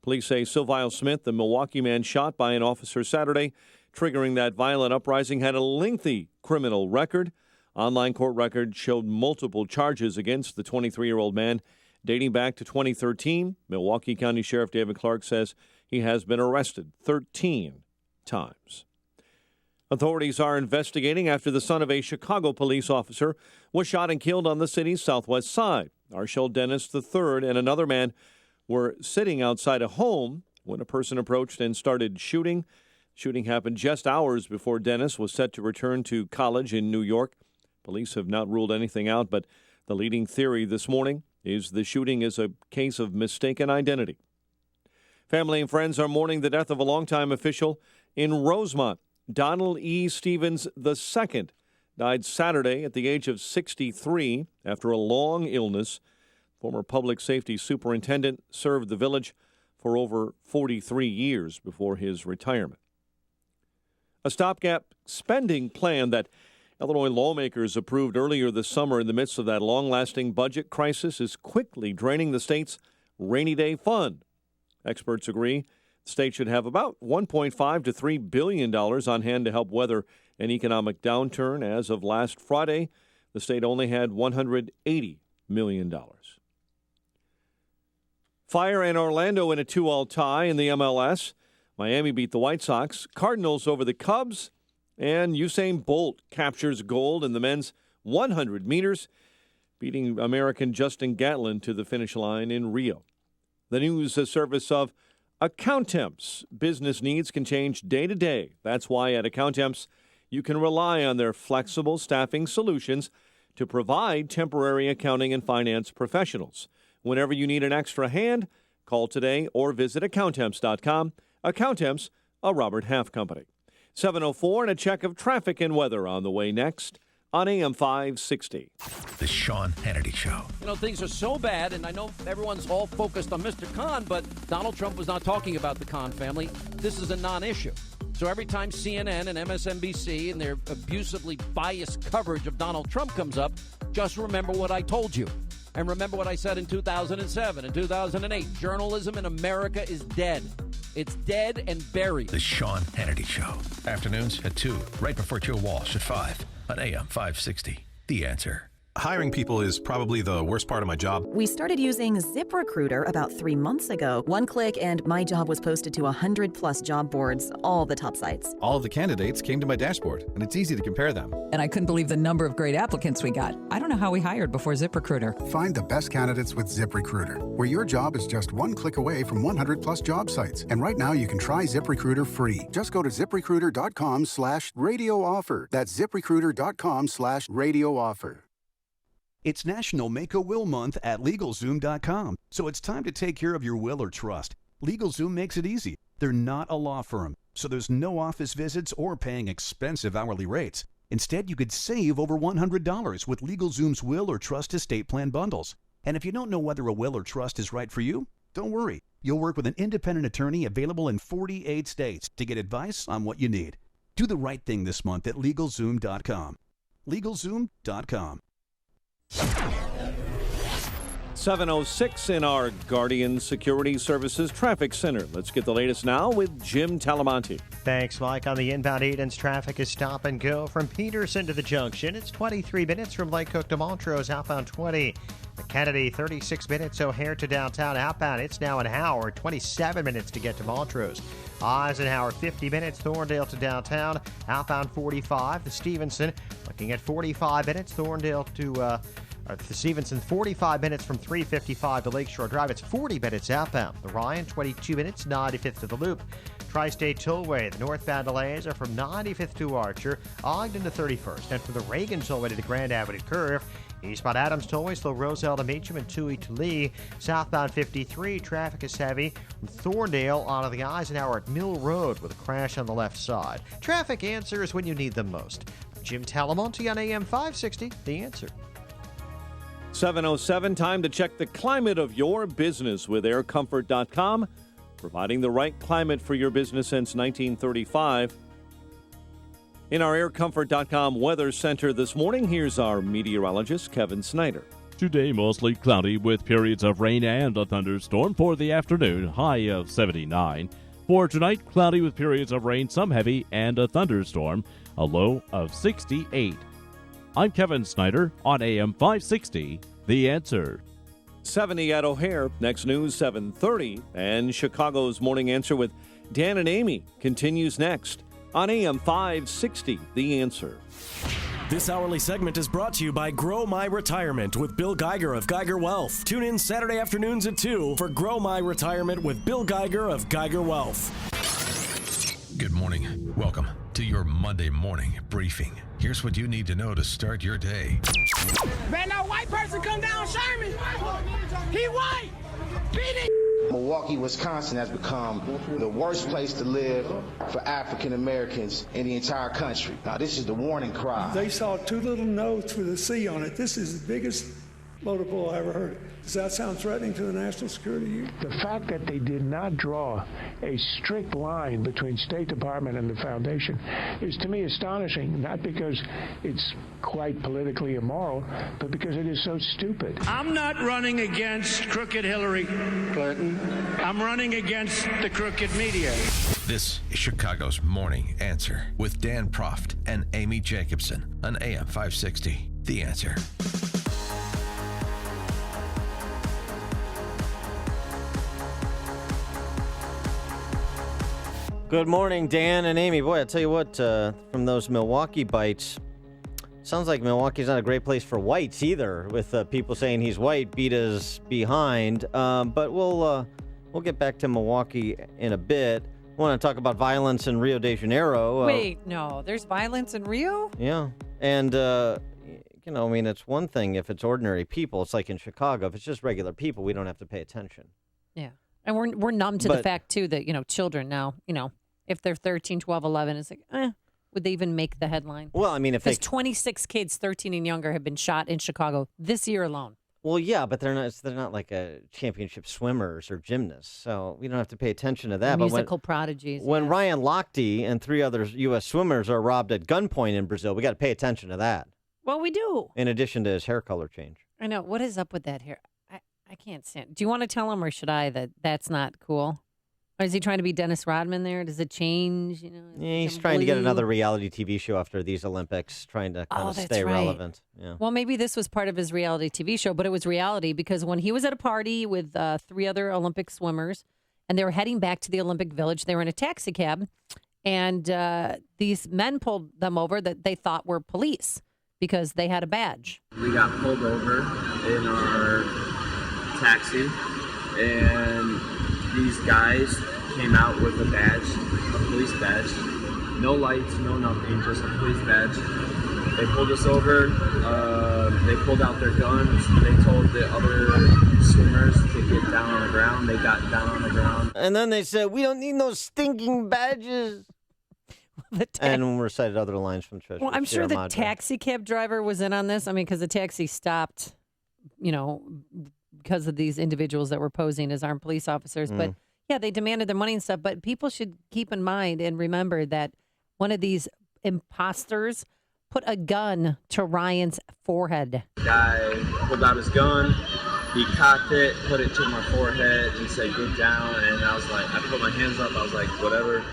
Police say Sylvile Smith, the Milwaukee man shot by an officer Saturday, triggering that violent uprising, had a lengthy criminal record. Online court record showed multiple charges against the 23-year-old man dating back to 2013. Milwaukee County Sheriff David Clark says he has been arrested 13 times. Authorities are investigating after the son of a Chicago police officer was shot and killed on the city's southwest side. Arshel Dennis III, and another man were sitting outside a home when a person approached and started shooting. Shooting happened just hours before Dennis was set to return to college in New York. Police have not ruled anything out, but the leading theory this morning is the shooting is a case of mistaken identity. Family and friends are mourning the death of a longtime official in Rosemont. Donald E. Stevens II died Saturday at the age of 63 after a long illness. Former public safety superintendent served the village for over 43 years before his retirement. A stopgap spending plan that Illinois lawmakers approved earlier this summer in the midst of that long-lasting budget crisis is quickly draining the state's rainy day fund. Experts agree the state should have about $1.5 to $3 billion on hand to help weather an economic downturn. As of last Friday, the state only had $180 million. Fire in Orlando in a 2-all tie in the MLS. Miami beat the White Sox. Cardinals over the Cubs. And Usain Bolt captures gold in the men's 100 meters, beating American Justin Gatlin to the finish line in Rio. The news service of Accountemps. Business needs can change day to day. That's why at Accountemps, you can rely on their flexible staffing solutions to provide temporary accounting and finance professionals. Whenever you need an extra hand, call today or visit Accountemps.com. Accountemps, a Robert Half company. 7:04 and a check of traffic and weather on the way next on AM 560. The Sean Hannity Show. You know, things are so bad, and I know everyone's all focused on Mr. Khan, but Donald Trump was not talking about the Khan family. This is a non-issue. So every time CNN and MSNBC and their abusively biased coverage of Donald Trump comes up, just remember what I told you. And remember what I said in 2007 and 2008. Journalism in America is dead. It's dead and buried. The Sean Hannity Show. Afternoons at 2, right before Joe Walsh at 5 on AM 560. The Answer. Hiring people is probably the worst part of my job. We started using ZipRecruiter about 3 months ago. One click and my job was posted to 100+ job boards, all the top sites. All of the candidates came to my dashboard, and it's easy to compare them. And I couldn't believe the number of great applicants we got. I don't know how we hired before ZipRecruiter. Find the best candidates with ZipRecruiter, where your job is just one click away from 100+ job sites. And right now you can try ZipRecruiter free. Just go to ZipRecruiter.com/radio offer. That's ZipRecruiter.com/radio offer. It's National Make-A-Will Month at LegalZoom.com, so it's time to take care of your will or trust. LegalZoom makes it easy. They're not a law firm, so there's no office visits or paying expensive hourly rates. Instead, you could save over $100 with LegalZoom's will or trust estate plan bundles. And if you don't know whether a will or trust is right for you, don't worry. You'll work with an independent attorney available in 48 states to get advice on what you need. Do the right thing this month at LegalZoom.com. LegalZoom.com. 7:06 in our Guardian Security Services Traffic Center. Let's get the latest now with Jim Talamonte. Thanks, Mike. On the inbound Edens, traffic is stop and go from Peterson to the junction. It's 23 minutes from Lake Cook to Montrose, outbound 20. The Kennedy, 36 minutes O'Hare to downtown, outbound. It's now an hour, 27 minutes to get to Montrose. Eisenhower, 50 minutes, Thorndale to downtown, outbound 45. The Stevenson, looking at 45 minutes, Thorndale to Stevenson, 45 minutes from 355 to Lakeshore Drive. It's 40 minutes outbound. The Ryan, 22 minutes, 95th to the Loop. Tri-State Tollway, the northbound delays are from 95th to Archer, Ogden to 31st, and from the Reagan Tollway to the Grand Avenue Curve. Eastbound Adams Tollway, slow Roselle to Meacham and Toohey to Lee. Southbound 53, traffic is heavy from Thorndale onto the Eisenhower at Mill Road with a crash on the left side. Traffic answers when you need them most. Jim Talamonte on AM 560, The Answer. 7:07, time to check the climate of your business with aircomfort.com, providing the right climate for your business since 1935. In our aircomfort.com weather center this morning, here's our meteorologist, Kevin Snyder. Today, mostly cloudy with periods of rain and a thunderstorm for the afternoon, high of 79. For tonight, cloudy with periods of rain, some heavy, and a thunderstorm, a low of 68. I'm Kevin Snyder on AM 560, The Answer. 70 at O'Hare. Next news, 7:30. And Chicago's Morning Answer with Dan and Amy continues next on AM 560, The Answer. This hourly segment is brought to you by Grow My Retirement with Bill Geiger of Geiger Wealth. Tune in Saturday afternoons at 2 for Grow My Retirement with Bill Geiger of Geiger Wealth. Good morning. Welcome to your Monday morning briefing. Here's what you need to know to start your day. Man, that white person come down Sherman. He white. Beat it. Milwaukee, Wisconsin has become the worst place to live for African Americans in the entire country. Now, this is the warning cry. They saw two little notes with a C on it. This is the biggest motor pool I ever heard. Does that sound threatening to the national security of you? The fact that they did not draw a strict line between State Department and the foundation is, to me, astonishing, not because it's quite politically immoral, but because it is so stupid. I'm not running against crooked Hillary Clinton. I'm running against the crooked media. This is Chicago's Morning Answer with Dan Proft and Amy Jacobson on AM 560. The Answer. Good morning, Dan and Amy. Boy, I'll tell you what, from those Milwaukee bites, sounds like Milwaukee's not a great place for whites either, with people saying he's white, beat us behind. But we'll get back to Milwaukee in a bit. I want to talk about violence in Rio de Janeiro. Wait, no, there's violence in Rio? Yeah, and, it's one thing if it's ordinary people. It's like in Chicago. If it's just regular people, we don't have to pay attention. Yeah, and we're numb to the fact, too, that, children now, if they're 13, 12, 11, it's like, would they even make the headline? Well, I mean, if there's 26 kids, 13 and younger, have been shot in Chicago this year alone. Well, yeah, but they're not like a championship swimmers or gymnasts, so we don't have to pay attention to that. Musical prodigies. When yes. Ryan Lochte and 3 other U.S. swimmers are robbed at gunpoint in Brazil, we got to pay attention to that. Well, we do. In addition to his hair color change. I know. What is up with that hair? I can't stand. Do you want to tell him, or should I, that that's not cool? Or is he trying to be Dennis Rodman there? Does it change? Yeah, he's trying to get another reality TV show after these Olympics, trying to kind of stay relevant. Yeah. Well, maybe this was part of his reality TV show, but it was reality because when he was at a party with 3 other Olympic swimmers and they were heading back to the Olympic Village, they were in a taxi cab, and these men pulled them over that they thought were police because they had a badge. We got pulled over in our taxi, and these guys came out with a badge, a police badge. No lights, no nothing, just a police badge. They pulled us over. They pulled out their guns. They told the other swimmers to get down on the ground. They got down on the ground. And then they said, "We don't need no stinking badges." And recited other lines from Treasure. Well, I'm sure the taxi cab driver was in on this. I mean, because the taxi stopped, because of these individuals that were posing as armed police officers. But yeah, they demanded their money and stuff. But people should keep in mind and remember that one of these imposters put a gun to Ryan's forehead. Guy pulled out his gun. He cocked it, put it to my forehead, and said, "Get down." And I was like, I put my hands up. I was like, whatever.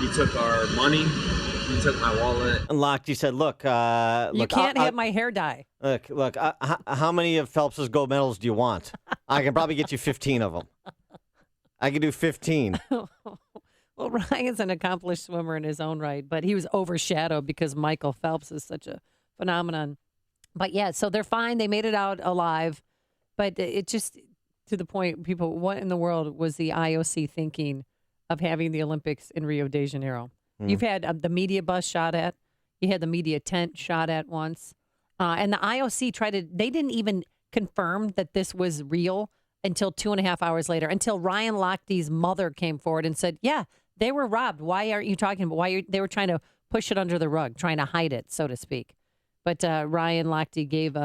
He took our money. He took my wallet. And Lochte said, look, you can't have my hair dye. Look, how many of Phelps's gold medals do you want? I can probably get you 15 of them. I can do 15. Well, Ryan's an accomplished swimmer in his own right, but he was overshadowed because Michael Phelps is such a phenomenon. But yeah, so they're fine. They made it out alive. But it just, to the point, people, what in the world was the IOC thinking of having the Olympics in Rio de Janeiro? You've had the media bus shot at. You had the media tent shot at once. And the IOC they didn't even confirm that this was real until 2.5 hours later, until Ryan Lochte's mother came forward and said, yeah, they were robbed. Why aren't you talking about they were trying to push it under the rug, trying to hide it, so to speak. But Ryan Lochte gave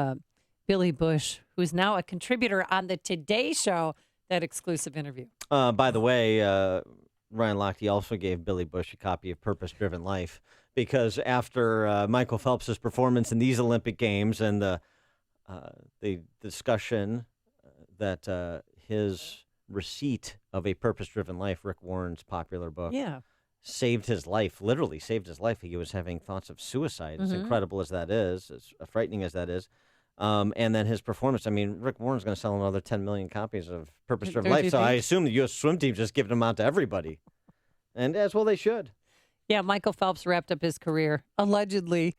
Billy Bush, who's now a contributor on the Today Show, that exclusive interview. By the way, Ryan Lochte also gave Billy Bush a copy of Purpose Driven Life because after Michael Phelps' performance in these Olympic Games and the discussion that his receipt of A Purpose Driven Life, Rick Warren's popular book, saved his life, literally saved his life. He was having thoughts of suicide, as incredible as that is, as frightening as that is. And then his performance, I mean, Rick Warren's going to sell another 10 million copies of Purpose Driven Life, so I assume the U.S. swim team's just giving them out to everybody. And as well they should. Yeah, Michael Phelps wrapped up his career, allegedly,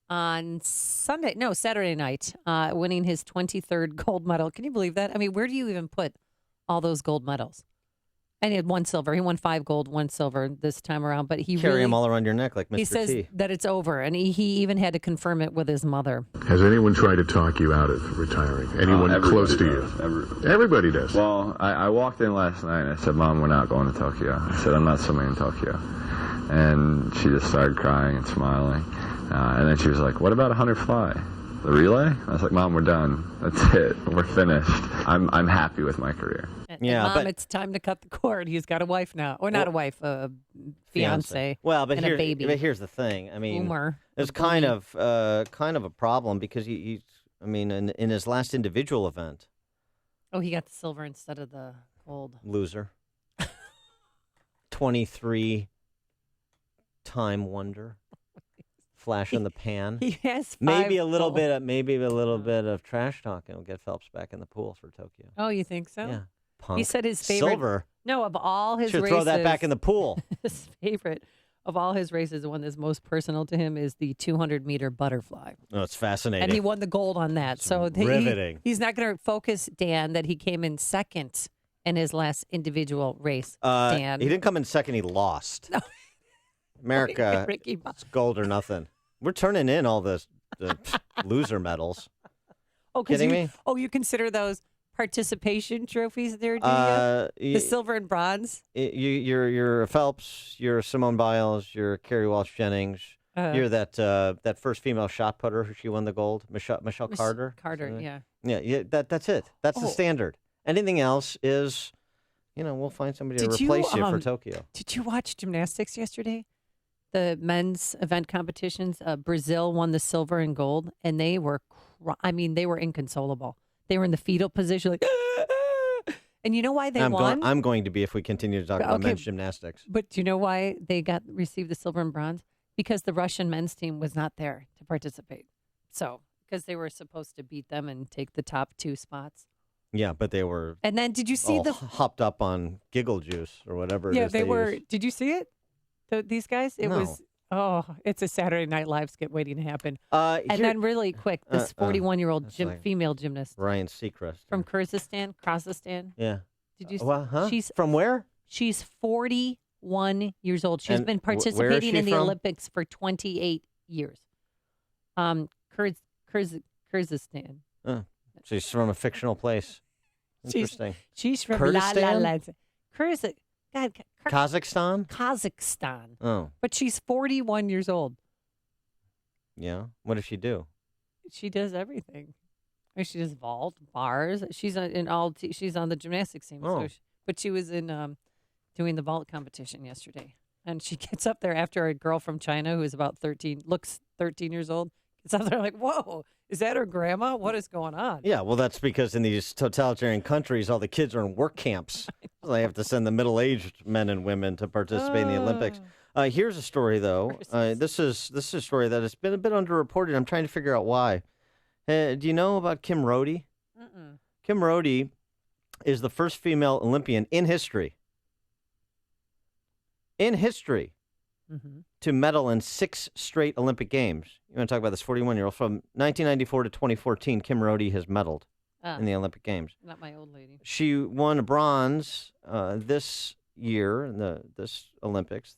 on Saturday night, winning his 23rd gold medal. Can you believe that? I mean, where do you even put all those gold medals? And he had 1 silver. He won 5 gold, 1 silver this time around. But he carry them all around your neck like Mr. He says T. that it's over, and he even had to confirm it with his mother. Has anyone tried to talk you out of retiring? Anyone close to you? Everybody does. Well, I walked in last night and I said, Mom, we're not going to Tokyo. I said, I'm not swimming in Tokyo. And she just started crying and smiling. And then she was like, what about 100 fly? The relay? I was like, Mom, we're done. That's it. We're finished. I'm happy with my career. Mom, it's time to cut the cord. He's got a wife now. Or not a wife, a fiance. Well, but and a baby. But here's the thing. I mean, Boomer. It's kind of a problem because he's in his last individual event. Oh, he got the silver instead of the gold. Loser. 23-time wonder. Flash in the pan. He has 5 maybe a little gold. bit of trash talking will get Phelps back in the pool for Tokyo. Oh, you think so? Yeah. Punk. He said his favorite silver. No, of all his Should races. throw that back in the pool. His favorite of all his races, the one that's most personal to him is the 200-meter butterfly. Oh, it's fascinating. And he won the gold on that. So riveting. He's not going to focus, Dan, that he came in second in his last individual race. Dan. He didn't come in second. He lost. No. America, Ricky. It's gold or nothing. We're turning in all the loser medals. Oh, kidding me? Oh, you consider those participation trophies there, do you? The silver and bronze? You're Phelps, you're Simone Biles, you're Kerry Walsh Jennings. You're that first female shot putter who she won the gold, Michelle Carter. Carter, yeah. Yeah, that's it. That's the standard. Anything else is, we'll find somebody to replace you for Tokyo. Did you watch gymnastics yesterday? The men's event competitions. Brazil won the silver and gold, and they were, they were inconsolable. They were in the fetal position, like, and you know why they won? I'm going to be if we continue to talk about men's gymnastics. But do you know why they received the silver and bronze? Because the Russian men's team was not there to participate. So, because they were supposed to beat them and take the top 2 spots. Yeah, but they were. And then did you see hopped up on giggle juice or whatever? Yeah, it is they were. use. Did you see it? These guys? It was. Oh, it's a Saturday Night Live skit waiting to happen. And then really quick, this 41-year-old female gymnast. Ryan Seacrest. From Kyrgyzstan. Yeah. Did you see? Well, huh? She's from where? She's 41 years old. She's been participating in the Olympics for 28 years. Kyrgyzstan. She's from a fictional place. Interesting. She's from Kurdistan? Kazakhstan? Kazakhstan. Oh. But she's 41 years old. Yeah. What does she do? She does everything. She does vault, bars. She's she's on the gymnastics team. Oh. But she was in doing the vault competition yesterday. And she gets up there after a girl from China who is about 13, looks 13 years old, gets up there like, whoa, is that her grandma? What is going on? Yeah, well, that's because in these totalitarian countries, all the kids are in work camps. So they have to send the middle-aged men and women to participate in the Olympics. Here's a story, though. This is a story that has been a bit underreported. I'm trying to figure out why. Do you know about Kim Rhode? Kim Rhode is the first female Olympian in history. To medal in 6 straight Olympic Games. You want to talk about this 41-year-old? From 1994 to 2014, Kim Rhode has medaled in the Olympic Games. Not my old lady. She won a bronze this year in this Olympics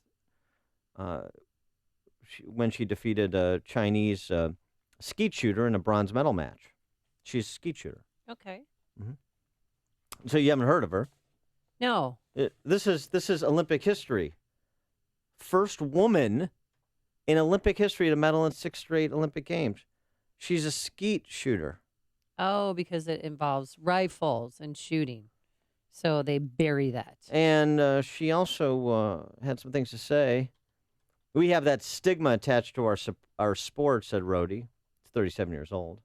when she defeated a Chinese skeet shooter in a bronze medal match. She's a skeet shooter. Okay. Mm-hmm. So you haven't heard of her? No. This is Olympic history. First woman in Olympic history to medal in 6 straight Olympic Games. She's a skeet shooter. Oh, because it involves rifles and shooting. So they bury that. And she also had some things to say. We have that stigma attached to our sport, said Rhode. She's 37 years old.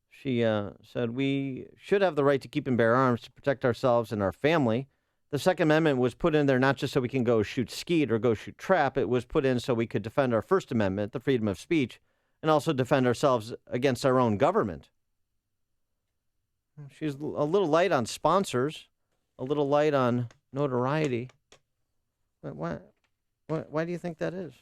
She said, we should have the right to keep and bear arms to protect ourselves and our family. The Second Amendment was put in there not just so we can go shoot skeet or go shoot trap. It was put in so we could defend our First Amendment, the freedom of speech, and also defend ourselves against our own government. She's a little light on sponsors, a little light on notoriety. But why do you think that is?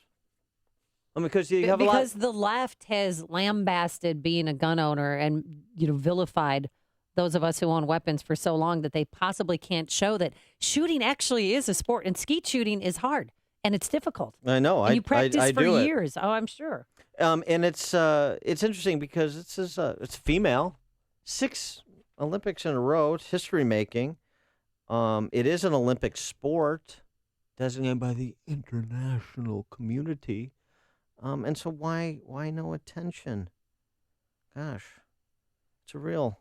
Because you have because the left has lambasted being a gun owner and vilified those of us who own weapons for so long that they possibly can't show that shooting actually is a sport, and skeet shooting is hard and it's difficult. I know. And you practice I for do years. Oh, I'm sure. And it's interesting because it's female, 6 Olympics in a row. It's history making. It is an Olympic sport designated by the international community. And so why no attention? Gosh, it's a real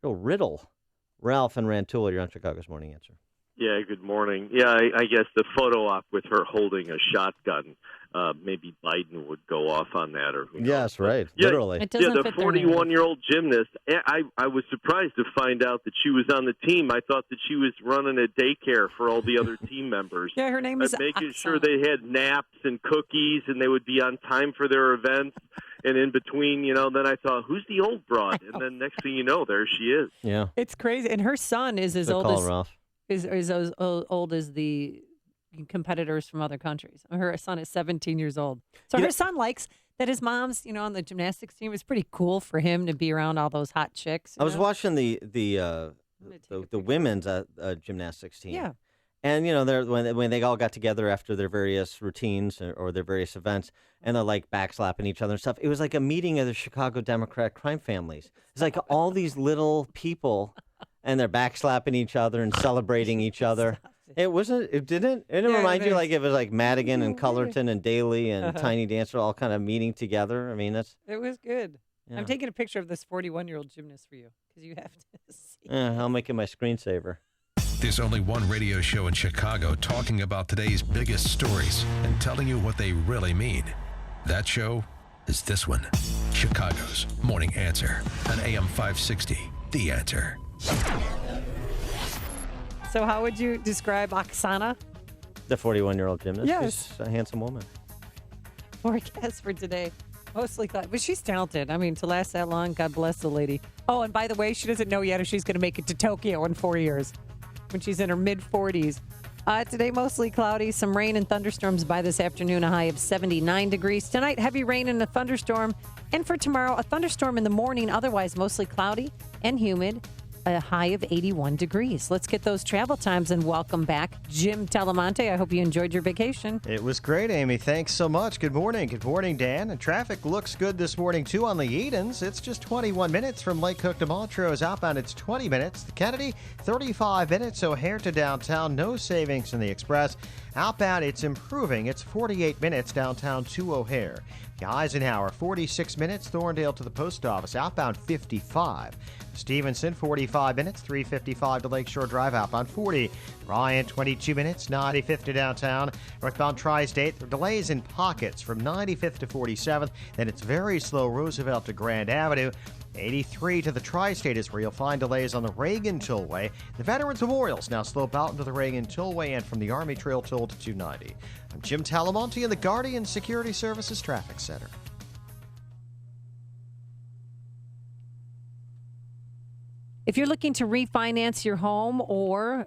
riddle. Ralph and Rantoul, you're on Chicago's Morning Answer. Yeah, good morning. Yeah, I guess the photo op with her holding a shotgun, maybe Biden would go off on that, or who knows. Yes, right. Literally. The 41-year-old gymnast. I was surprised to find out that she was on the team. I thought that she was running a daycare for all the other team members. Yeah, her name is making sure they had naps and cookies, and they would be on time for their events. And in between, then I thought, who's the old broad? And then next thing you know, there she is. Yeah, it's crazy. And her son is as old as Ralph. Is as old as the competitors from other countries. Her son is 17 years old. So her son likes that his mom's, on the gymnastics team. It's pretty cool for him to be around all those hot chicks. I was watching the women's gymnastics team. Yeah. And when they all got together after their various routines or their various events, and they're like backslapping each other and stuff. It was like a meeting of the Chicago Democrat crime families. It's like all these little people, and they're backslapping each other and celebrating each other. It wasn't. It didn't. It didn't remind you like it was like Madigan and Cullerton and Daly and Tiny Dancer all kind of meeting together. I mean, it was good. Yeah. I'm taking a picture of this 41-year-old gymnast for you because you have to see. I'll make it my screensaver. There's only one radio show in Chicago talking about today's biggest stories and telling you what they really mean. That show is this one, Chicago's Morning Answer on AM 560, The Answer. So how would you describe Oksana? The 41-year-old gymnast? Yes. She's a handsome woman. Forecast for today. Mostly cloudy, but she's talented. I mean, to last that long, God bless the lady. Oh, and by the way, she doesn't know yet if she's going to make it to Tokyo in 4 years when she's in her mid-40s. Today, mostly cloudy, some rain and thunderstorms by this afternoon, a high of 79 degrees. Tonight, heavy rain and a thunderstorm. And for tomorrow, a thunderstorm in the morning, otherwise mostly cloudy and humid, a high of 81 degrees. Let's get those travel times and welcome back Jim Telemonte. I hope you enjoyed your vacation. It was great, Amy. Thanks so much. Good morning. Good morning, Dan. And traffic looks good this morning, too, on the Edens. It's just 21 minutes from Lake Cook to Montrose. Outbound, it's 20 minutes. The Kennedy, 35 minutes. O'Hare to downtown. No savings in the Express. Outbound, it's improving. It's 48 minutes downtown to O'Hare. The Eisenhower, 46 minutes. Thorndale to the post office. Outbound, 55. Stevenson, 45 minutes, 355 to Lakeshore Drive, outbound 40. Ryan, 22 minutes, 95th to downtown. Northbound Tri-State, delays in pockets from 95th to 47th. Then it's very slow Roosevelt to Grand Avenue. 83 to the Tri-State is where you'll find delays on the Reagan Tollway. The Veterans Memorials now slope out into the Reagan Tollway and from the Army Trail Toll to 290. I'm Jim Talamonte in the Guardian Security Services Traffic Center. If you're looking to refinance your home or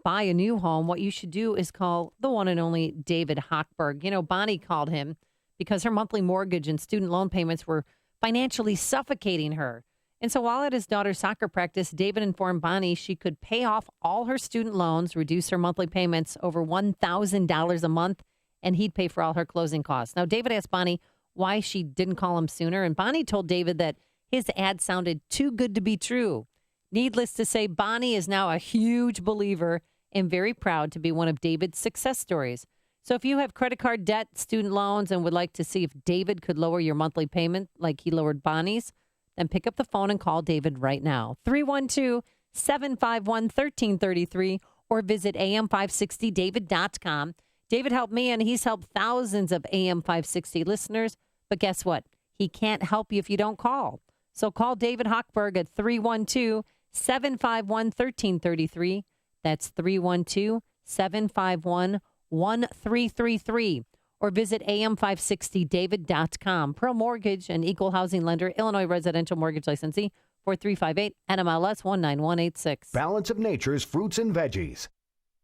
buy a new home, what you should do is call the one and only David Hochberg. Bonnie called him because her monthly mortgage and student loan payments were financially suffocating her. And so while at his daughter's soccer practice, David informed Bonnie she could pay off all her student loans, reduce her monthly payments over $1,000 a month, and he'd pay for all her closing costs. Now, David asked Bonnie why she didn't call him sooner, and Bonnie told David that his ad sounded too good to be true. Needless to say, Bonnie is now a huge believer and very proud to be one of David's success stories. So if you have credit card debt, student loans, and would like to see if David could lower your monthly payment like he lowered Bonnie's, then pick up the phone and call David right now. 312-751-1333 or visit am560david.com. David helped me, and he's helped thousands of AM560 listeners. But guess what? He can't help you if you don't call. So call David Hochberg at 312-751-1333. That's 312-751-1333. Or visit am560david.com. Pro Mortgage and Equal Housing Lender, Illinois Residential Mortgage Licensee, 4358 NMLS 19186. Balance of Nature's fruits and veggies.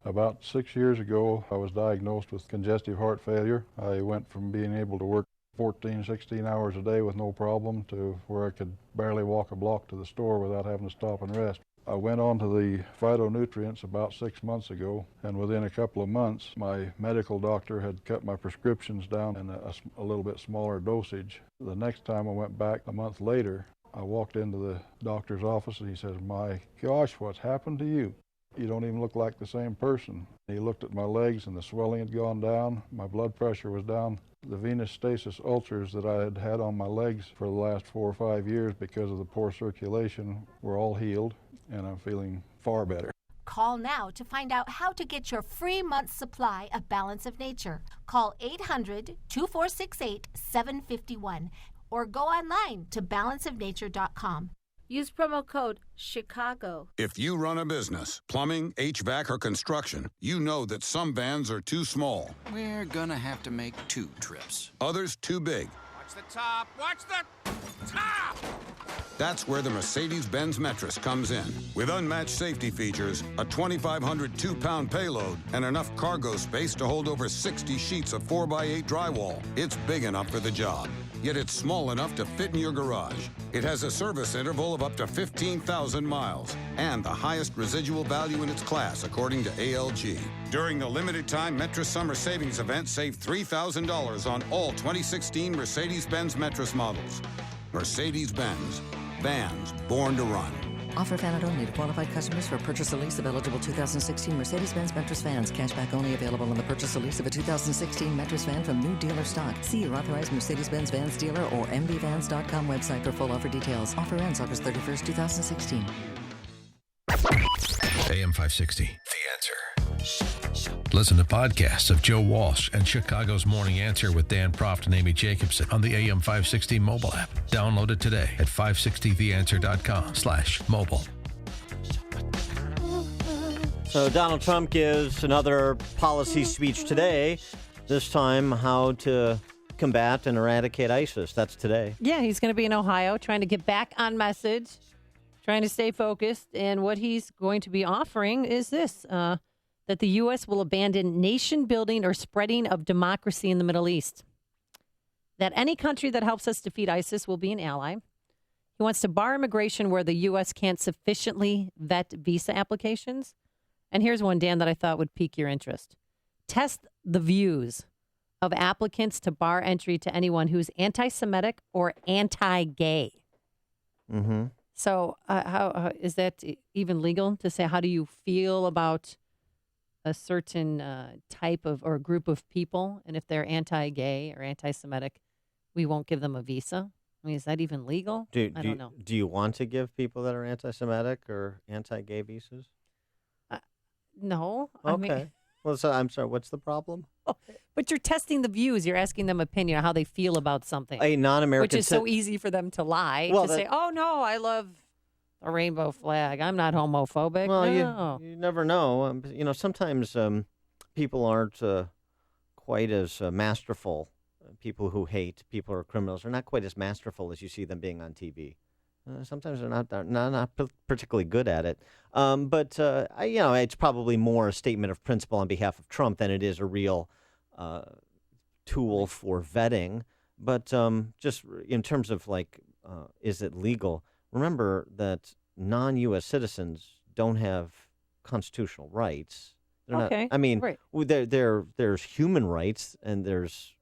About 6 years ago, I was diagnosed with congestive heart failure. I went from being able to work 14, 16 hours a day with no problem to where I could barely walk a block to the store without having to stop and rest. I went on to the phytonutrients about 6 months ago, and within a couple of months, my medical doctor had cut my prescriptions down in a little bit smaller dosage. The next time I went back a month later, I walked into the doctor's office and he says, "My gosh, what's happened to you? You don't even look like the same person." He looked at my legs and the swelling had gone down, my blood pressure was down. The venous stasis ulcers that I had had on my legs for the last 4 or 5 years because of the poor circulation were all healed, and I'm feeling far better. Call now to find out how to get your free month's supply of Balance of Nature. Call 800-2468-751 or go online to balanceofnature.com. Use promo code CHICAGO. If you run a business, plumbing, HVAC, or construction, you know that some vans are too small. We're gonna have to make 2 trips. Others too big. Watch the top! Watch the top! That's where the Mercedes-Benz Metris comes in. With unmatched safety features, a 2,500 2-pound payload, and enough cargo space to hold over 60 sheets of 4x8 drywall. It's big enough for the job, yet it's small enough to fit in your garage. It has a service interval of up to 15,000 miles and the highest residual value in its class, according to ALG. During the limited-time Metris Summer Savings Event, save $3,000 on all 2016 Mercedes-Benz Metris models. Mercedes-Benz. Vans born to run. Offer valid only to qualified customers for purchase or lease of eligible 2016 Mercedes-Benz Metris vans. Cashback only available on the purchase or lease of a 2016 Metris van from new dealer stock. See your authorized Mercedes-Benz Vans dealer or mbvans.com website for full offer details. Offer ends August 31st, 2016. AM 560, The Answer. Listen to podcasts of Joe Walsh and Chicago's Morning Answer with Dan Proft and Amy Jacobson on the AM 560 mobile app. Download it today at 560theanswer.com/mobile. So Donald Trump gives another policy speech today, this time how to combat and eradicate ISIS. That's today. Yeah, he's going to be in Ohio trying to get back on message, trying to stay focused. And what he's going to be offering is this, that the U.S. will abandon nation building or spreading of democracy in the Middle East. That any country that helps us defeat ISIS will be an ally. He wants to bar immigration where the U.S. can't sufficiently vet visa applications. And here's one, Dan, that I thought would pique your interest. Test the views of applicants to bar entry to anyone who's anti-Semitic or anti-gay. Mm-hmm. So how is that even legal to say? How do you feel about a certain type of or group of people, and if they're anti-gay or anti-Semitic, we won't give them a visa? I mean, is that even legal? I don't know. Do you want to give people that are anti-Semitic or anti-gay visas? No. Okay. I mean, Well, so I'm sorry. What's the problem? but you're testing the views. You're asking them opinion, how they feel about something. A non-American, which is so easy for them to lie. Well, to say, "Oh no, I love a rainbow flag. I'm not homophobic." Well, no. you never know. Sometimes people aren't quite as masterful. People who hate people or criminals are not quite as masterful as you see them being on TV. Sometimes they're not particularly good at it. But it's probably more a statement of principle on behalf of Trump than it is a real tool for vetting. But just in terms of is it legal? Remember that non-U.S. citizens don't have constitutional rights. They're okay. Right. There's human rights and there's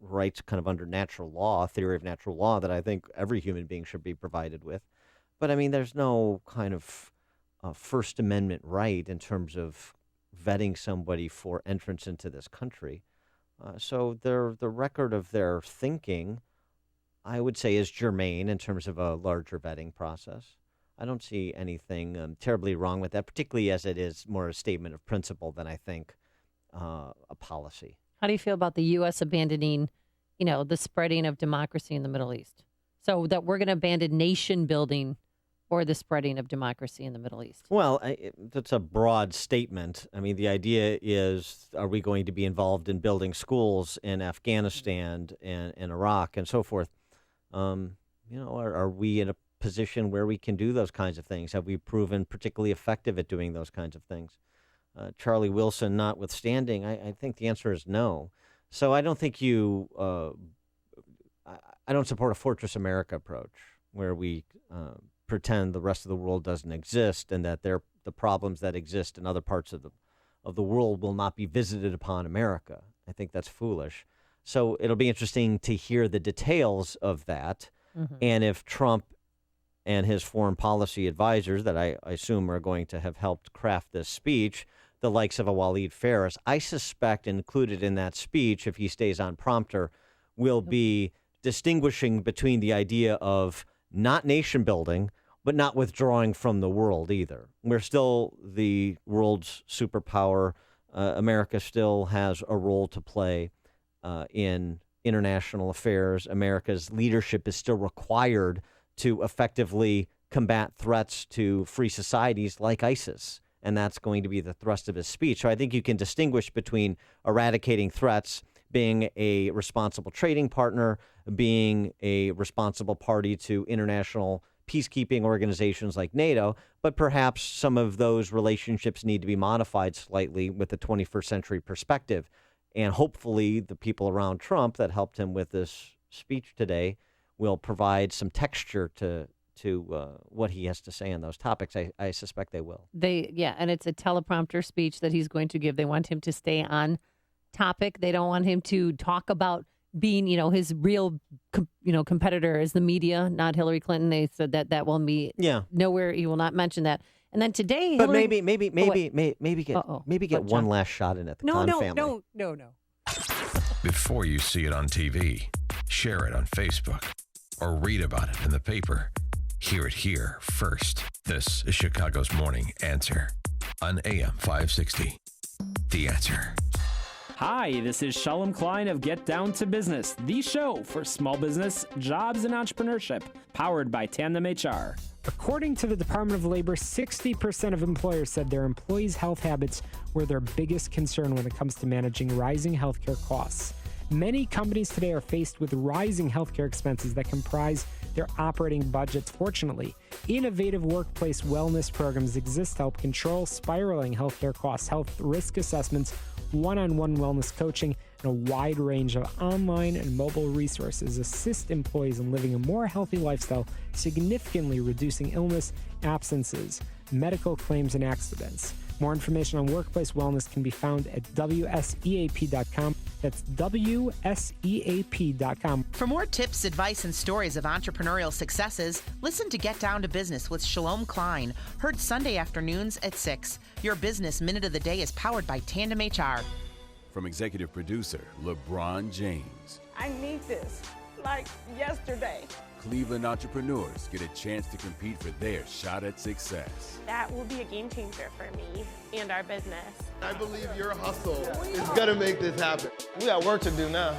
rights kind of under natural law, theory of natural law, that I think every human being should be provided with. But there's no kind of First Amendment right in terms of vetting somebody for entrance into this country. So the record of their thinking, I would say, is germane in terms of a larger vetting process. I don't see anything terribly wrong with that, particularly as it is more a statement of principle than I think a policy. How do you feel about the U.S. abandoning, the spreading of democracy in the Middle East? So that we're going to abandon nation building or the spreading of democracy in the Middle East? Well, that's a broad statement. The idea is, are we going to be involved in building schools in Afghanistan and Iraq and so forth? Are we in a position where we can do those kinds of things? Have we proven particularly effective at doing those kinds of things? Charlie Wilson notwithstanding, I think the answer is no. So I don't think I don't support a Fortress America approach where we pretend the rest of the world doesn't exist and that the problems that exist in other parts of the world will not be visited upon America. I think that's foolish. So it'll be interesting to hear the details of that. Mm-hmm. And if Trump and his foreign policy advisors, that I assume are going to have helped craft this speech, the likes of a Waleed Phares, I suspect included in that speech, if he stays on prompter, will be distinguishing between the idea of not nation building, but not withdrawing from the world either. We're still the world's superpower. America still has a role to play in international affairs. America's leadership is still required to effectively combat threats to free societies like ISIS. And that's going to be the thrust of his speech. So I think you can distinguish between eradicating threats, being a responsible trading partner, being a responsible party to international peacekeeping organizations like NATO, but perhaps some of those relationships need to be modified slightly with the 21st century perspective. And hopefully the people around Trump that helped him with this speech today will provide some texture to what he has to say on those topics. I suspect they will. And it's a teleprompter speech that he's going to give. They want him to stay on topic. They don't want him to talk about being, his real, competitor is the media, not Hillary Clinton. They said that will be nowhere. He will not mention that. And then today, but maybe get one last shot in at the Khan family. No. Before you see it on TV, share it on Facebook, or read about it in the paper. Hear it here first. This is Chicago's Morning Answer on AM 560. The Answer. Hi, this is Shalom Klein of Get Down to Business, the show for small business, jobs, and entrepreneurship, powered by Tandem HR. According to the Department of Labor, 60% of employers said their employees' health habits were their biggest concern when it comes to managing rising healthcare costs. Many companies today are faced with rising healthcare expenses that comprise their operating budgets. Fortunately, innovative workplace wellness programs exist to help control spiraling healthcare costs. Health risk assessments, one-on-one wellness coaching, and a wide range of online and mobile resources assist employees in living a more healthy lifestyle, significantly reducing illness, absences, medical claims, and accidents. More information on workplace wellness can be found at WSEAP.com. That's WSEAP.com. For more tips, advice, and stories of entrepreneurial successes, listen to Get Down to Business with Shalom Klein, heard Sunday afternoons at 6. Your Business Minute of the Day is powered by Tandem HR. From executive producer LeBron James. I need this, like yesterday. Cleveland entrepreneurs get a chance to compete for their shot at success. That will be a game changer for me and our business. I believe your hustle is going to make this happen. We got work to do now.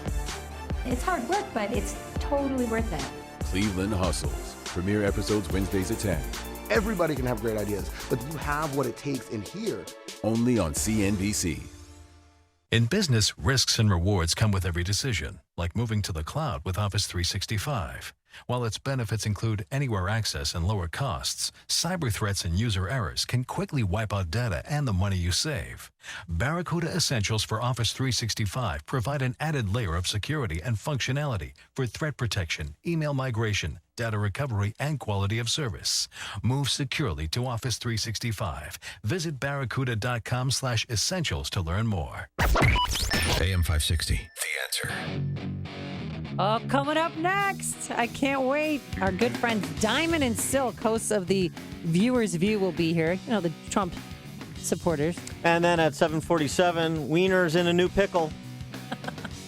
It's hard work, but it's totally worth it. Cleveland Hustles. Premiere episodes Wednesdays at 10. Everybody can have great ideas, but you have what it takes in here. Only on CNBC. In business, risks and rewards come with every decision, like moving to the cloud with Office 365. While its benefits include anywhere access and lower costs, cyber threats and user errors can quickly wipe out data and the money you save. Barracuda Essentials for Office 365 provide an added layer of security and functionality for threat protection, email migration, data recovery, and quality of service. Move securely to Office 365. Visit barracuda.com/essentials to learn more. AM 560. The Answer. Oh, coming up next, I can't wait. Our good friends Diamond and Silk, hosts of the Viewer's View, will be here. The Trump supporters. And then at 7:47, Wiener's in a new pickle.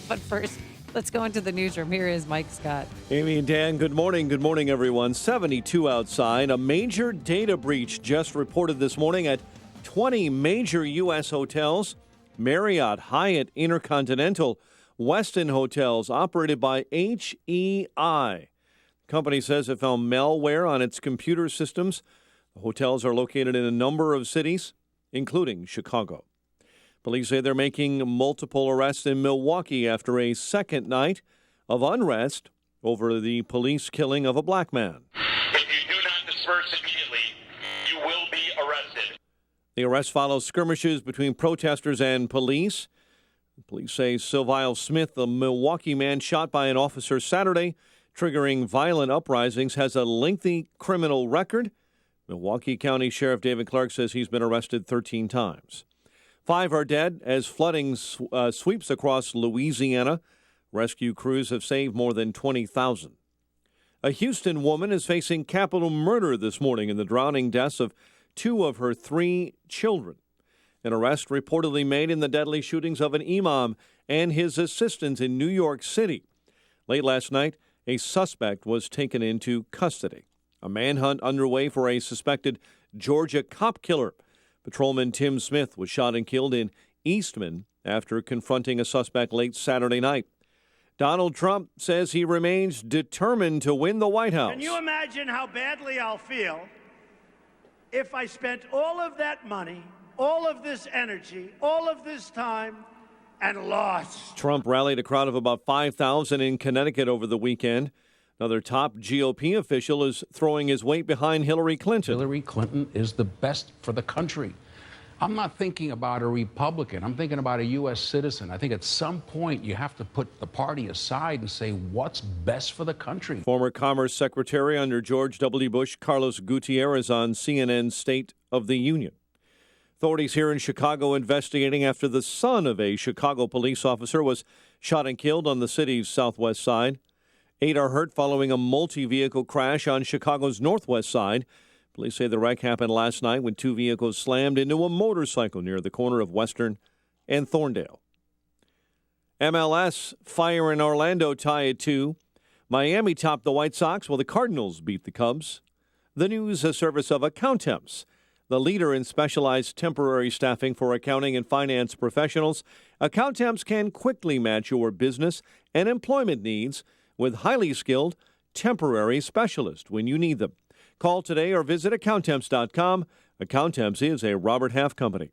But first, let's go into the newsroom. Here is Mike Scott. Amy and Dan, good morning. Good morning, everyone. 72 outside. A major data breach just reported this morning at 20 major U.S. hotels. Marriott, Hyatt, Intercontinental, Westin hotels operated by HEI. The company says it found malware on its computer systems. The hotels are located in a number of cities, including Chicago. Police say they're making multiple arrests in Milwaukee after a second night of unrest over the police killing of a black man. If you do not disperse immediately, you will be arrested. The arrest follows skirmishes between protesters and police. Police say Sylvile Smith, a Milwaukee man shot by an officer Saturday, triggering violent uprisings, has a lengthy criminal record. Milwaukee County Sheriff David Clark says he's been arrested 13 times. 5 are dead as flooding sweeps across Louisiana. Rescue crews have saved more than 20,000. A Houston woman is facing capital murder this morning in the drowning deaths of 2 of her 3 children. An arrest reportedly made in the deadly shootings of an imam and his assistant in New York City. Late last night, a suspect was taken into custody. A manhunt underway for a suspected Georgia cop killer. Patrolman Tim Smith was shot and killed in Eastman after confronting a suspect late Saturday night. Donald Trump says he remains determined to win the White House. Can you imagine how badly I'll feel if I spent all of that money, all of this energy, all of this time, and lost? Trump rallied a crowd of about 5,000 in Connecticut over the weekend. Another top GOP official is throwing his weight behind Hillary Clinton. Hillary Clinton is the best for the country. I'm not thinking about a Republican. I'm thinking about a U.S. citizen. I think at some point you have to put the party aside and say what's best for the country. Former Commerce Secretary under George W. Bush, Carlos Gutierrez, on CNN's State of the Union. Authorities here in Chicago investigating after the son of a Chicago police officer was shot and killed on the city's southwest side. 8 are hurt following a multi-vehicle crash on Chicago's northwest side. Police say the wreck happened last night when 2 vehicles slammed into a motorcycle near the corner of Western and Thorndale. MLS, Fire in Orlando tie at 2. Miami topped the White Sox while the Cardinals beat the Cubs. The news a service of Accountemps, the leader in specialized temporary staffing for accounting and finance professionals. Accountemps can quickly match your business and employment needs with highly skilled temporary specialists when you need them. Call today or visit Accountemps.com. Accountemps is a Robert Half company.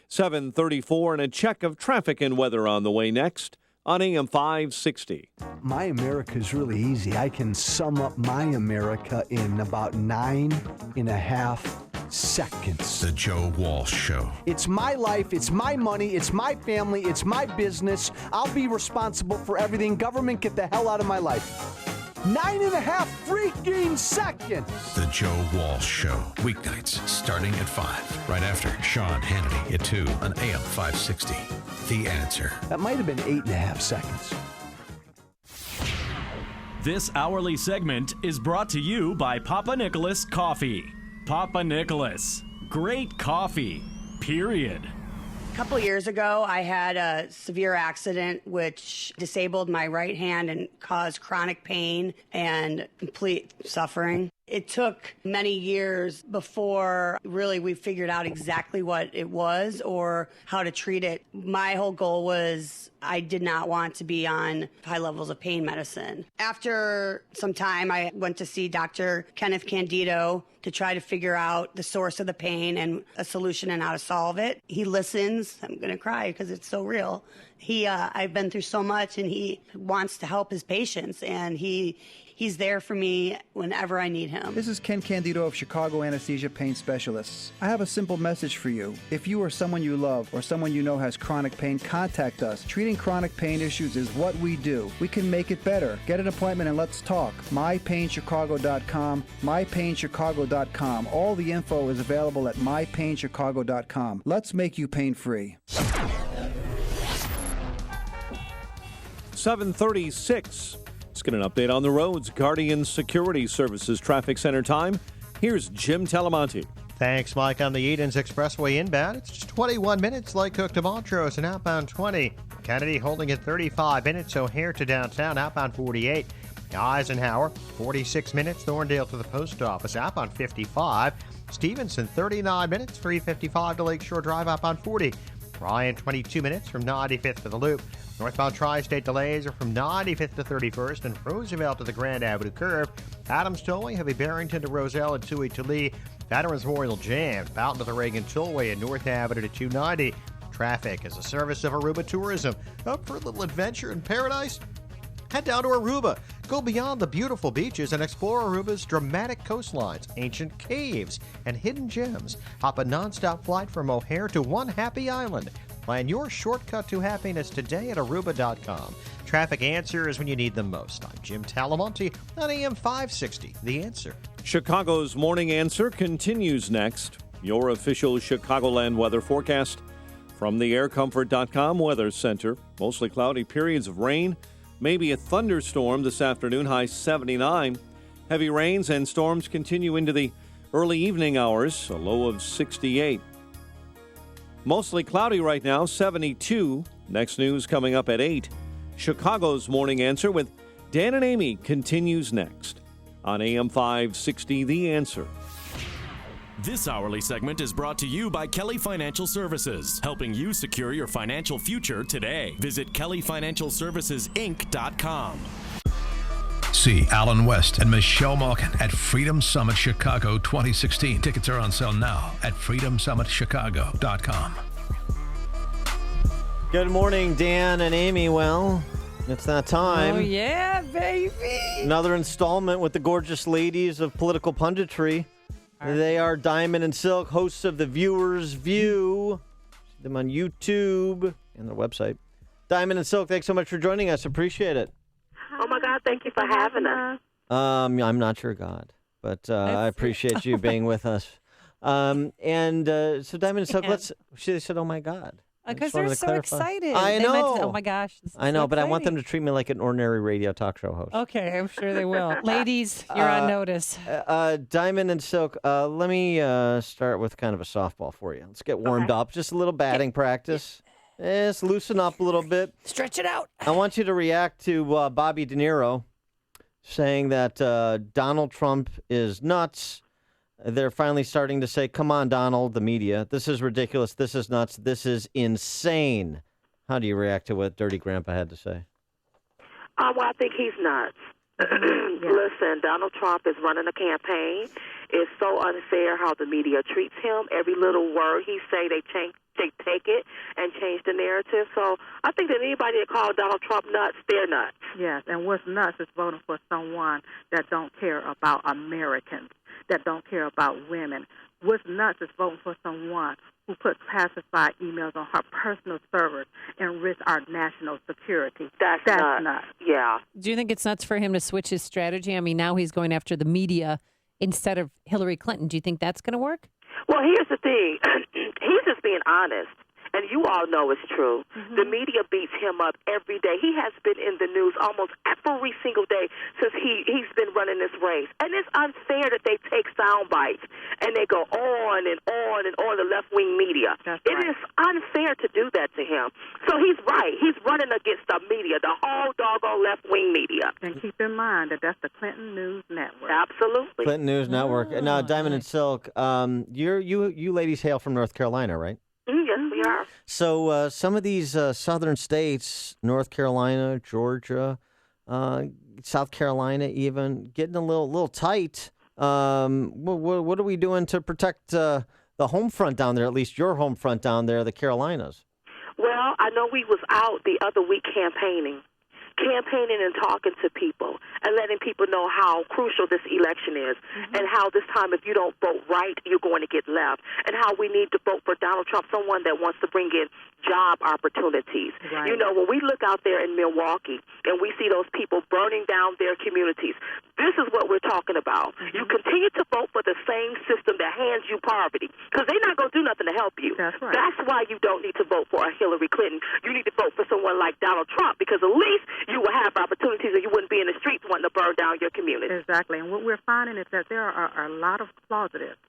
7:34 and a check of traffic and weather on the way next on AM 560. My America is really easy. I can sum up my America in about 9.5 seconds. The Joe Walsh Show. It's my life, it's my money, it's my family, it's my business. I'll be responsible for everything. Government, get the hell out of my life. 9.5 freaking seconds. The Joe Walsh Show. Weeknights starting at 5. Right after Sean Hannity at 2 on AM 560. The Answer. That might have been 8.5 seconds. This hourly segment is brought to you by Papa Nicholas Coffee. Papa Nicholas. Great coffee. Period. A couple years ago, I had a severe accident which disabled my right hand and caused chronic pain and complete suffering. It took many years before really we figured out exactly what it was or how to treat it. My whole goal was I did not want to be on high levels of pain medicine. After some time, I went to see Dr. Kenneth Candido to try to figure out the source of the pain and a solution and how to solve it. He listens. I'm going to cry because it's so real. I've been through so much, and he wants to help his patients, and he's there for me whenever I need him. This is Ken Candido of Chicago Anesthesia Pain Specialists. I have a simple message for you. If you or someone you love or someone you know has chronic pain, contact us. Treating chronic pain issues is what we do. We can make it better. Get an appointment and let's talk. MyPainChicago.com, MyPainChicago.com. All the info is available at MyPainChicago.com. Let's make you pain-free. 7:36. Let's get an update on the roads. Guardian Security Services Traffic Center time. Here's Jim Talamonte. Thanks, Mike. On the Edens Expressway inbound, it's just 21 minutes. Lake Cook to Montrose and outbound 20. Kennedy holding at 35 minutes. O'Hare to downtown, outbound 48. Eisenhower, 46 minutes. Thorndale to the post office, outbound 55. Stevenson, 39 minutes. 355 to Lakeshore Drive, outbound 40. Ryan, 22 minutes from 95th to the Loop. Northbound Tri-State delays are from 95th to 31st and Roosevelt to the Grand Avenue Curve. Adams Tollway, heavy Barrington to Roselle and Toohey to Lee. Veterans Memorial jammed. Fountain to the Reagan Tollway and North Avenue to 290. Traffic is a service of Aruba Tourism. Up for a little adventure in paradise? Head down to Aruba. Go beyond the beautiful beaches and explore Aruba's dramatic coastlines, ancient caves, and hidden gems. Hop a nonstop flight from O'Hare to One Happy Island. Plan your shortcut to happiness today at Aruba.com. Traffic answers when you need them most. I'm Jim Talamonte on AM 560, The Answer. Chicago's Morning Answer continues next. Your official Chicagoland weather forecast from the aircomfort.com Weather Center. Mostly cloudy, periods of rain, maybe a thunderstorm this afternoon, high 79. Heavy rains and storms continue into the early evening hours, a low of 68. Mostly cloudy right now, 72. Next news coming up at 8. Chicago's Morning Answer with Dan and Amy continues next on AM 560, The Answer. This hourly segment is brought to you by Kelly Financial Services, helping you secure your financial future today. Visit kellyfinancialservicesinc.com. See Alan West and Michelle Malkin at Freedom Summit Chicago 2016. Tickets are on sale now at freedomsummitchicago.com. Good morning, Dan and Amy. Well, it's that time. Oh, yeah, baby. Another installment with the gorgeous ladies of political punditry. They are Diamond and Silk, hosts of The Viewer's View. See them on YouTube and their website. Diamond and Silk, thanks so much for joining us. Appreciate it. Oh, my God, thank you for having us. I'm not your God, but I appreciate you being with us. So Diamond and Silk, she said, oh, my God. Because they're so excited. I know. Oh, my gosh. I know, so but I want them exciting. to treat me like an ordinary radio talk show host. Okay, I'm sure they will. Ladies, you're on notice. Diamond and Silk, let me start with kind of a softball for you. Let's get warmed up. Just a little batting practice. Just loosen up a little bit. Stretch it out. I want you to react to Bobby De Niro saying that Donald Trump is nuts. They're finally starting to say, come on, Donald, the media. This is ridiculous. This is nuts. This is insane. How do you react to what Dirty Grandpa had to say? Well, I think he's nuts. Listen, Donald Trump is running a campaign. It's so unfair how the media treats him. Every little word he say, they take it and change the narrative. So I think that anybody that calls Donald Trump nuts, they're nuts. Yes, and what's nuts is voting for someone that don't care about Americans, that don't care about women. What's nuts is voting for someone who puts classified emails on her personal servers and risks our national security. That's nuts. Yeah. Do you think it's nuts for him to switch his strategy? I mean, now he's going after the media instead of Hillary Clinton. Do you think that's going to work? Well, here's the thing. He's just being honest. And you all know it's true. Mm-hmm. The media beats him up every day. He has been in the news almost every single day since he's been running this race. And it's unfair that they take sound bites and they go on and on and on the left-wing media. It is unfair to do that to him. So he's right. He's running against the media, the whole doggone left-wing media. And keep in mind that that's the Clinton News Network. Absolutely. Clinton News Network. Now, Diamond and Silk, you ladies hail from North Carolina, right? Yes, we are. So some of these southern states, North Carolina, Georgia, South Carolina even, getting a little tight. What are we doing to protect the home front down there, at least your home front down there, the Carolinas? Well, I know we was out the other week campaigning and talking to people and letting people know how crucial this election is and how this time if you don't vote right, you're going to get left, and how we need to vote for Donald Trump, someone that wants to bring in job opportunities. Right. You know, when we look out there in Milwaukee and we see those people burning down their communities, this is what we're talking about. You continue to vote for the same system that hands you poverty because they're not going to do nothing to help you. That's right. That's why you don't need to vote for a Hillary Clinton. You need to vote for someone like Donald Trump because at least you will have opportunities and you wouldn't be in the streets wanting to burn down your community. Exactly. And what we're finding is that there are a lot of closeted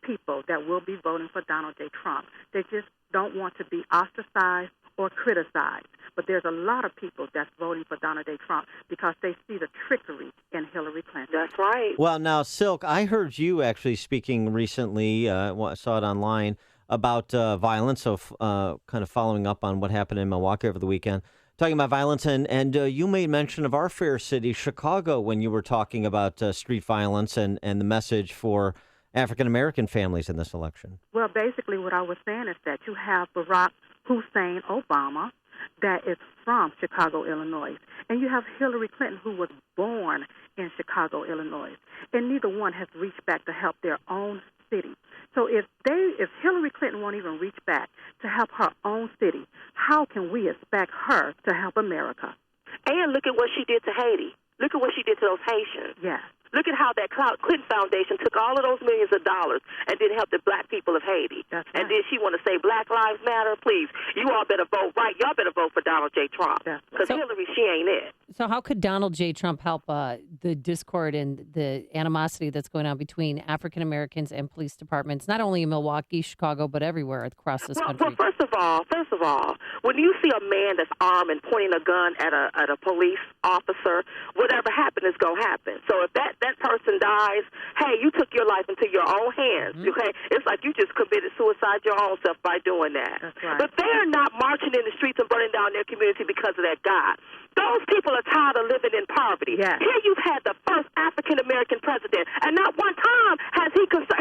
people that will be voting for Donald J. Trump. They just don't want to be ostracized or criticized. But there's a lot of people that's voting for Donald J. Trump because they see the trickery in Hillary Clinton. That's right. Well, now, Silk, I heard you actually speaking recently, I saw it online, about violence, so kind of following up on what happened in Milwaukee over the weekend. Talking about violence, and you made mention of our fair city, Chicago, when you were talking about street violence and the message for African-American families in this election. Well, basically what I was saying is that you have Barack Hussein Obama, that is from Chicago, Illinois. And you have Hillary Clinton, who was born in Chicago, Illinois. And neither one has reached back to help their own city. So if Hillary Clinton won't even reach back to help her own city, how can we expect her to help America? And look at what she did to Haiti. Look at what she did to those Haitians. Yes. Look at how that Clinton Foundation took all of those millions of dollars and didn't help the black people of Haiti. That's And right. then she want to say Black Lives Matter? Please, you all better vote right. Y'all better vote for Donald J. Trump. Because Hillary, she ain't it. So how could Donald J. Trump help the discord and the animosity that's going on between African Americans and police departments, not only in Milwaukee, Chicago, but everywhere across this country? Well, first of all, when you see a man that's armed and pointing a gun at a police officer, whatever happened is going to happen. So if that person dies, hey, you took your life into your own hands, okay? It's like you just committed suicide your own self by doing that. That's right. But they are not marching in the streets and burning down their community because of that God. Those people are tired of living in poverty. Yes. Here you've had the first African-American president, and not one time is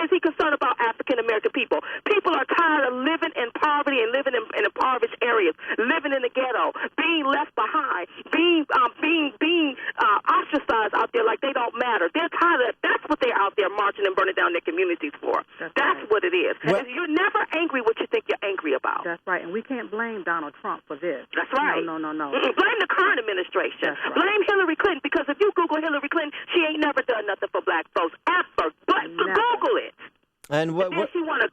he concerned about African-American people. People are tired of living in poverty and living in impoverished areas, living in the ghetto, being left behind, being ostracized out there like they don't matter. They're tired of that. That's what they're out there marching and burning down their communities for. That's what it is. And you're never angry what you think you're angry about. That's right. And we can't blame Donald Trump for this. That's right. No. Blame the current administration. Blame Hillary Clinton, because if you Google Hillary Clinton, she ain't never done nothing for black folks ever. But Google it. And what she want to?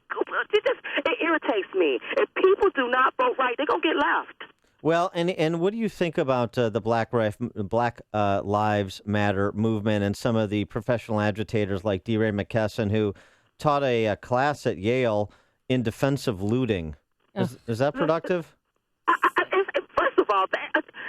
It irritates me. If people do not vote right, they're gonna get left. Well, and what do you think about the Black Lives Matter movement and some of the professional agitators like D. Ray McKesson, who taught a class at Yale in defense of looting? Is that productive? First of all,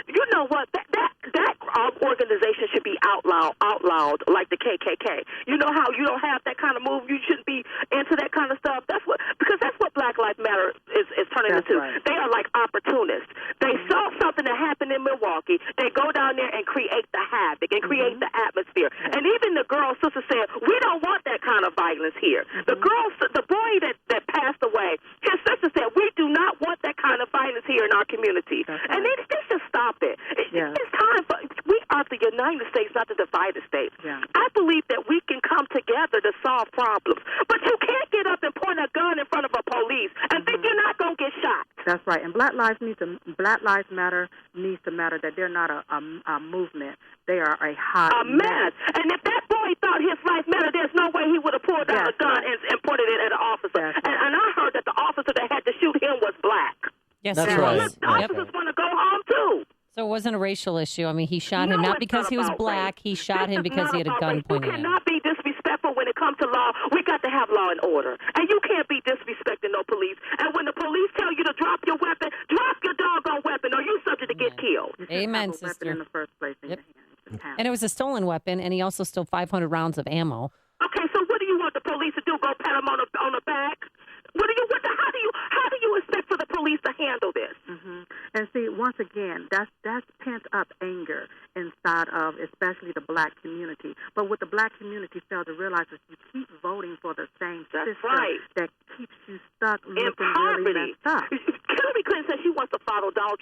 you know what? That organization should be outlawed like the KKK. You know how you don't have that kind of move? You shouldn't be into that kind of stuff. Because that's what Black Lives Matter is turning into. Right. They are like opportunists. They saw something that happened in Milwaukee. They go down there and create the havoc and create the atmosphere. And even the girl sister said, we don't want that kind of violence here. The boy that passed away, his sister said, we do not want that kind of violence here in our community. And they should stop it. It's time for, we are the United States, not the divided states. I believe that we can come together to solve problems. But you can't get up and point a gun in front of a police and think you're not going to get shot. That's right. And Black Lives Matter needs to matter that they're not a movement. They are a hot mess. And if that boy thought his life mattered, there's no way he would have pulled out a gun and pointed it at an officer. And I heard that the officer that had to shoot him was black. Yes, That's it right. was. The officers want to go home too. So it wasn't a racial issue. I mean, he shot him not because he was black. He shot him because he had a gun pointed at him. You cannot be disrespectful when it comes to law. We got to have law and order. And you can't be disrespecting no police. And when the police tell you to drop your weapon, drop your doggone weapon or you're subject to get killed. Amen, sister. in the first place. Yep. And it was a stolen weapon, and he also stole 500 rounds of ammo. Okay, so what do you want the police to do? Go pat him on the back? How do you expect for the police to handle this? And see, once again, that's pent up anger inside of especially the black community. But what the black community failed to realize is you keep voting for the same system that keeps you stuck looking really messed up. Hillary Clinton said she wants to follow Barack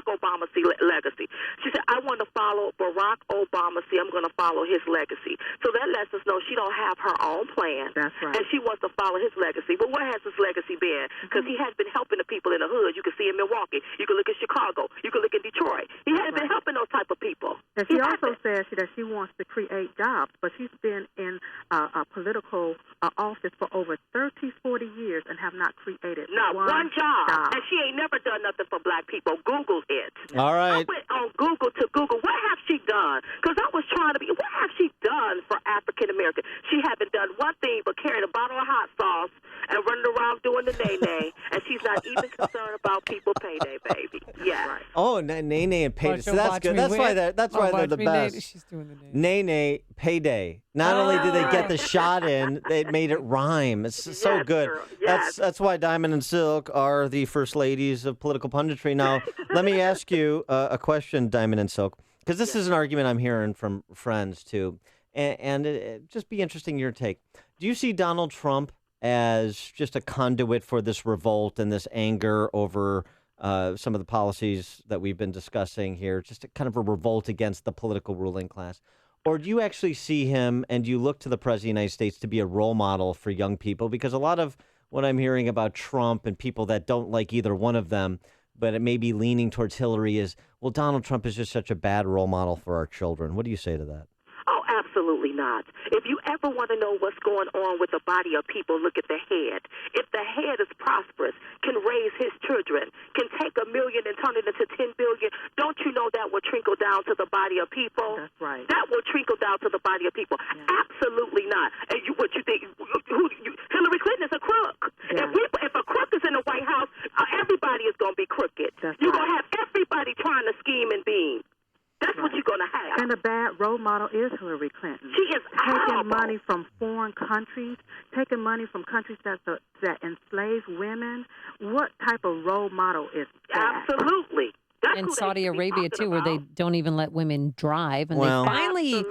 Obama's legacy. She said, I want to follow Barack Obama. See, I'm going to follow his legacy. So that lets us know she don't have her own plan. That's right. And she wants to follow his legacy. But where has his legacy been? Because he has been helping the people in the hood. You can see in Milwaukee. You can look at Chicago. You can look at Detroit. He hasn't been helping those type of people. And she also says that she wants to create jobs, but she's been in a political office for over 30, 40 years and have not created one job. And she ain't never done nothing for black people. Google it. All right. I went on Google to Google. What have she done? Because I was trying to what have she done for African Americans? She haven't done one thing but carrying a bottle of hot sauce and running around doing the nay-nay, and she's not even concerned about people payday, baby. Yeah. Oh, Nene and Payday. So that's good. That's why they're the best. She's doing the Nene Payday. Not only did they get the shot in, they made it rhyme. It's so good. Girl. Yes. That's why Diamond and Silk are the first ladies of political punditry. Now, let me ask you a question, Diamond and Silk, because this is an argument I'm hearing from friends too, and it just be interesting your take. Do you see Donald Trump as just a conduit for this revolt and this anger over some of the policies that we've been discussing here, just kind of a revolt against the political ruling class? Or do you actually see him and you look to the President of the United States to be a role model for young people? Because a lot of what I'm hearing about Trump and people that don't like either one of them, but it may be leaning towards Hillary, is, well, Donald Trump is just such a bad role model for our children. What do you say to that? Oh, absolutely not. If you ever want to know what's going on with the body of people, look at the head. If the head is prosperous, can raise his children, can take $1 million and turn it into $10 billion, don't you know that will trickle down to the body of people? That's right. That will trickle down to the body of people. Yeah. Absolutely not. And what you think? Hillary Clinton is a crook. Yeah. If a crook is in the White House, everybody is going to be crooked. You're going to have everybody trying to scheme and beam. That's what you're going to have. And a bad role model is Hillary Clinton. She is taking money from foreign countries, taking money from countries that enslave women. What type of role model is that? Absolutely. And Saudi Arabia, too, where they don't even let women drive. And they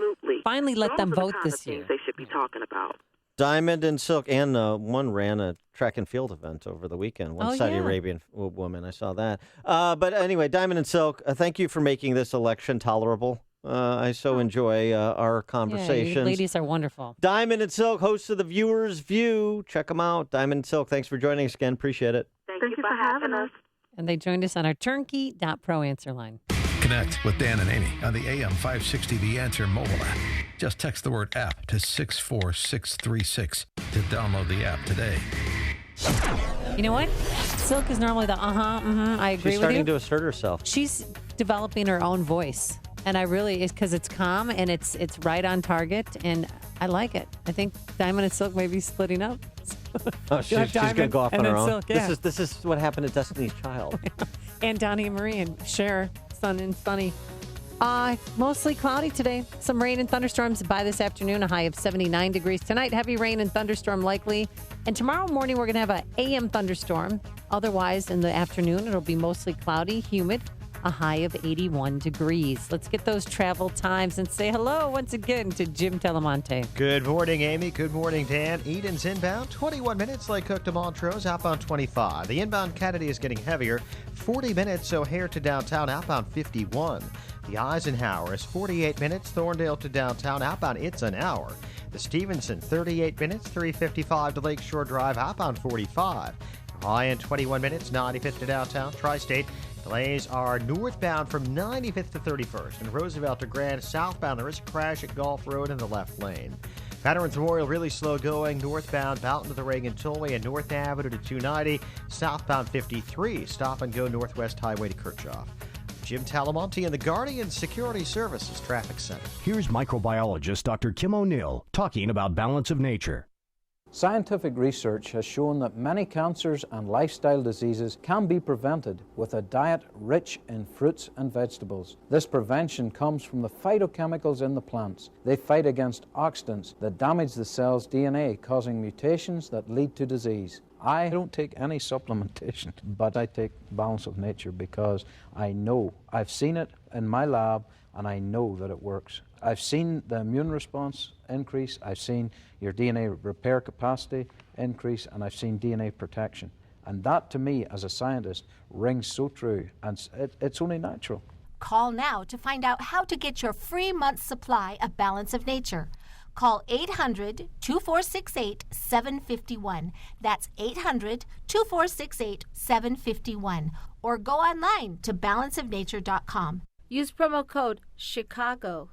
finally let them vote this year. They should be talking about. Diamond and Silk, and one ran a track and field event over the weekend. One Saudi Arabian woman, I saw that. But anyway, Diamond and Silk, thank you for making this election tolerable. I so enjoy our conversations. Yeah, you ladies are wonderful. Diamond and Silk, hosts of The Viewer's View. Check them out. Diamond and Silk, thanks for joining us again. Appreciate it. Thank you for having us. And they joined us on our turnkey.pro answer line. Connect with Dan and Amy on the AM 560 The Answer mobile app. Just text the word app to 64636 to download the app today. You know what? Silk is normally the I agree with you. She's starting to assert herself. She's developing her own voice. And I really, it's because it's calm and it's right on target. And I like it. I think Diamond and Silk may be splitting up. Oh, she's going to go off on her own. Silk, yeah. This is what happened to Destiny's Child. And Donnie and Marie and Cher, Sun and Sunny. Mostly cloudy today. Some rain and thunderstorms by this afternoon, a high of 79 degrees. Tonight, heavy rain and thunderstorm likely. And tomorrow morning, we're going to have an AM thunderstorm. Otherwise, in the afternoon, it'll be mostly cloudy, humid, a high of 81 degrees. Let's get those travel times and say hello once again to Jim Telemonte. Good morning, Amy. Good morning, Dan. Eden's inbound, 21 minutes. Lake Cook to Montrose, outbound 25. The inbound Kennedy is getting heavier, 40 minutes. O'Hare to downtown, outbound 51. The Eisenhower is 48 minutes. Thorndale to downtown, outbound it's an hour. The Stevenson, 38 minutes. 355 to Lakeshore Drive, outbound 45. Ryan, 21 minutes. 95th to downtown. Tri-State. Delays are northbound from 95th to 31st. And Roosevelt to Grand, southbound, there is a crash at Gulf Road in the left lane. Veterans Memorial really slow going. Northbound, Boughton to the Reagan Tollway and North Avenue to 290. Southbound 53. Stop and go Northwest Highway to Kirchhoff. Jim Talamonte in the Guardian Security Services Traffic Center. Here's microbiologist Dr. Kim O'Neill talking about balance of nature. Scientific research has shown that many cancers and lifestyle diseases can be prevented with a diet rich in fruits and vegetables. This prevention comes from the phytochemicals in the plants. They fight against oxidants that damage the cell's DNA, causing mutations that lead to disease. I don't take any supplementation, but I take Balance of Nature because I know, I've seen it in my lab, and I know that it works. I've seen the immune response increase, I've seen your DNA repair capacity increase, and I've seen DNA protection. And that, to me, as a scientist, rings so true, and it's only natural. Call now to find out how to get your free month's supply of Balance of Nature. Call 800-2468-751. That's 800-2468-751. Or go online to balanceofnature.com. Use promo code CHICAGO.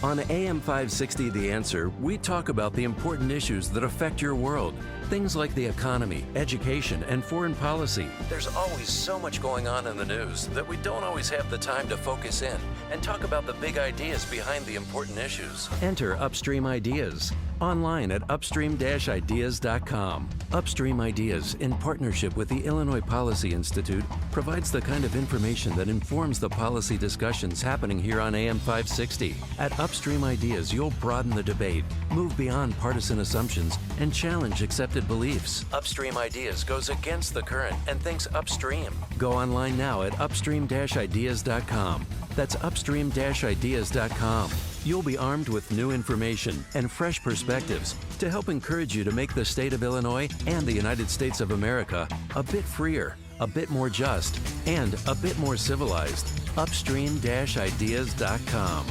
On AM 560 The Answer, we talk about the important issues that affect your world. Things like the economy, education, and foreign policy. There's always so much going on in the news that we don't always have the time to focus in and talk about the big ideas behind the important issues. Enter Upstream Ideas online at upstream-ideas.com. Upstream Ideas, in partnership with the Illinois Policy Institute, provides the kind of information that informs the policy discussions happening here on AM 560. At Upstream Ideas, you'll broaden the debate, move beyond partisan assumptions, and challenge accepted beliefs. Upstream Ideas goes against the current and thinks upstream. Go online now at upstream-ideas.com. That's upstream-ideas.com. You'll be armed with new information and fresh perspectives to help encourage you to make the state of Illinois and the United States of America a bit freer, a bit more just, and a bit more civilized. Upstream-ideas.com.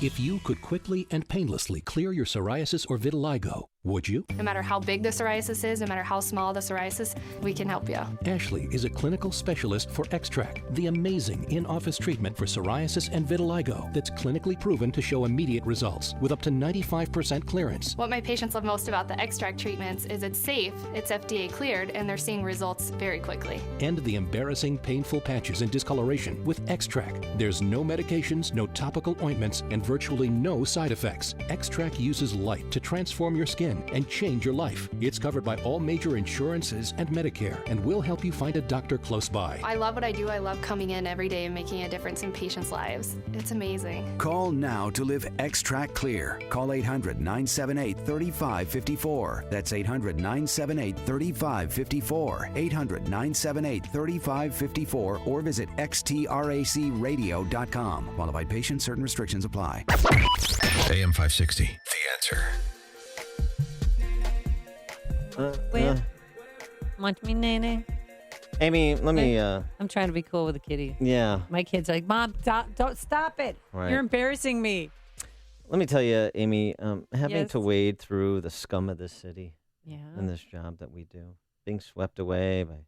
If you could quickly and painlessly clear your psoriasis or vitiligo, would you? No matter how big the psoriasis is, no matter how small the psoriasis, we can help you. Ashley is a clinical specialist for Extract, the amazing in-office treatment for psoriasis and vitiligo that's clinically proven to show immediate results with up to 95% clearance. What my patients love most about the Extract treatments is it's safe, it's FDA cleared, and they're seeing results very quickly. End the embarrassing, painful patches and discoloration with Extract. There's no medications, no topical ointments, and virtually no side effects. Extract uses light to transform your skin and change your life. It's covered by all major insurances and Medicare, and will help you find a doctor close by. I love what I do. I love coming in every day and making a difference in patients' lives. It's amazing. Call now to live Extract Clear. Call 800-978-3554. That's 800-978-3554. 800-978-3554, or visit xtracradio.com. Qualified patients, certain restrictions apply. AM 560, The Answer. Want me, Nene? Amy, let me. I'm trying to be cool with the kitty. Yeah. My kids are like, Mom, don't stop it. Right. You're embarrassing me. Let me tell you, Amy, having Yes. to wade through the scum of this city Yeah. in this job that we do, being swept away by,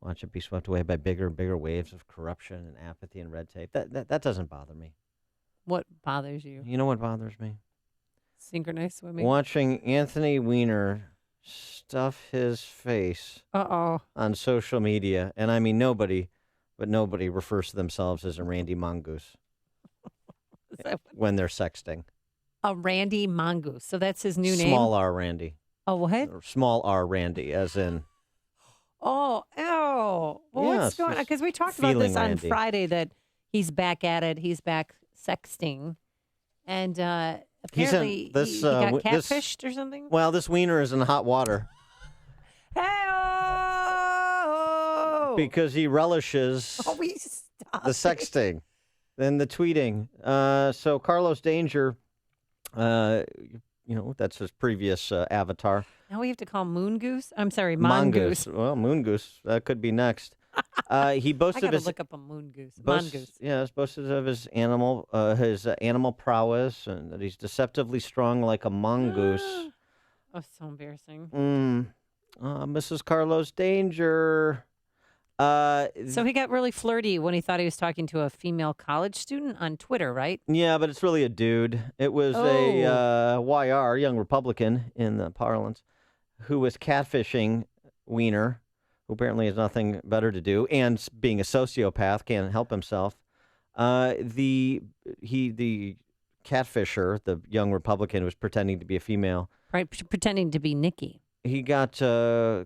watch it be swept away by bigger and bigger waves of corruption and apathy and red tape. That doesn't bother me. What bothers you? You know what bothers me? Synchronized swimming. Watching Anthony Weiner stuff his face on social media. And I mean, nobody refers to themselves as a Randy Mongoose when they're sexting. A Randy Mongoose. So that's his new name? Small R Randy. Oh, what? Or small R Randy, as in. Oh, ew. Well, what's going on? Because we talked about this on Randy. Friday that he's back at it. He's back sexting. And apparently he got catfished or something? Well, this wiener is in hot water. Hey-oh! Because he relishes Stop the sexting and the tweeting. So Carlos Danger, that's his previous avatar. Now we have to call Moon Goose? I'm sorry, Mongoose. Well, Moon Goose. That could be next. He boasted I gotta his look up a Moon Goose. Mongoose. Yeah, he's boasted of his animal prowess, and that he's deceptively strong like a mongoose. Oh, so embarrassing. Mrs. Carlos Danger. So he got really flirty when he thought he was talking to a female college student on Twitter, right? Yeah, but it's really a dude. It was a YR, young Republican in the parlance, who was catfishing Weiner, who apparently has nothing better to do, and being a sociopath, can't help himself. The catfisher, the young Republican, was pretending to be a female. Right, pretending to be Nikki. He got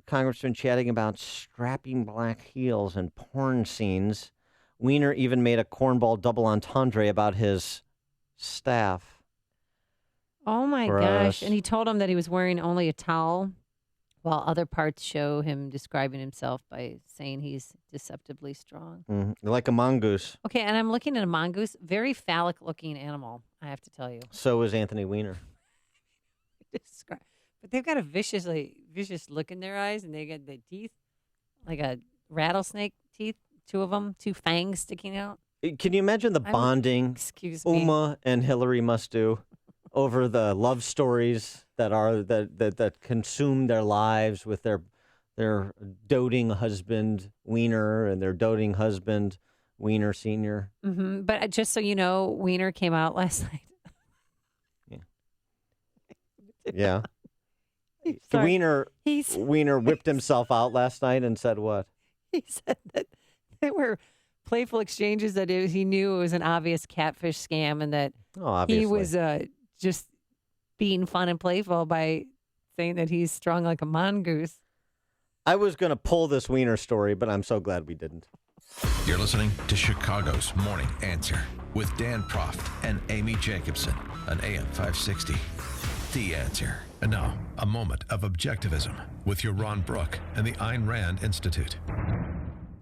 Congressman chatting about strapping black heels and porn scenes. Weiner even made a cornball double entendre about his staff. Oh, my Gross. gosh. And he told him that he was wearing only a towel, while other parts show him describing himself by saying he's deceptively strong. Like a mongoose. Okay, and I'm looking at a mongoose. Very phallic-looking animal, I have to tell you. So is Anthony Weiner. But they've got a vicious look in their eyes, and they got the teeth like a rattlesnake teeth, two of them, two fangs sticking out. Can you imagine the bonding excuse me. Uma and Hillary must do over the love stories that consume their lives with their doting husband Weiner and their doting husband Weiner Sr.? Mm-hmm. But just so you know, Weiner came out last night. Yeah. Sorry. Weiner whipped himself out last night and said what? He said that there were playful exchanges that he knew it was an obvious catfish scam, and that he was just being fun and playful by saying that he's strong like a mongoose. I was going to pull this Weiner story, but I'm so glad we didn't. You're listening to Chicago's Morning Answer with Dan Proft and Amy Jacobson on AM 560. The Answer. And now, a moment of objectivism with your Ron Brook and the Ayn Rand Institute.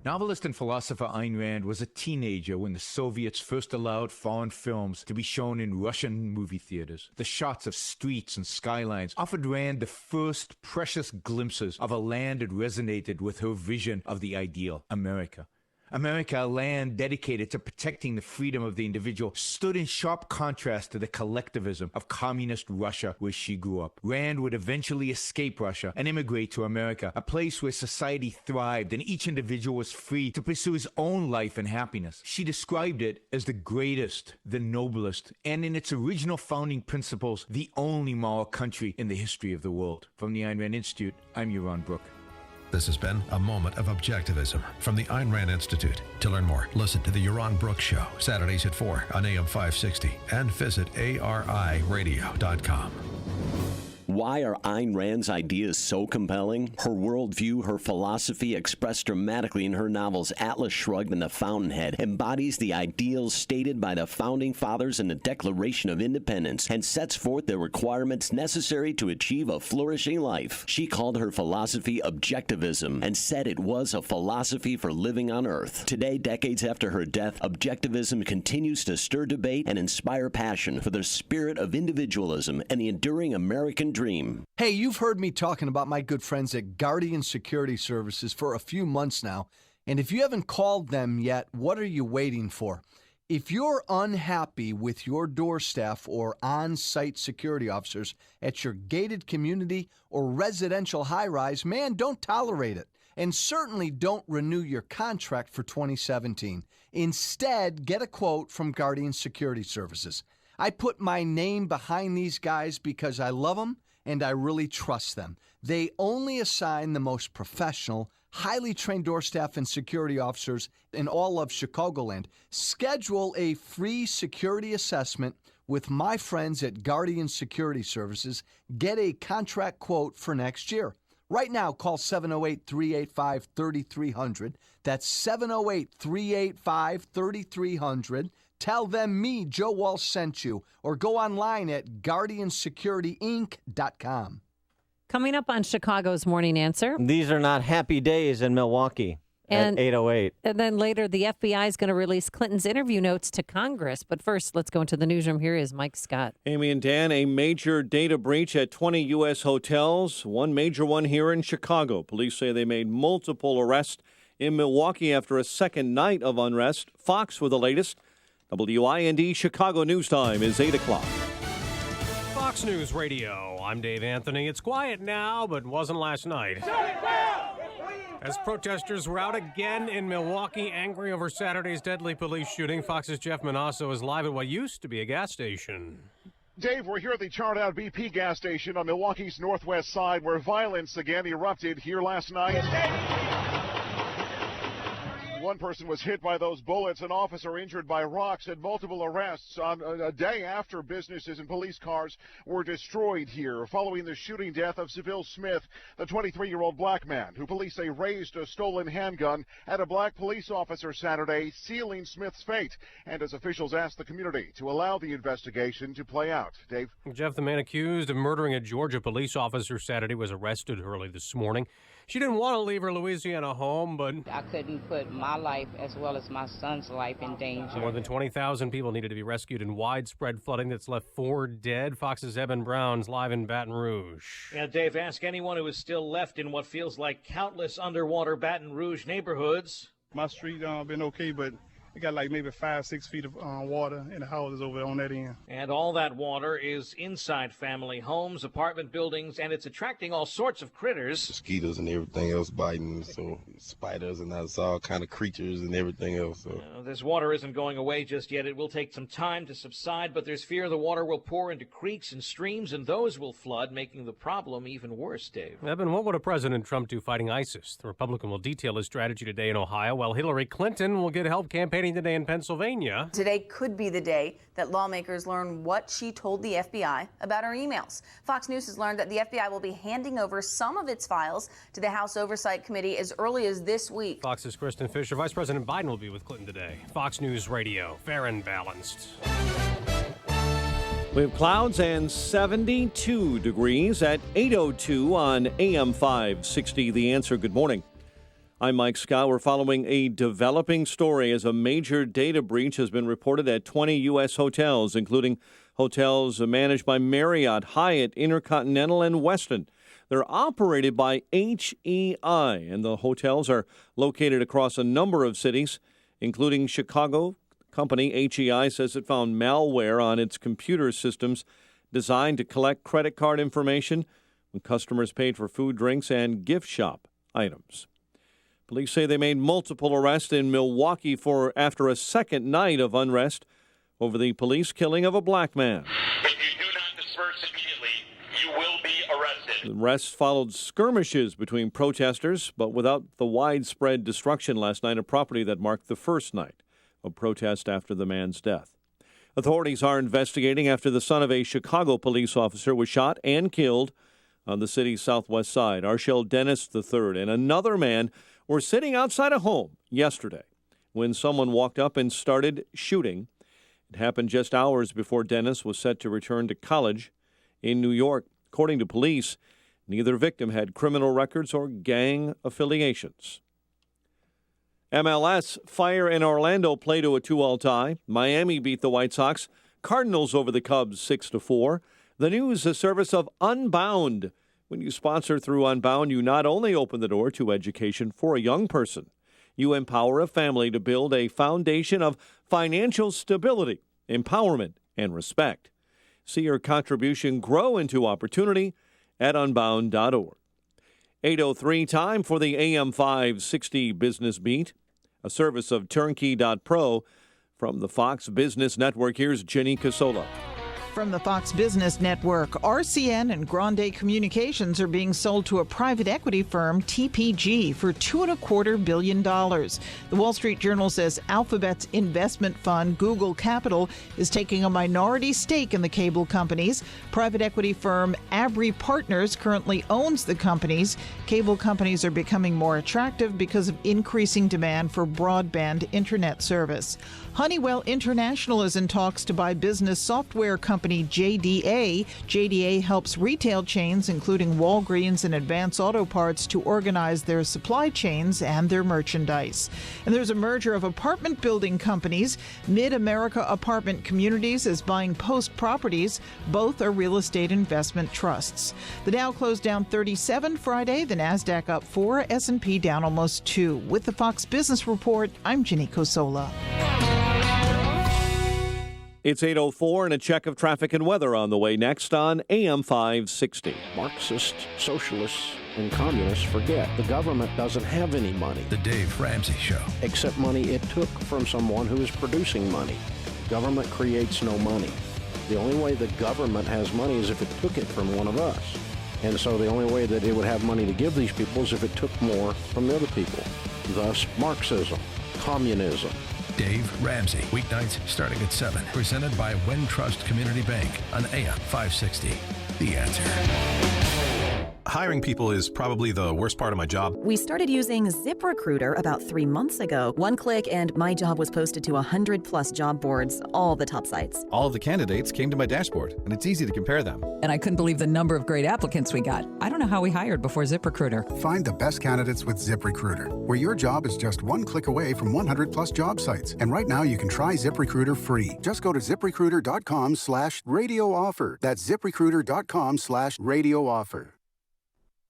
Novelist and philosopher Ayn Rand was a teenager when the Soviets first allowed foreign films to be shown in Russian movie theaters. The shots of streets and skylines offered Rand the first precious glimpses of a land that resonated with her vision of the ideal, America. America, a land dedicated to protecting the freedom of the individual, stood in sharp contrast to the collectivism of communist Russia where she grew up. Rand would eventually escape Russia and immigrate to America, a place where society thrived and each individual was free to pursue his own life and happiness. She described it as the greatest, the noblest, and in its original founding principles, the only moral country in the history of the world. From the Ayn Rand Institute, I'm Yaron Brook. This has been a moment of objectivism from the Ayn Rand Institute. To learn more, listen to the Yaron Brooks Show, Saturdays at 4 on AM 560, and visit ariradio.com. Why are Ayn Rand's ideas so compelling? Her worldview, her philosophy, expressed dramatically in her novels Atlas Shrugged and The Fountainhead, embodies the ideals stated by the Founding Fathers in the Declaration of Independence and sets forth the requirements necessary to achieve a flourishing life. She called her philosophy objectivism and said it was a philosophy for living on Earth. Today, decades after her death, objectivism continues to stir debate and inspire passion for the spirit of individualism and the enduring American dream. Hey, you've heard me talking about my good friends at Guardian Security Services for a few months now, and if you haven't called them yet, what are you waiting for? If you're unhappy with your door staff or on-site security officers at your gated community or residential high-rise, man, don't tolerate it. And certainly don't renew your contract for 2017. Instead, get a quote from Guardian Security Services. I put my name behind these guys because I love them and I really trust them. They only assign the most professional, highly trained door staff and security officers in all of Chicagoland. Schedule a free security assessment with my friends at Guardian Security Services. Get a contract quote for next year. Right now, call 708-385-3300. That's 708-385-3300. Tell them me, Joe Walsh, sent you, or go online at guardiansecurityinc.com. Coming up on Chicago's Morning Answer. These are not happy days in Milwaukee at 8:08. And then later, the FBI is going to release Clinton's interview notes to Congress. But first, let's go into the newsroom. Here is Mike Scott. Amy and Dan, a major data breach at 20 U.S. hotels, one major one here in Chicago. Police say they made multiple arrests in Milwaukee after a second night of unrest. Fox with the latest. WIND Chicago News Time is 8 o'clock. Fox News Radio. I'm Dave Anthony. It's quiet now, but wasn't last night. As protesters were out again in Milwaukee, angry over Saturday's deadly police shooting, Fox's Jeff Manasso is live at what used to be a gas station. Dave, we're here at the charred-out BP gas station on Milwaukee's northwest side where violence again erupted here last night. One person was hit by those bullets, an officer injured by rocks, and multiple arrests on a day after businesses and police cars were destroyed here following the shooting death of Seville Smith, the 23-year-old black man who police say raised a stolen handgun at a black police officer Saturday, sealing Smith's fate. And as officials asked the community to allow the investigation to play out. Dave? Jeff, the man accused of murdering a Georgia police officer Saturday was arrested early this morning. She didn't want to leave her Louisiana home, but I couldn't put my life as well as my son's life in danger. More than 20,000 people needed to be rescued in widespread flooding that's left 4 dead. Fox's Evan Brown's live in Baton Rouge. Yeah, Dave, ask anyone who is still left in what feels like countless underwater Baton Rouge neighborhoods. My street been okay, but it got like maybe 5-6 feet of water in the houses over on that end. And all that water is inside family homes, apartment buildings, and it's attracting all sorts of critters. Mosquitoes and everything else biting, so spiders and that's all kind of creatures and everything else. So. This water isn't going away just yet. It will take some time to subside, but there's fear the water will pour into creeks and streams, and those will flood, making the problem even worse, Dave. Evan, what would a President Trump do fighting ISIS? The Republican will detail his strategy today in Ohio, while Hillary Clinton will get help campaigning today in Pennsylvania. Today could be the day that lawmakers learn what she told the FBI about her emails. Fox News has learned that the FBI will be handing over some of its files to the House Oversight Committee as early as this week. Fox's Kristen Fisher. Vice President Biden will be with Clinton today. Fox News Radio, fair and balanced. We have clouds and 72 degrees at 8:02 on AM 560. The Answer. Good morning. I'm Mike Scott. We're following a developing story as a major data breach has been reported at 20 U.S. hotels, including hotels managed by Marriott, Hyatt, Intercontinental, and Westin. They're operated by HEI, and the hotels are located across a number of cities, including Chicago. Company HEI says it found malware on its computer systems designed to collect credit card information when customers paid for food, drinks, and gift shop items. Police say they made multiple arrests in Milwaukee after a second night of unrest over the police killing of a black man. If you do not disperse immediately, you will be arrested. The arrests followed skirmishes between protesters, but without the widespread destruction last night of property that marked the first night of protest after the man's death. Authorities are investigating after the son of a Chicago police officer was shot and killed on the city's southwest side. Arshel Dennis III and another man were sitting outside a home yesterday when someone walked up and started shooting. It happened just hours before Dennis was set to return to college in New York. According to police, neither victim had criminal records or gang affiliations. MLS, Fire in Orlando play to a 2-2 tie. Miami beat the White Sox. Cardinals over the Cubs 6-4. The news, a service of Unbound. When you sponsor through Unbound, you not only open the door to education for a young person, you empower a family to build a foundation of financial stability, empowerment, and respect. See your contribution grow into opportunity at unbound.org. 8:03 time for the AM 560 Business Beat, a service of Turnkey.pro. From the Fox Business Network, here's Jenny Casola. From the Fox Business Network, RCN and Grande Communications are being sold to a private equity firm, TPG, for $2.25 billion. The Wall Street Journal says Alphabet's investment fund, Google Capital, is taking a minority stake in the cable companies. Private equity firm Abry Partners currently owns the companies. Cable companies are becoming more attractive because of increasing demand for broadband internet service. Honeywell International is in talks to buy business software company JDA. JDA helps retail chains, including Walgreens and Advance Auto Parts, to organize their supply chains and their merchandise. And there's a merger of apartment building companies. Mid-America Apartment Communities is buying Post Properties. Both are real estate investment trusts. The Dow closed down 37 Friday. The Nasdaq up 4. S&P down almost 2. With the Fox Business Report, I'm Ginny Cosola. It's 8:04 and a check of traffic and weather on the way next on AM 560. Marxists, socialists, and communists forget the government doesn't have any money. The Dave Ramsey Show. Except money it took from someone who is producing money. Government creates no money. The only way the government has money is if it took it from one of us. And so the only way that it would have money to give these people is if it took more from the other people. Thus, Marxism, communism. Dave Ramsey, weeknights starting at 7. Presented by Wintrust Community Bank on AM 560. The Answer. Hiring people is probably the worst part of my job. We started using ZipRecruiter about 3 months ago. One click and my job was posted to 100+ job boards, all the top sites. All of the candidates came to my dashboard, and it's easy to compare them. And I couldn't believe the number of great applicants we got. I don't know how we hired before ZipRecruiter. Find the best candidates with ZipRecruiter, where your job is just one click away from 100+ job sites. And right now you can try ZipRecruiter free. Just go to ZipRecruiter.com/radio offer. That's ZipRecruiter.com/radio offer.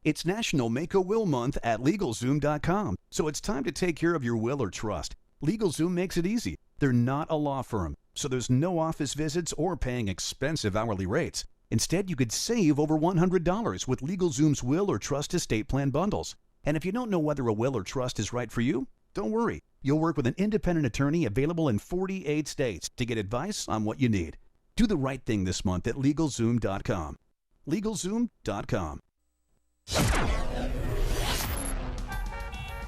It's National Make-A-Will Month at LegalZoom.com, so it's time to take care of your will or trust. LegalZoom makes it easy. They're not a law firm, so there's no office visits or paying expensive hourly rates. Instead, you could save over $100 with LegalZoom's will or trust estate plan bundles. And if you don't know whether a will or trust is right for you, don't worry. You'll work with an independent attorney available in 48 states to get advice on what you need. Do the right thing this month at LegalZoom.com. LegalZoom.com.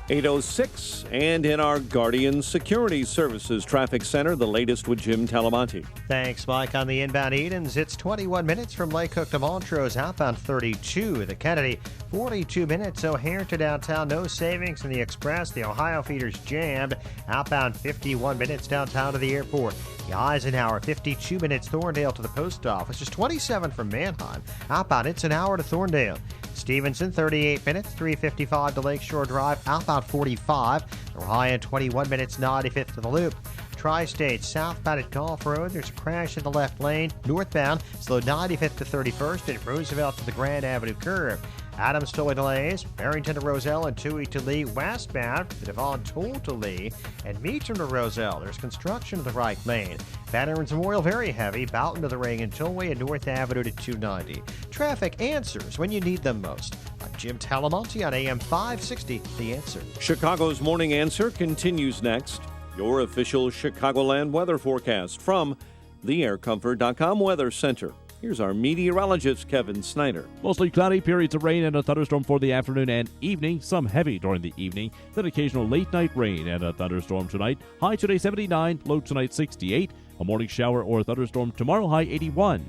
8:06, and in our Guardian Security Services Traffic Center, the latest with Jim Talamonte. Thanks, Mike. On the inbound Edens, it's 21 minutes from Lake Cook to Montrose, outbound 32 at the Kennedy, 42 minutes O'Hare to downtown, no savings in the Express. The Ohio feeder's jammed, outbound 51 minutes downtown to the airport. The Eisenhower, 52 minutes Thorndale to the post office, just 27 from Manheim. Outbound, it's an hour to Thorndale. It's Stevenson, 38 minutes, 355 to Lakeshore Drive, outbound 45. They're high in 21 minutes, 95th to the Loop. Tri-State southbound at Gulf Road, there's a crash in the left lane. Northbound, slow 95th to 31st, and Roosevelt to the Grand Avenue curve. Adams towing delays, Barrington to Roselle and Toohey to Lee westbound, the Devon Toll to Lee, and Meacham to Roselle. There's construction in the right lane. Veterans Memorial very heavy, Boughton to the Reagan Tollway and North Avenue to 290. Traffic answers when you need them most. I'm Jim Talamonte on AM 560, The Answer. Chicago's Morning Answer continues next. Your official Chicagoland weather forecast from theaircomfort.com Weather Center. Here's our meteorologist, Kevin Snyder. Mostly cloudy, periods of rain and a thunderstorm for the afternoon and evening. Some heavy during the evening, then occasional late-night rain and a thunderstorm tonight. High today 79, low tonight 68. A morning shower or thunderstorm tomorrow, high 81.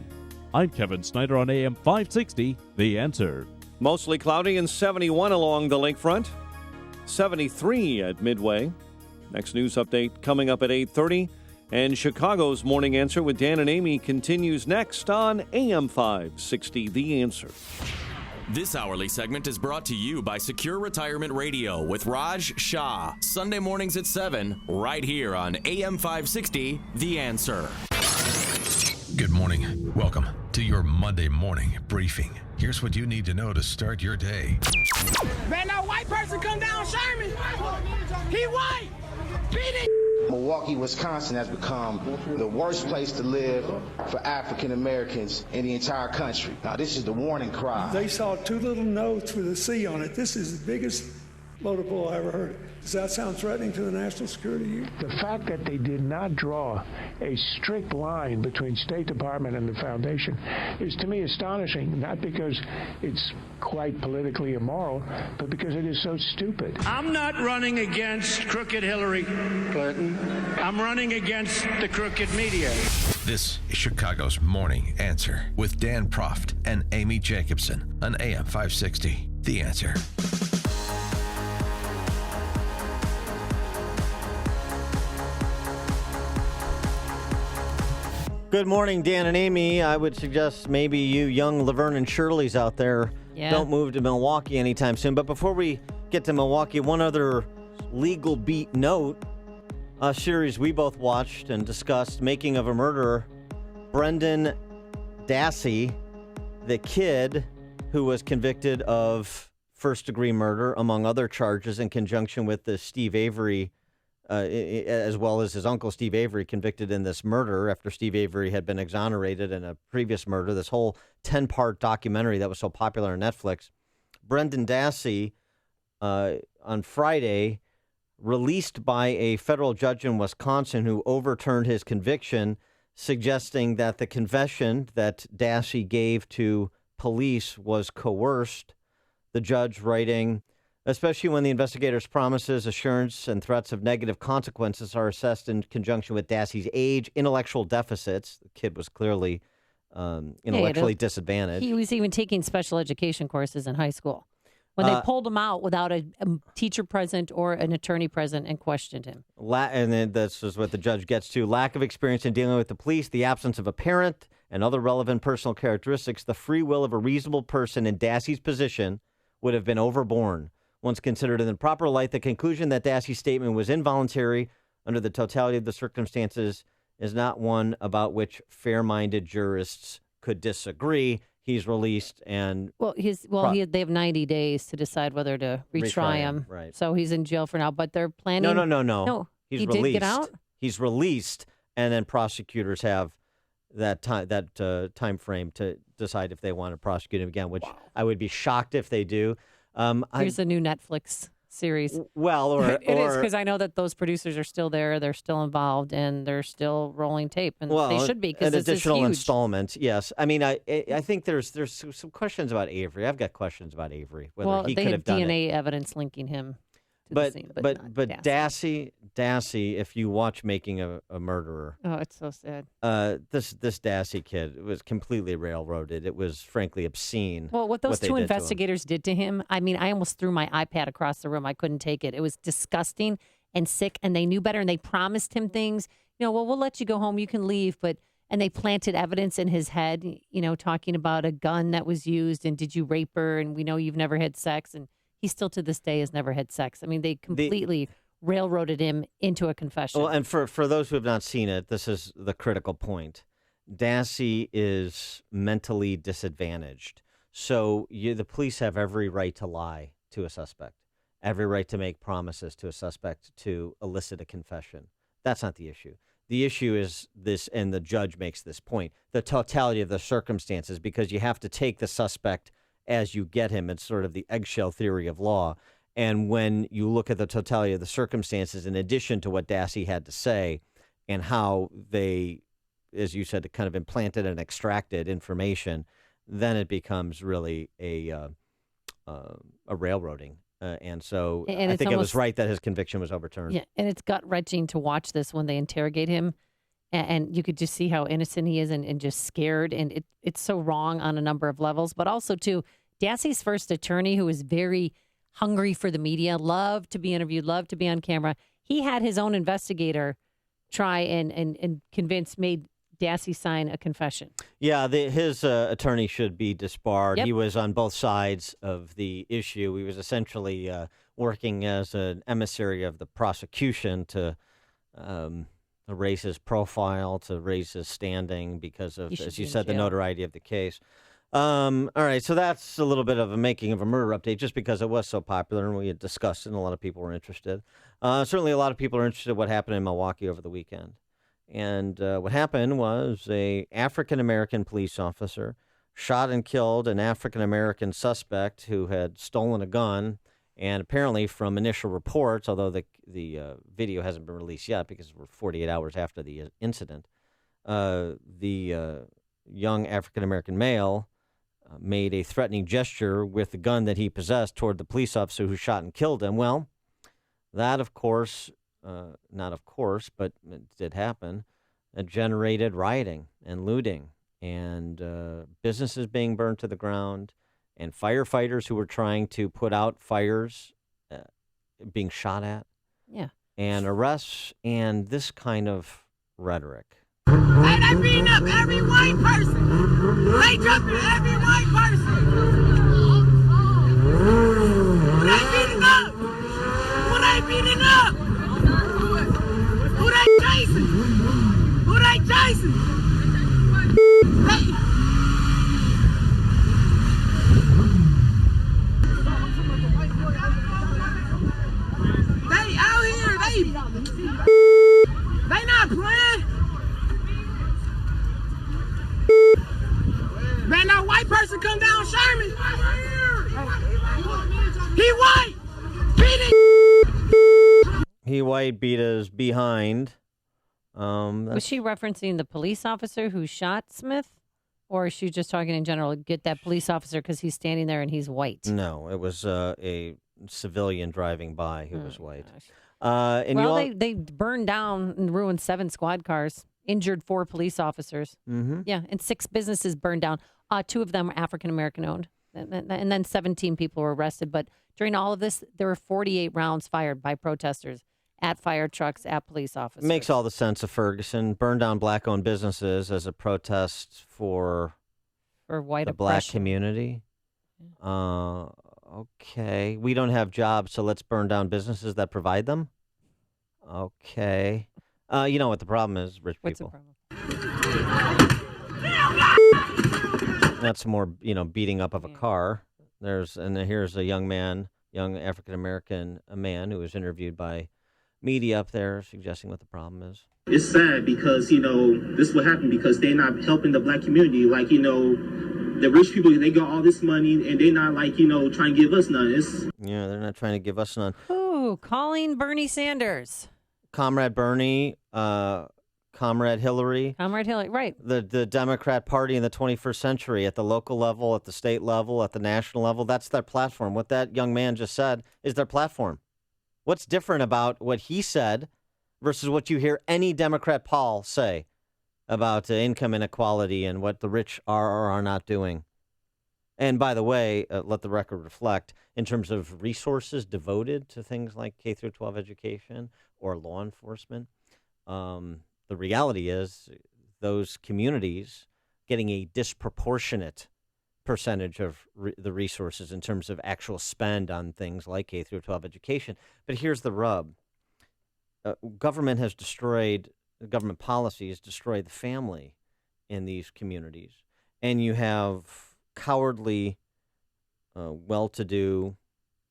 I'm Kevin Snyder on AM 560, The Answer. Mostly cloudy and 71 along the lakefront. 73 at Midway. Next news update coming up at 8:30. And Chicago's Morning Answer with Dan and Amy continues next on AM 560, The Answer. This hourly segment is brought to you by Secure Retirement Radio with Raj Shah. Sunday mornings at 7, right here on AM 560, The Answer. Good morning. Welcome to your Monday morning briefing. Here's what you need to know to start your day. Man, that white person come down Sherman. He white. Beat it. Milwaukee, Wisconsin has become the worst place to live for African Americans in the entire country. Now, this is the warning cry. They saw two little notes with a C on it. This is the biggest motor pool I ever heard. Does that sound threatening to the national security of you? The fact that they did not draw a strict line between State Department and the foundation is to me astonishing, not because it's quite politically immoral, but because it is so stupid. I'm not running against crooked Hillary Clinton. I'm running against the crooked media. This is Chicago's Morning Answer with Dan Proft and Amy Jacobson on AM 560, The Answer. Good morning, Dan and Amy. I would suggest maybe you young Laverne and Shirley's out there don't move to Milwaukee anytime soon. But before we get to Milwaukee, one other legal beat note. A series we both watched and discussed, Making of a Murderer. Brendan Dassey, the kid who was convicted of first-degree murder, among other charges, in conjunction with the Steve Avery as well as his uncle, Steve Avery, convicted in this murder after Steve Avery had been exonerated in a previous murder. This whole 10-part documentary that was so popular on Netflix. Brendan Dassey, on Friday, released by a federal judge in Wisconsin who overturned his conviction, suggesting that the confession that Dassey gave to police was coerced. The judge writing, especially when the investigators' promises, assurance, and threats of negative consequences are assessed in conjunction with Dassey's age, intellectual deficits. The kid was clearly intellectually disadvantaged. He was even taking special education courses in high school when they pulled him out without a teacher present or an attorney present and questioned him. And then this is what the judge gets to. Lack of experience in dealing with the police, the absence of a parent, and other relevant personal characteristics. The free will of a reasonable person in Dassey's position would have been overborne. Once considered in the proper light, the conclusion that Dassey's statement was involuntary under the totality of the circumstances is not one about which fair-minded jurists could disagree. He's released and... they have 90 days to decide whether to retry him. Right. So he's in jail for now, but they're planning... No. He released. did get out? He's released, and then prosecutors have that time frame to decide if they want to prosecute him again, which I would be shocked if they do. Here's a new Netflix series. Well, it is, because I know that those producers are still there, they're still involved, and they're still rolling tape, and they should be, because an this is additional huge. installment. Yes, I mean, I think there's some questions about Avery. I've got questions about Avery, whether he could have done it. They have DNA evidence linking him to the scene, but Dassey, if you watch Making a Murderer, oh, it's so sad. This Dassey kid was completely railroaded. It was frankly obscene. Well, what those they two did investigators did to him, I mean, I almost threw my iPad across the room. I couldn't take it. It was disgusting and sick, and they knew better, and they promised him things. Well, we'll let you go home. You can leave, but and they planted evidence in his head, talking about a gun that was used and did you rape her? And we know you've never had sex. And he still to this day has never had sex. I mean, they completely railroaded him into a confession. Well, and for those who have not seen it, this is the critical point. Dassey is mentally disadvantaged. So the police have every right to lie to a suspect, every right to make promises to a suspect to elicit a confession. That's not the issue. The issue is this, and the judge makes this point, the totality of the circumstances, because you have to take the suspect as you get him. It's sort of the eggshell theory of law. And when you look at the totality of the circumstances, in addition to what Dassey had to say and how they, as you said, kind of implanted and extracted information, then it becomes really a railroading. And so I think it was right that his conviction was overturned. Yeah, and it's gut-wrenching to watch this when they interrogate him. And you could just see how innocent he is and just scared. And it's so wrong on a number of levels. But also, too, Dassey's first attorney, who was very hungry for the media, loved to be interviewed, loved to be on camera. He had his own investigator try and convince, made Dassey sign a confession. Yeah, his attorney should be disbarred. Yep. He was on both sides of the issue. He was essentially working as an emissary of the prosecution to raise his profile, to raise his standing because of, as you said, the notoriety of the case. All right, so that's a little bit of a making of a murder update, just because it was so popular and we had discussed it and a lot of people were interested. Certainly a lot of people are interested in what happened in Milwaukee over the weekend. And what happened was a African-American police officer shot and killed an African-American suspect who had stolen a gun. And apparently from initial reports, although the video hasn't been released yet because we're 48 hours after the incident, the young African-American male made a threatening gesture with the gun that he possessed toward the police officer who shot and killed him. Well, that, of course, not of course, but it did happen, generated rioting and looting and businesses being burned to the ground and firefighters who were trying to put out fires being shot at. Yeah. And arrests and this kind of rhetoric. Hey, they beating up every white person. They jumping every white person. Who they beating up? Who they beating up? Who they chasing? Who they chasing? They out here. They not playing. Man, that white person come down Sherman. He white. Beat it. He white beat us behind. Was she referencing the police officer who shot Smith? Or is she just talking in general, get that police officer because he's standing there and he's white? No, it was a civilian driving by who was white. They burned down and ruined 7 squad cars, injured 4 police officers. Mm-hmm. Yeah, and 6 businesses burned down. 2 of them were African-American owned. And then 17 people were arrested. But during all of this, there were 48 rounds fired by protesters at fire trucks, at police officers. Makes all the sense of Ferguson. Burn down black-owned businesses as a protest for white the black oppression. community. Okay. We don't have jobs, so let's burn down businesses that provide them? Okay. You know what the problem is, rich people. What's the problem? That's more, beating up of a car. Here's a young African-American man who was interviewed by media up there suggesting what the problem is. It's sad because, this will happen because they're not helping the black community. Like, the rich people, they got all this money and they're not trying to give us none. Yeah, they're not trying to give us none. Ooh, calling Bernie Sanders. Comrade Bernie, Comrade Hillary. Comrade Hillary, right. The Democrat Party in the 21st century at the local level, at the state level, at the national level, that's their platform. What that young man just said is their platform. What's different about what he said versus what you hear any Democrat poll say about income inequality and what the rich are or are not doing? And by the way, let the record reflect, in terms of resources devoted to things like K through 12 education or law enforcement, the reality is those communities getting a disproportionate percentage of the resources in terms of actual spend on things like K through 12 education. But here's the rub. Government policy has destroyed the family in these communities. And you have cowardly, well-to-do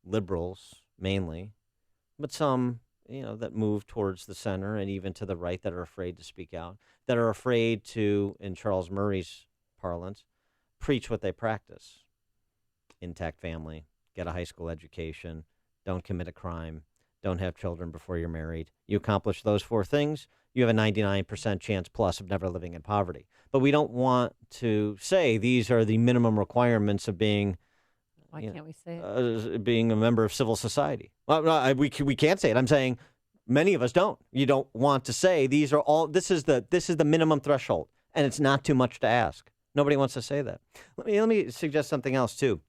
liberals, mainly, but some, that move towards the center and even to the right that are afraid to speak out, that are afraid to, in Charles Murray's parlance, preach what they practice. Intact family, get a high school education, don't commit a crime, don't have children before you're married. You accomplish those 4 things, you have a 99% chance plus of never living in poverty. But we don't want to say these are the minimum requirements of being Why can't we say it? Being a member of civil society. Well, no, we can't say it. I'm saying many of us don't. You don't want to say these are all. This is the minimum threshold, and it's not too much to ask. Nobody wants to say that. Let me suggest something else too.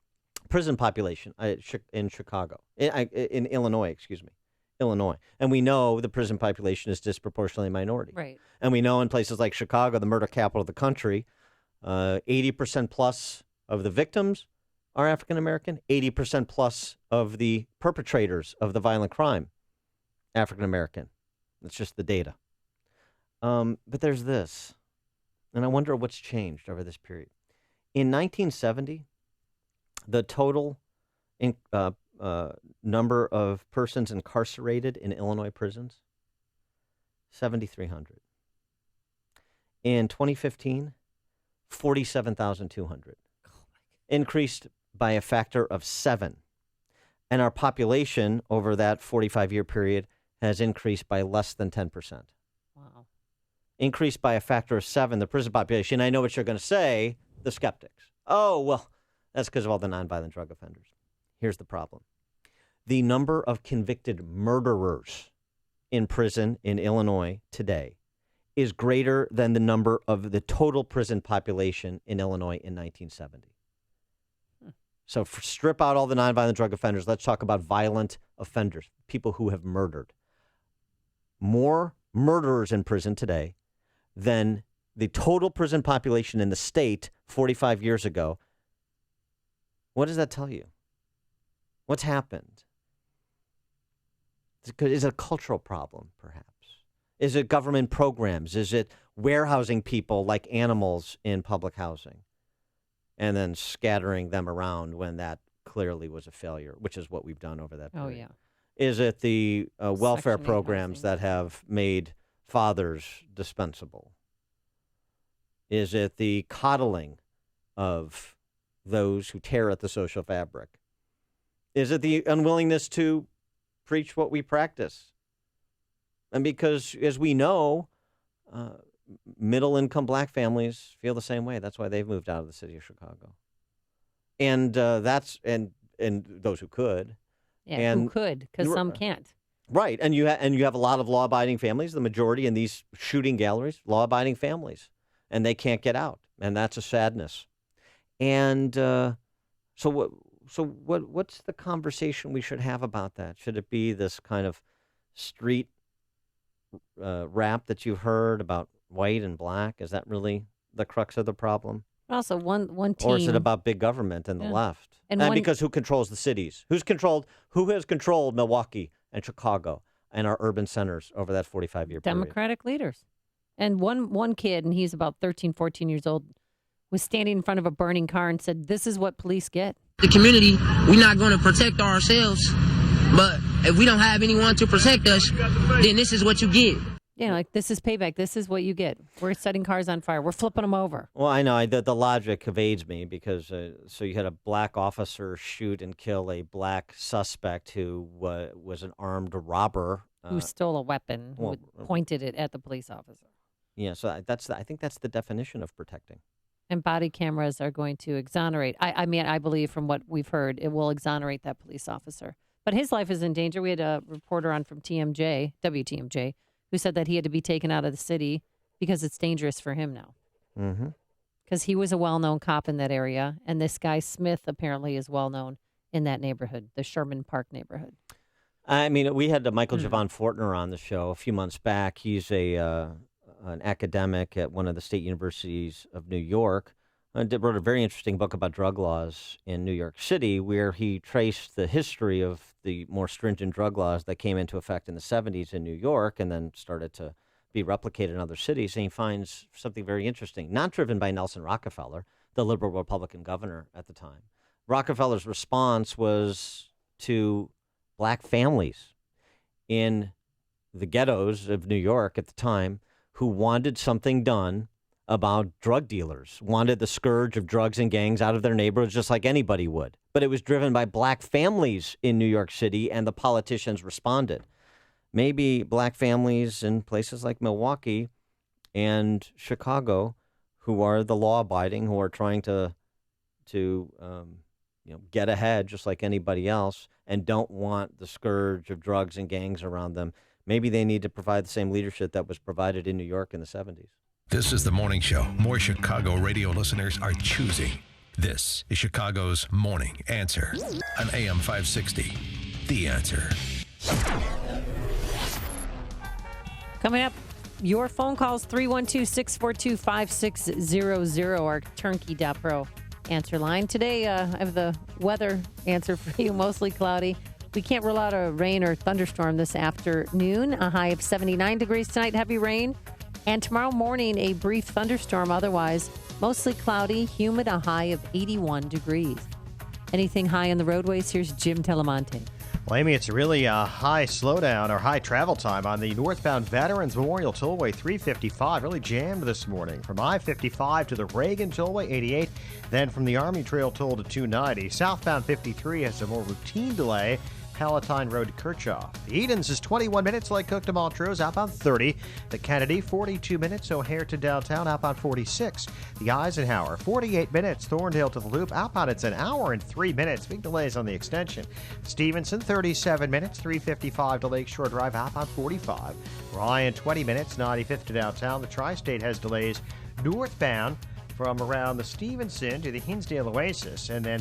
Prison population in Chicago, in Illinois, Illinois, and we know the prison population is disproportionately minority. Right. And we know in places like Chicago, the murder capital of the country, 80% plus of the victims are African American, 80% plus of the perpetrators of the violent crime, African American. That's just the data. But there's this, and I wonder what's changed over this period. In 1970, the total number of persons incarcerated in Illinois prisons, 7,300. In 2015, 47,200. Increased by a factor of 7. And our population over that 45-year period has increased by less than 10%. Wow. Increased by a factor of 7, the prison population. I know what you're going to say, the skeptics. Oh, well, that's because of all the nonviolent drug offenders. Here's the problem. The number of convicted murderers in prison in Illinois today is greater than the number of the total prison population in Illinois in 1970. So strip out all the nonviolent drug offenders. Let's talk about violent offenders, people who have murdered. More murderers in prison today than the total prison population in the state 45 years ago. What does that tell you? What's happened? Is it a cultural problem, perhaps? Is it government programs? Is it warehousing people like animals in public housing and then scattering them around when that clearly was a failure, which is what we've done over that period? Oh, yeah. Is it the welfare Section 8 programs that have made fathers dispensable? Is it the coddling of those who tear at the social fabric? Is it the unwillingness to preach what we practice? And because, as we know, middle-income black families feel the same way. That's why they've moved out of the city of Chicago. And and those who could. Yeah, and who could, because some can't. Right, and you have a lot of law-abiding families. The majority in these shooting galleries, law-abiding families, and they can't get out, and that's a sadness. And so what's the conversation we should have about that? Should it be this kind of street rap that you've heard about white and black? Is that really the crux of the problem? Also, one team. Or is it about big government and the left? And because who controls the cities? Who has controlled Milwaukee and Chicago and our urban centers over that 45-year period? Democratic leaders. And one kid, and he's about 13, 14 years old, was standing in front of a burning car and said, "This is what police get." The community, we're not going to protect ourselves, but if we don't have anyone to protect us, then this is what you get. Yeah, like, this is payback. This is what you get. We're setting cars on fire. We're flipping them over. Well, I know the logic evades me because so you had a black officer shoot and kill a black suspect who was an armed robber. Who stole a weapon, who pointed it at the police officer. Yeah, so I think that's the definition of protecting. And body cameras are going to exonerate. I mean, I believe from what we've heard, it will exonerate that police officer. But his life is in danger. We had a reporter on from WTMJ, who said that he had to be taken out of the city because it's dangerous for him now. Mm-hmm. Because he was a well-known cop in that area, and this guy Smith apparently is well-known in that neighborhood, the Sherman Park neighborhood. I mean, we had Michael Javon Fortner on the show a few months back. He's a an academic at one of the state universities of New York, wrote a very interesting book about drug laws in New York City, where he traced the history of the more stringent drug laws that came into effect in the 70s in New York and then started to be replicated in other cities. And he finds something very interesting, not driven by Nelson Rockefeller, the liberal Republican governor at the time. Rockefeller's response was to black families in the ghettos of New York at the time who wanted something done about drug dealers, wanted the scourge of drugs and gangs out of their neighborhoods just like anybody would. But it was driven by black families in New York City, and the politicians responded. Maybe black families in places like Milwaukee and Chicago, who are the law-abiding, who are trying to get ahead just like anybody else and don't want the scourge of drugs and gangs around them, maybe they need to provide the same leadership that was provided in New York in the 70s. This is the morning show more Chicago radio listeners are choosing. This is Chicago's Morning Answer on AM 560. The Answer. Coming up, your phone calls 312-642-5600, our turnkey.pro answer line. Today, I have the weather answer for you, mostly cloudy. We can't rule out a rain or thunderstorm this afternoon. A high of 79 degrees tonight, heavy rain. And tomorrow morning, a brief thunderstorm. Otherwise, mostly cloudy, humid, a high of 81 degrees. Anything high on the roadways? Here's Jim Telemonte. Well, Amy, it's really a high slowdown or high travel time on the northbound Veterans Memorial Tollway 355. Really jammed this morning from I-55 to the Reagan Tollway 88, then from the Army Trail Toll to 290. Southbound 53 has a more routine delay. Palatine Road to Kirchhoff. The Edens is 21 minutes, Lake Cook to Montrose, outbound 30. The Kennedy, 42 minutes, O'Hare to downtown, outbound 46. The Eisenhower, 48 minutes, Thorndale to the Loop, outbound it's an hour and 3 minutes. Big delays on the extension. Stevenson, 37 minutes, 355 to Lakeshore Drive, outbound 45. Ryan, 20 minutes, 95th to downtown. The Tri-State has delays northbound from around the Stevenson to the Hinsdale Oasis, and then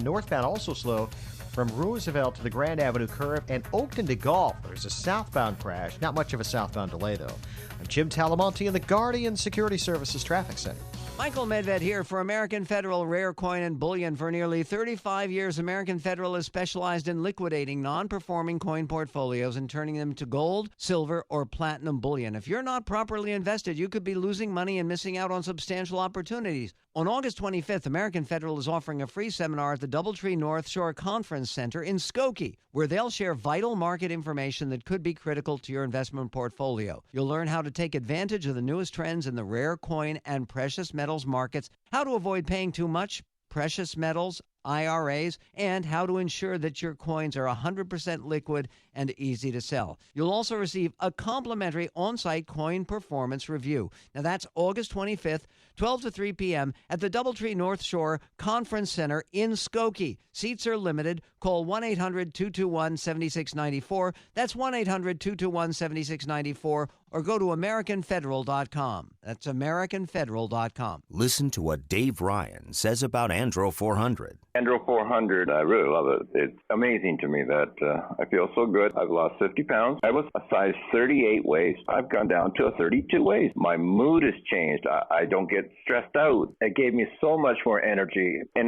northbound also slow from Roosevelt to the Grand Avenue curve and Oakton to Gulf. There's a southbound crash. Not much of a southbound delay, though. I'm Jim Talamonte in the Guardian Security Services Traffic Center. Michael Medved here for American Federal Rare Coin and Bullion. For nearly 35 years, American Federal has specialized in liquidating non-performing coin portfolios and turning them to gold, silver, or platinum bullion. If you're not properly invested, you could be losing money and missing out on substantial opportunities. On August 25th, American Federal is offering a free seminar at the Doubletree North Shore Conference Center in Skokie, where they'll share vital market information that could be critical to your investment portfolio. You'll learn how to take advantage of the newest trends in the rare coin and precious metals markets, how to avoid paying too much, precious metals, IRAs, and how to ensure that your coins are 100% liquid and easy to sell. You'll also receive a complimentary on-site coin performance review. Now that's August 25th, 12 to 3 p.m. at the Doubletree North Shore Conference Center in Skokie. Seats are limited. Call 1-800-221-7694. That's 1-800-221-7694. Or go to AmericanFederal.com. That's AmericanFederal.com. Listen to what Dave Ryan says about Andro 400. Andro 400, I really love it. It's amazing to me that I feel so good. I've lost 50 pounds. I was a size 38 waist. I've gone down to a 32 waist. My mood has changed. I don't get stressed out. It gave me so much more energy to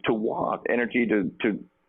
walk, energy to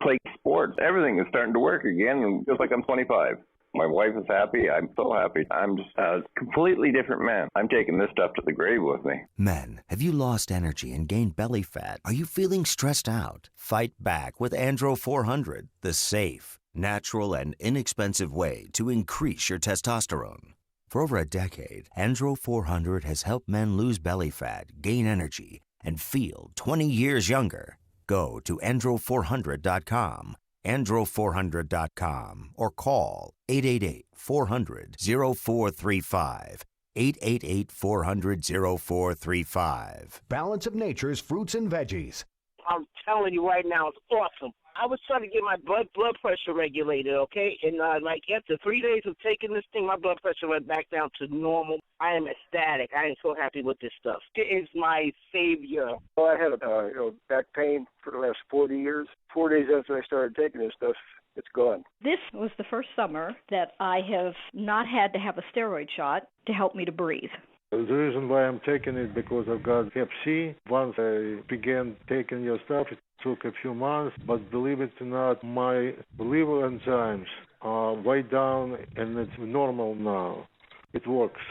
play sports. Everything is starting to work again, and feels like I'm 25. My wife is happy. I'm so happy. I'm just a completely different man. I'm taking this stuff to the grave with me. Men, have you lost energy and gained belly fat? Are you feeling stressed out? Fight back with Andro 400, the safe, natural, and inexpensive way to increase your testosterone. For over a decade, Andro 400 has helped men lose belly fat, gain energy, and feel 20 years younger. Go to andro400.com. andro400.com or call 888-400-0435. 888-400-0435. Balance of Nature's fruits and veggies. I'm telling you right now, it's awesome. I was trying to get my blood pressure regulated, okay? And like after 3 days of taking this thing, my blood pressure went back down to normal. I am ecstatic. I am so happy with this stuff. It is my savior. Well, I had back pain for the last 40 years. 4 days after I started taking this stuff, it's gone. This was the first summer that I have not had to have a steroid shot to help me to breathe. The reason why I'm taking it because I've got Hep C. Once I began taking your stuff, it took a few months, but believe it or not, my liver enzymes are way down and it's normal now. It works.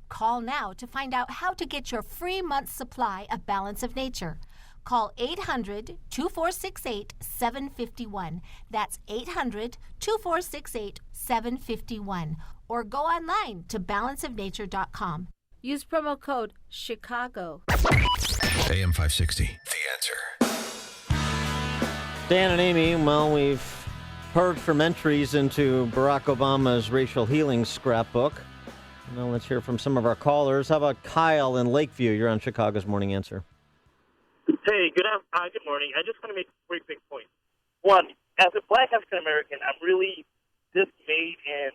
Call now to find out how to get your free month's supply of Balance of Nature. Call 800-2468-751. That's 800-2468-751. Or go online to balanceofnature.com. Use promo code CHICAGO. AM 560, The Answer. Dan and Amy, well, we've heard from entries into Barack Obama's racial healing scrapbook. Now let's hear from some of our callers. How about Kyle in Lakeview? You're on Chicago's Morning Answer. Hey, good morning. I just want to make 3 quick points. One, as a black African-American, I'm really dismayed and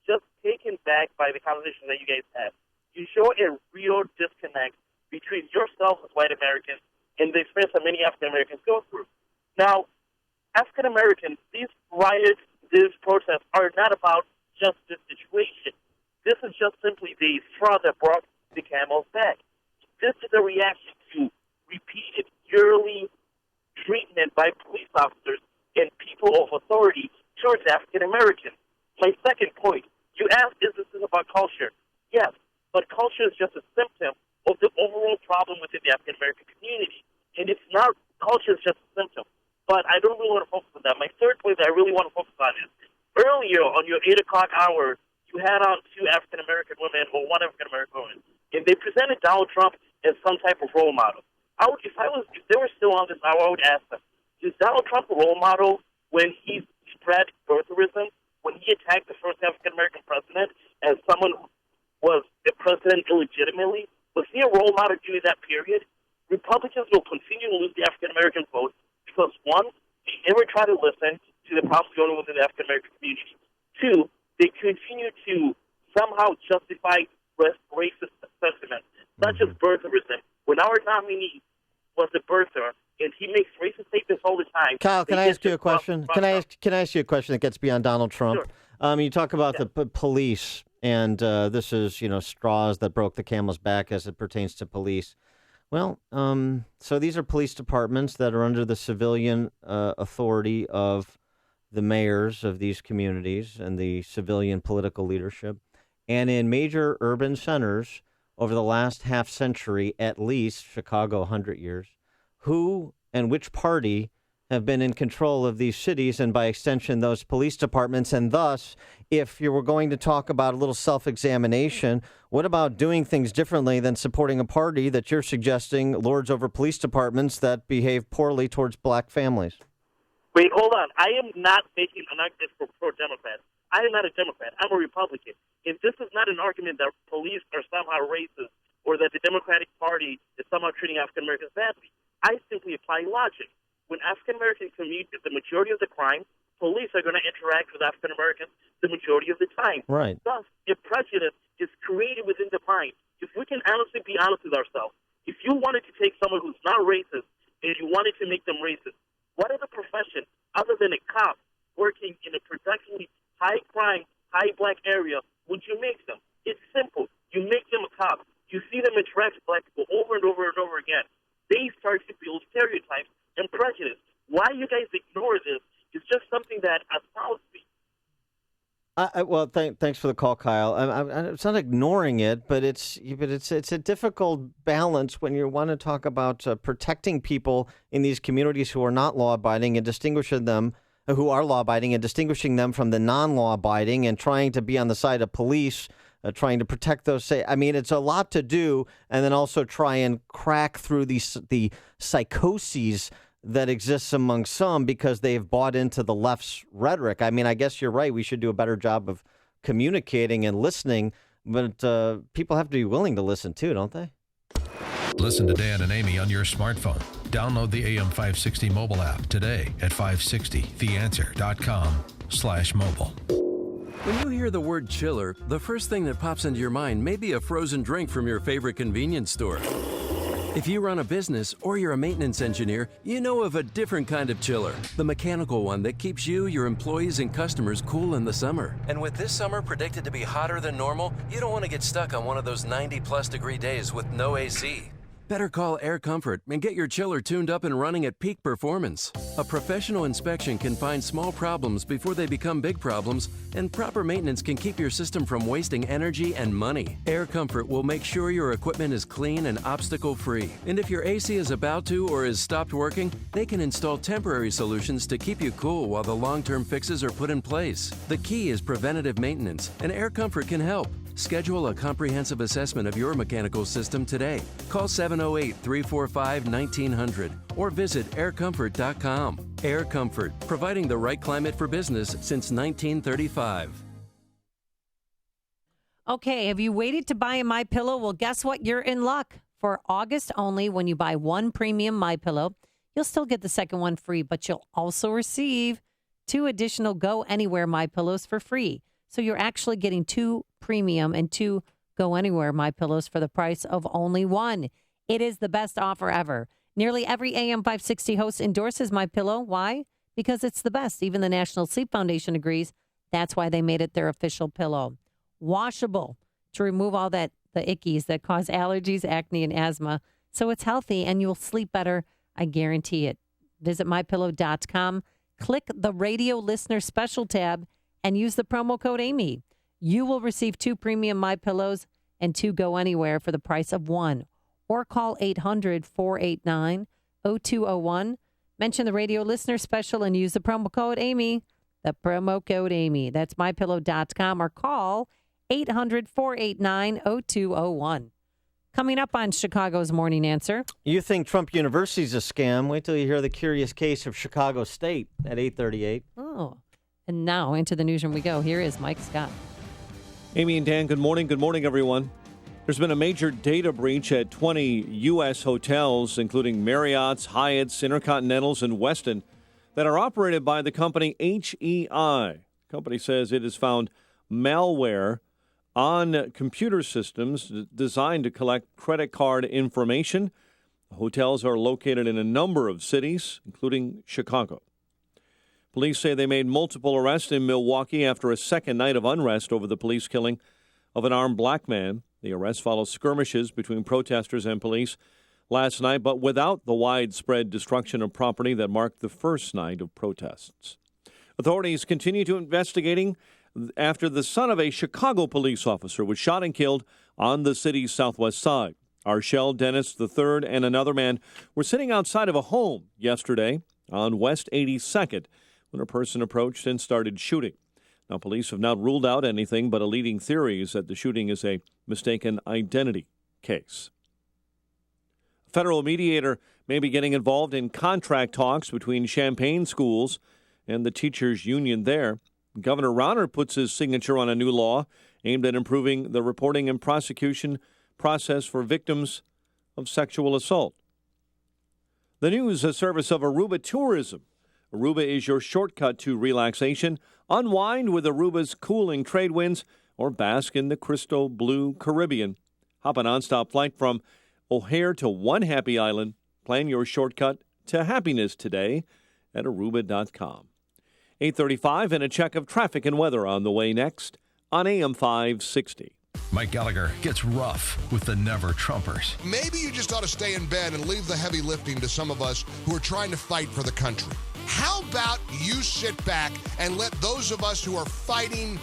just taken back by the conversation that you guys had. You show a real disconnect between yourself as white Americans and the experience that many African-Americans go through. Now, African-Americans, these riots, these protests are not about just this situation. This is just simply the straw that brought the camel's back. This is a reaction to repeated yearly treatment by police officers and people of authority towards African Americans. My second point, you asked, is this about culture? Yes, but culture is just a symptom of the overall problem within the African American community. And it's not, culture is just a symptom. But I don't really want to focus on that. My third point that I really want to focus on is, earlier on your 8 o'clock hour, you had on 2 African American women or 1 African American woman, and they presented Donald Trump as some type of role model. If they were still on this hour, I would ask them, is Donald Trump a role model when he spread birtherism, when he attacked the first African American president as someone who was a president illegitimately? Was he a role model during that period? Republicans will continue to lose the African American vote because, 1, they never try to listen to the problems going on within the African American community. 2, they continue to somehow justify racist sentiments, not just birtherism. When our nominee was a birther, and he makes racist statements all the time. Kyle, can I ask you a question? Can I ask you a question that gets beyond Donald Trump? Sure. You talk about the police, and this is, straws that broke the camel's back as it pertains to police. Well, so these are police departments that are under the civilian authority of the mayors of these communities and the civilian political leadership. And in major urban centers over the last half century, at least, Chicago 100 years, who and which party have been in control of these cities and by extension those police departments? And thus, if you were going to talk about a little self-examination, what about doing things differently than supporting a party that you're suggesting lords over police departments that behave poorly towards black families? Wait, hold on. I am not making an argument for Democrats. I am not a Democrat. I'm a Republican. And this is not an argument that police are somehow racist or that the Democratic Party is somehow treating African Americans badly. I simply apply logic. When African Americans commit the majority of the crime, police are going to interact with African Americans the majority of the time. Right. Thus, if prejudice is created within the mind, if we can honestly be honest with ourselves, if you wanted to take someone who's not racist and you wanted to make them racist, what other profession other than a cop working in a particularly high crime, high black area would you make them? It's simple. You make them a cop. You see them interact with black people over and over and over again. They start to build stereotypes and prejudice. Why you guys ignore this is just something that astounds me. Well, thanks for the call, Kyle. It's not ignoring it, but it's a difficult balance when you want to talk about protecting people in these communities who are not law-abiding and distinguishing them, who are law-abiding and distinguishing them from the non-law-abiding, and trying to be on the side of police, trying to protect those. It's a lot to do, and then also try and crack through the psychoses that exists among some because they've bought into the left's rhetoric. I guess you're right. We should do a better job of communicating and listening, but people have to be willing to listen too, don't they? Listen to Dan and Amy on your smartphone. Download the AM560 mobile app today at 560theanswer.com/mobile. When you hear the word chiller, the first thing that pops into your mind may be a frozen drink from your favorite convenience store. If you run a business or you're a maintenance engineer, you know of a different kind of chiller, the mechanical one that keeps you, your employees, and customers cool in the summer. And with this summer predicted to be hotter than normal, you don't want to get stuck on one of those 90-plus degree days with no AC. Better call Air Comfort and get your chiller tuned up and running at peak performance. A professional inspection can find small problems before they become big problems, and proper maintenance can keep your system from wasting energy and money. Air Comfort will make sure your equipment is clean and obstacle-free. And if your AC is about to or has stopped working, they can install temporary solutions to keep you cool while the long-term fixes are put in place. The key is preventative maintenance, and Air Comfort can help. Schedule a comprehensive assessment of your mechanical system today. Call 708-345-1900 or visit aircomfort.com. Air Comfort, providing the right climate for business since 1935. Okay, have you waited to buy a MyPillow? Well, guess what? You're in luck. For August only, when you buy one premium MyPillow, you'll still get the second one free, but you'll also receive 2 additional Go Anywhere MyPillows for free. So you're actually getting 2 premium and 2 Go Anywhere MyPillows for the price of only 1. It is the best offer ever. Nearly every AM560 host endorses MyPillow. Why? Because it's the best. Even the National Sleep Foundation agrees. That's why they made it their official pillow. Washable to remove all the ickies that cause allergies, acne, and asthma. So it's healthy and you'll sleep better. I guarantee it. Visit MyPillow.com. Click the radio listener special tab and use the promo code Amy. You will receive 2 premium MyPillows and 2 Go Anywhere for the price of 1. Or call 800-489-0201. Mention the radio listener special and use the promo code Amy. The promo code Amy. That's MyPillow.com or call 800-489-0201. Coming up on Chicago's Morning Answer. You think Trump University's a scam? Wait till you hear the curious case of Chicago State at 8:38. Oh. And now into the newsroom we go. Here is Mike Scott. Amy and Dan, good morning. Good morning, everyone. There's been a major data breach at 20 U.S. hotels, including Marriott's, Hyatt's, Intercontinentals, and Westin, that are operated by the company HEI. The company says it has found malware on computer systems designed to collect credit card information. The hotels are located in a number of cities, including Chicago. Police say they made multiple arrests in Milwaukee after a second night of unrest over the police killing of an armed black man. The arrest follows skirmishes between protesters and police last night, but without the widespread destruction of property that marked the first night of protests. Authorities continue to investigating after the son of a Chicago police officer was shot and killed on the city's southwest side. Arshel Dennis III and another man were sitting outside of a home yesterday on West 82nd when a person approached and started shooting. Now, police have not ruled out anything, but a leading theory is that the shooting is a mistaken identity case. A federal mediator may be getting involved in contract talks between Champaign schools and the teachers' union there. Governor Rauner puts his signature on a new law aimed at improving the reporting and prosecution process for victims of sexual assault. The news, a service of Aruba Tourism. Aruba is your shortcut to relaxation. Unwind with Aruba's cooling trade winds or bask in the crystal blue Caribbean. Hop a nonstop flight from O'Hare to One Happy Island. Plan your shortcut to happiness today at Aruba.com. 8:35 and a check of traffic and weather on the way next on AM 560. Mike Gallagher gets rough with the Never Trumpers. Maybe you just ought to stay in bed and leave the heavy lifting to some of us who are trying to fight for the country. How about you sit back and let those of us who are fighting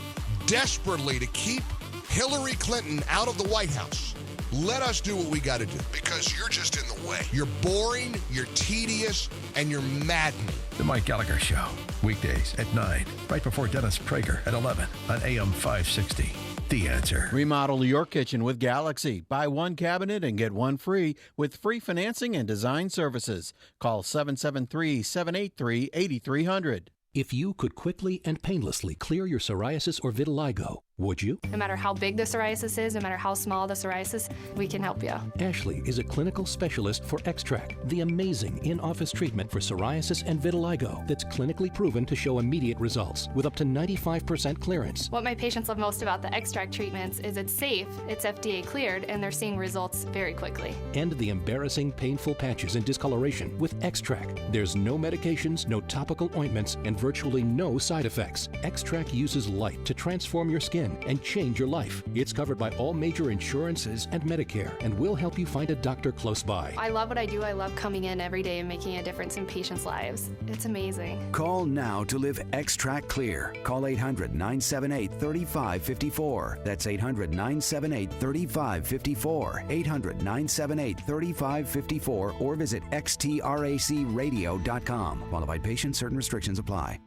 desperately to keep Hillary Clinton out of the White House, let us do what we got to do, because you're just in the way. You're boring, you're tedious, and you're maddening. The Mike Gallagher Show, weekdays at 9, right before Dennis Prager at 11 on AM 560. The Answer. Remodel your kitchen with Galaxy. Buy one cabinet and get one free with free financing and design services. Call 773-783-8300. If you could quickly and painlessly clear your psoriasis or vitiligo, Would you? No matter how big the psoriasis is, no matter how small the psoriasis, we can help you. Ashley is a clinical specialist for X-Track, the amazing in-office treatment for psoriasis and vitiligo that's clinically proven to show immediate results with up to 95% clearance. What my patients love most about the X-Track treatments is it's safe, it's FDA cleared, and they're seeing results very quickly. End the embarrassing, painful patches and discoloration with X-Track. There's no medications, no topical ointments, and virtually no side effects. X-Track uses light to transform your skin and change your life. It's covered by all major insurances and Medicare, and will help you find a doctor close by. I love what I do. I love coming in every day and making a difference in patients' lives. It's amazing. Call now to live X-Track Clear. Call 800-978-3554. That's 800-978-3554. 800-978-3554, or visit xtracradio.com. Qualified patients, certain restrictions apply.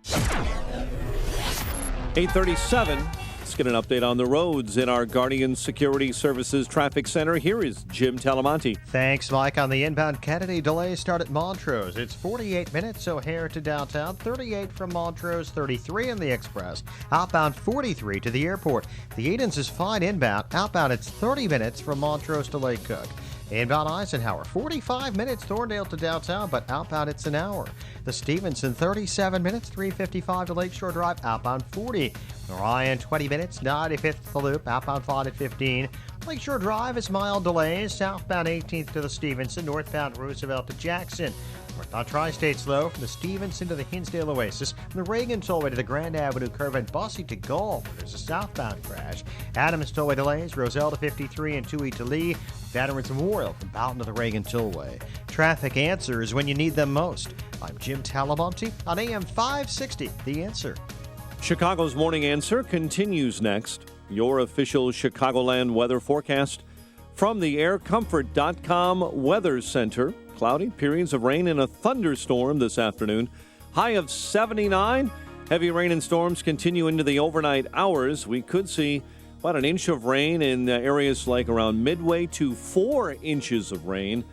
8:37. Let's get an update on the roads in our Guardian Security Services Traffic Center. Here is Jim Talamonte. Thanks, Mike. On the inbound Kennedy, delays start at Montrose. It's 48 minutes O'Hare to downtown, 38 from Montrose, 33 in the Express. Outbound 43 to the airport. The Edens is fine inbound. Outbound it's 30 minutes from Montrose to Lake Cook. Inbound Eisenhower, 45 minutes Thorndale to downtown, but outbound it's an hour. The Stevenson, 37 minutes, 355 to Lakeshore Drive, outbound 40. Orion, 20 minutes, 95th to the Loop, outbound 5 at 15. Lakeshore Drive is mild delays, southbound 18th to the Stevenson, northbound Roosevelt to Jackson. Northbound Tri-State slow from the Stevenson to the Hinsdale Oasis, from the Reagan Tollway to the Grand Avenue curve, and Bossy to Gulf. There's a southbound crash. Adams Tollway delays, Roselle to 53 and 2E to Lee. Veterans Memorial from Boughton to the Reagan Tollway. Traffic answers when you need them most. I'm Jim Talamonte on AM 560, The Answer. Chicago's Morning Answer continues next. Your official Chicagoland weather forecast from the aircomfort.com Weather Center. Cloudy, periods of rain and a thunderstorm this afternoon. High of 79. Heavy rain and storms continue into the overnight hours. We could see about an inch of rain in areas like around Midway to 4 inches of rain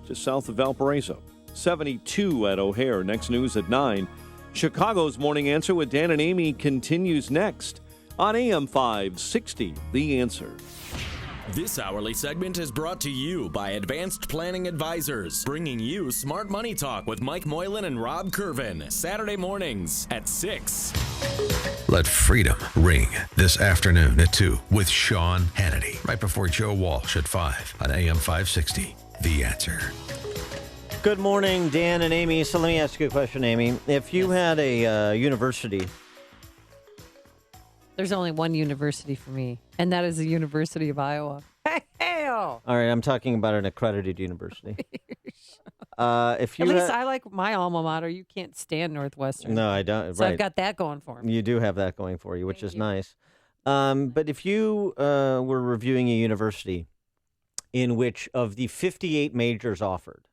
just south of Valparaiso. 72 at O'Hare. Next news at 9. Chicago's Morning Answer with Dan and Amy continues next on AM 560, The Answer. This hourly segment is brought to you by Advanced Planning Advisors, bringing you Smart Money Talk with Mike Moylan and Rob Curvin, Saturday mornings at 6. Let freedom ring this afternoon at 2 with Sean Hannity, right before Joe Walsh at 5 on AM 560, The Answer. Good morning, Dan and Amy. So let me ask you a question, Amy. If you had a university... There's only one university for me, and that is the University of Iowa. Hell! All right, I'm talking about an accredited university. If you At least I like my alma mater. You can't stand Northwestern. No, I don't. So right. I've got that going for me. You do have that going for you, which is nice. But if you were reviewing a university in which of the 58 majors offered,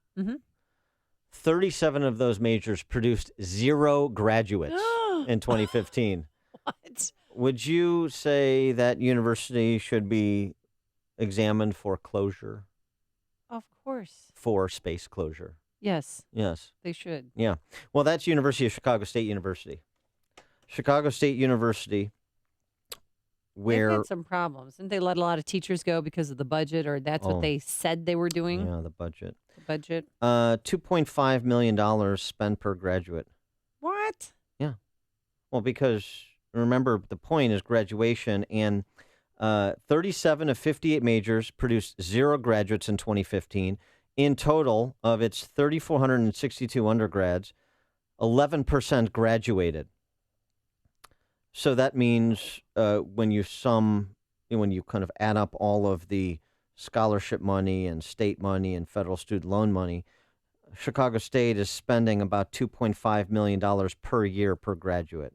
37 of those majors produced 0 graduates in 2015. What? Would you say that university should be examined for closure? Of course. For space closure? Yes. Yes. They should. Yeah. Well, that's University of Chicago State University. Chicago State University, where... They've had some problems. Didn't they let a lot of teachers go because of the budget, or that's what they said they were doing? Yeah, the budget. The budget. $2.5 million spent per graduate. What? Yeah. Well, because... Remember, the point is graduation, and 37 of 58 majors produced 0 graduates in 2015. In total, of its 3,462 undergrads, 11% graduated. So that means when you kind of add up all of the scholarship money and state money and federal student loan money, Chicago State is spending about $2.5 million per year per graduate.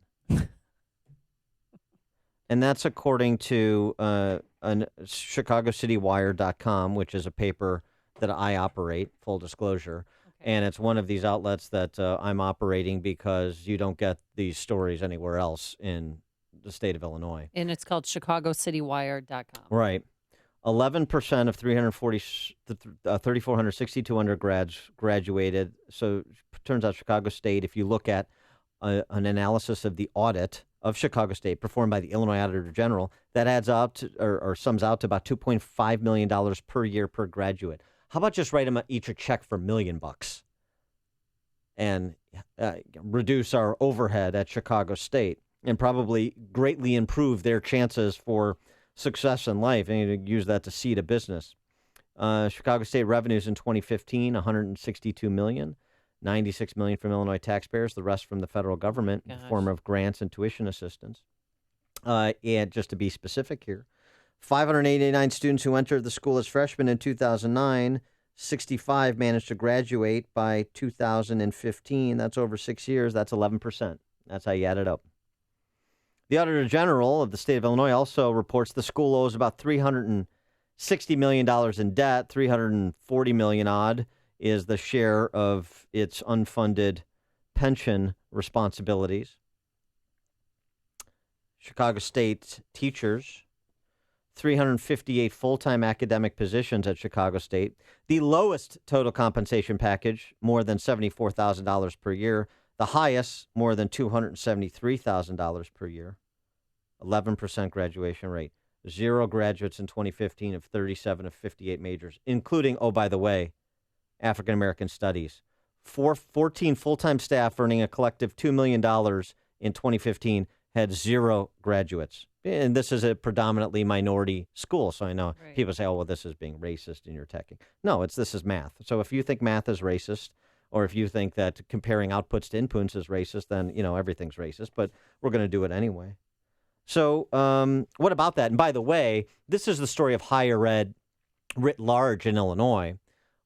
And that's according to ChicagoCityWire.com, which is a paper that I operate, full disclosure. Okay. And it's one of these outlets that I'm operating because you don't get these stories anywhere else in the state of Illinois. And it's called ChicagoCityWire.com. Right. 11% of 3,462 undergrads graduated. So it turns out Chicago State, if you look at an analysis of the audit of Chicago State performed by the Illinois Auditor General that adds up to, or sums out to about $2.5 million per year per graduate. How about just write them each a check for $1 million and reduce our overhead at Chicago State and probably greatly improve their chances for success in life, and use that to seed a business. Chicago State revenues in 2015, $162 million. $96 million from Illinois taxpayers, the rest from the federal government in the form of grants and tuition assistance. And just to be specific here, 589 students who entered the school as freshmen in 2009, 65 managed to graduate by 2015. That's over 6 years. That's 11%. That's how you add it up. The Auditor General of the state of Illinois also reports the school owes about $360 million in debt, $340 million odd is the share of its unfunded pension responsibilities. Chicago State teachers, 358 full-time academic positions at Chicago State. The lowest total compensation package, more than $74,000 per year. The highest, more than $273,000 per year. 11% graduation rate. 0 graduates in 2015 of 37 of 58 majors, including, oh, by the way, African American Studies. 14 full-time staff earning a collective $2 million in 2015 had 0 graduates. And this is a predominantly minority school, so I know people say, oh, well, this is being racist and you're attacking. No, this is math. So if you think math is racist, or if you think that comparing outputs to inputs is racist, then, everything's racist, but we're going to do it anyway. So what about that? And by the way, this is the story of higher ed writ large in Illinois.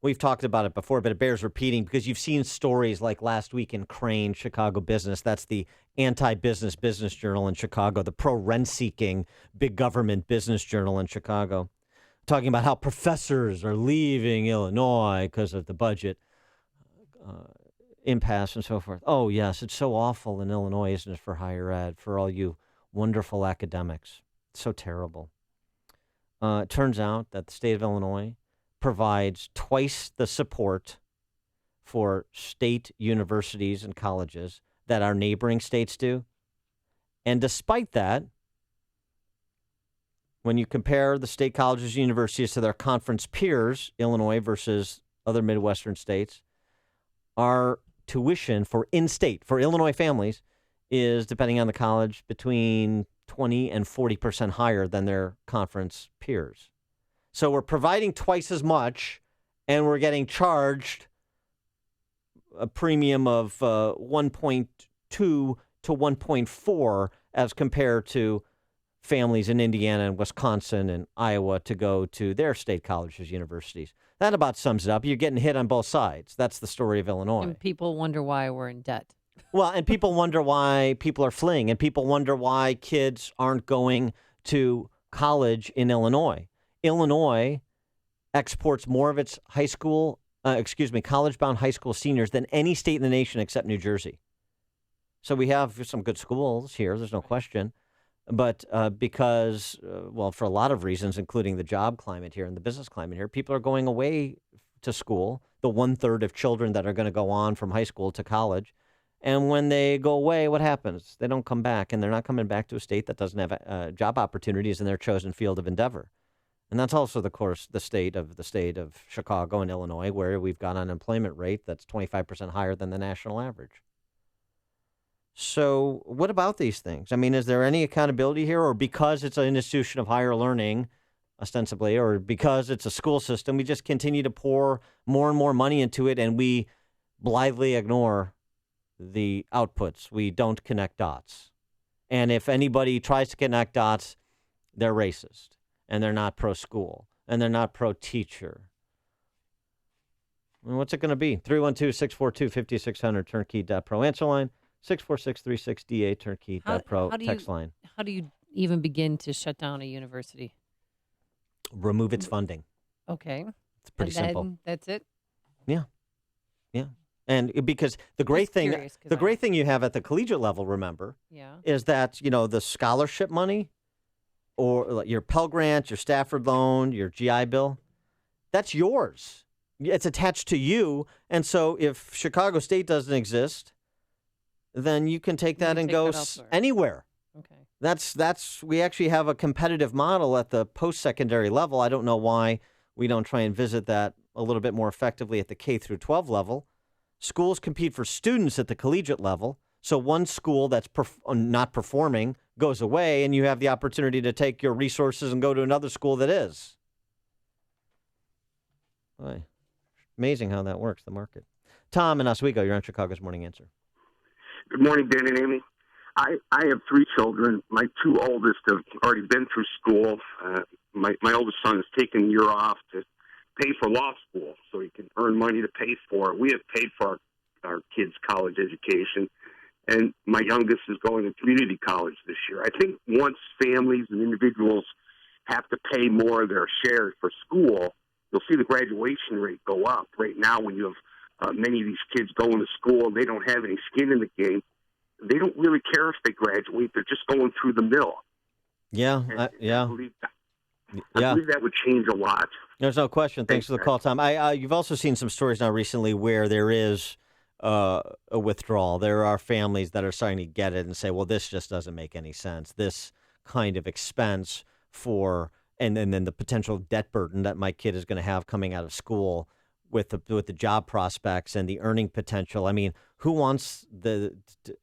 We've talked about it before, but it bears repeating because you've seen stories like last week in Crane, Chicago Business. That's the anti-business business journal in Chicago, the pro-rent-seeking big government business journal in Chicago, talking about how professors are leaving Illinois because of the budget impasse and so forth. Oh, yes, it's so awful in Illinois, isn't it, for higher ed, for all you wonderful academics. It's so terrible. It turns out that the state of Illinois provides twice the support for state universities and colleges that our neighboring states do. And despite that, when you compare the state colleges and universities to their conference peers, Illinois versus other Midwestern states, our tuition for in-state, for Illinois families, is, depending on the college, between 20 and 40% higher than their conference peers. So we're providing twice as much, and we're getting charged a premium of 1.2 to 1.4 as compared to families in Indiana and Wisconsin and Iowa to go to their state colleges, universities. That about sums it up. You're getting hit on both sides. That's the story of Illinois. And people wonder why we're in debt. Well, and people wonder why people are fleeing, and people wonder why kids aren't going to college in Illinois. Illinois exports more of its college-bound high school seniors than any state in the nation except New Jersey. So we have some good schools here, there's no question. But because, for a lot of reasons, including the job climate here and the business climate here, people are going away to school, the 1/3 of children that are going to go on from high school to college. And when they go away, what happens? They don't come back, and they're not coming back to a state that doesn't have job opportunities in their chosen field of endeavor. And that's also, of course, the state of Chicago and Illinois, where we've got an unemployment rate that's 25% higher than the national average. So what about these things? I mean, is there any accountability here? Or because it's an institution of higher learning, ostensibly, or because it's a school system, we just continue to pour more and more money into it, and we blithely ignore the outputs. We don't connect dots. And if anybody tries to connect dots, they're racist, and they're not pro-school, and they're not pro-teacher. I mean, what's it going to be? 312-642-5600, turnkey.pro. Answer line, 646-36DA, turnkey.pro, text line. How do you even begin to shut down a university? Remove its funding. Okay. It's pretty simple. That's it? Yeah. Yeah. And because the great thing you have at the collegiate level, remember, is that, the scholarship money or your Pell Grant, your Stafford loan, your GI Bill, that's yours. It's attached to you. And so if Chicago State doesn't exist, then you can take that and take go that elsewhere. anywhere. Okay. We actually have a competitive model at the post-secondary level. I don't know why we don't try and visit that a little bit more effectively at the K through 12 level. Schools compete for students at the collegiate level. So one school that's not performing goes away, and you have the opportunity to take your resources and go to another school that is. Boy, amazing how that works, the market. Tom in Oswego, you're on Chicago's Morning Answer. Good morning, Dan and Amy. I have 3 children. My 2 oldest have already been through school. My oldest son has taken a year off to pay for law school so he can earn money to pay for it. We have paid for our kids' college education, and my youngest is going to community college this year. I think once families and individuals have to pay more of their share for school, you'll see the graduation rate go up. Right now, when you have many of these kids going to school and they don't have any skin in the game, they don't really care if they graduate. They're just going through the mill. Yeah, I believe that would change a lot. There's no question. Thanks for the call, Tom. You've also seen some stories now recently where there is a withdrawal. There are families that are starting to get it and say, well, this just doesn't make any sense. This kind of expense for, and then the potential debt burden that my kid is going to have coming out of school with the job prospects and the earning potential. I mean, who wants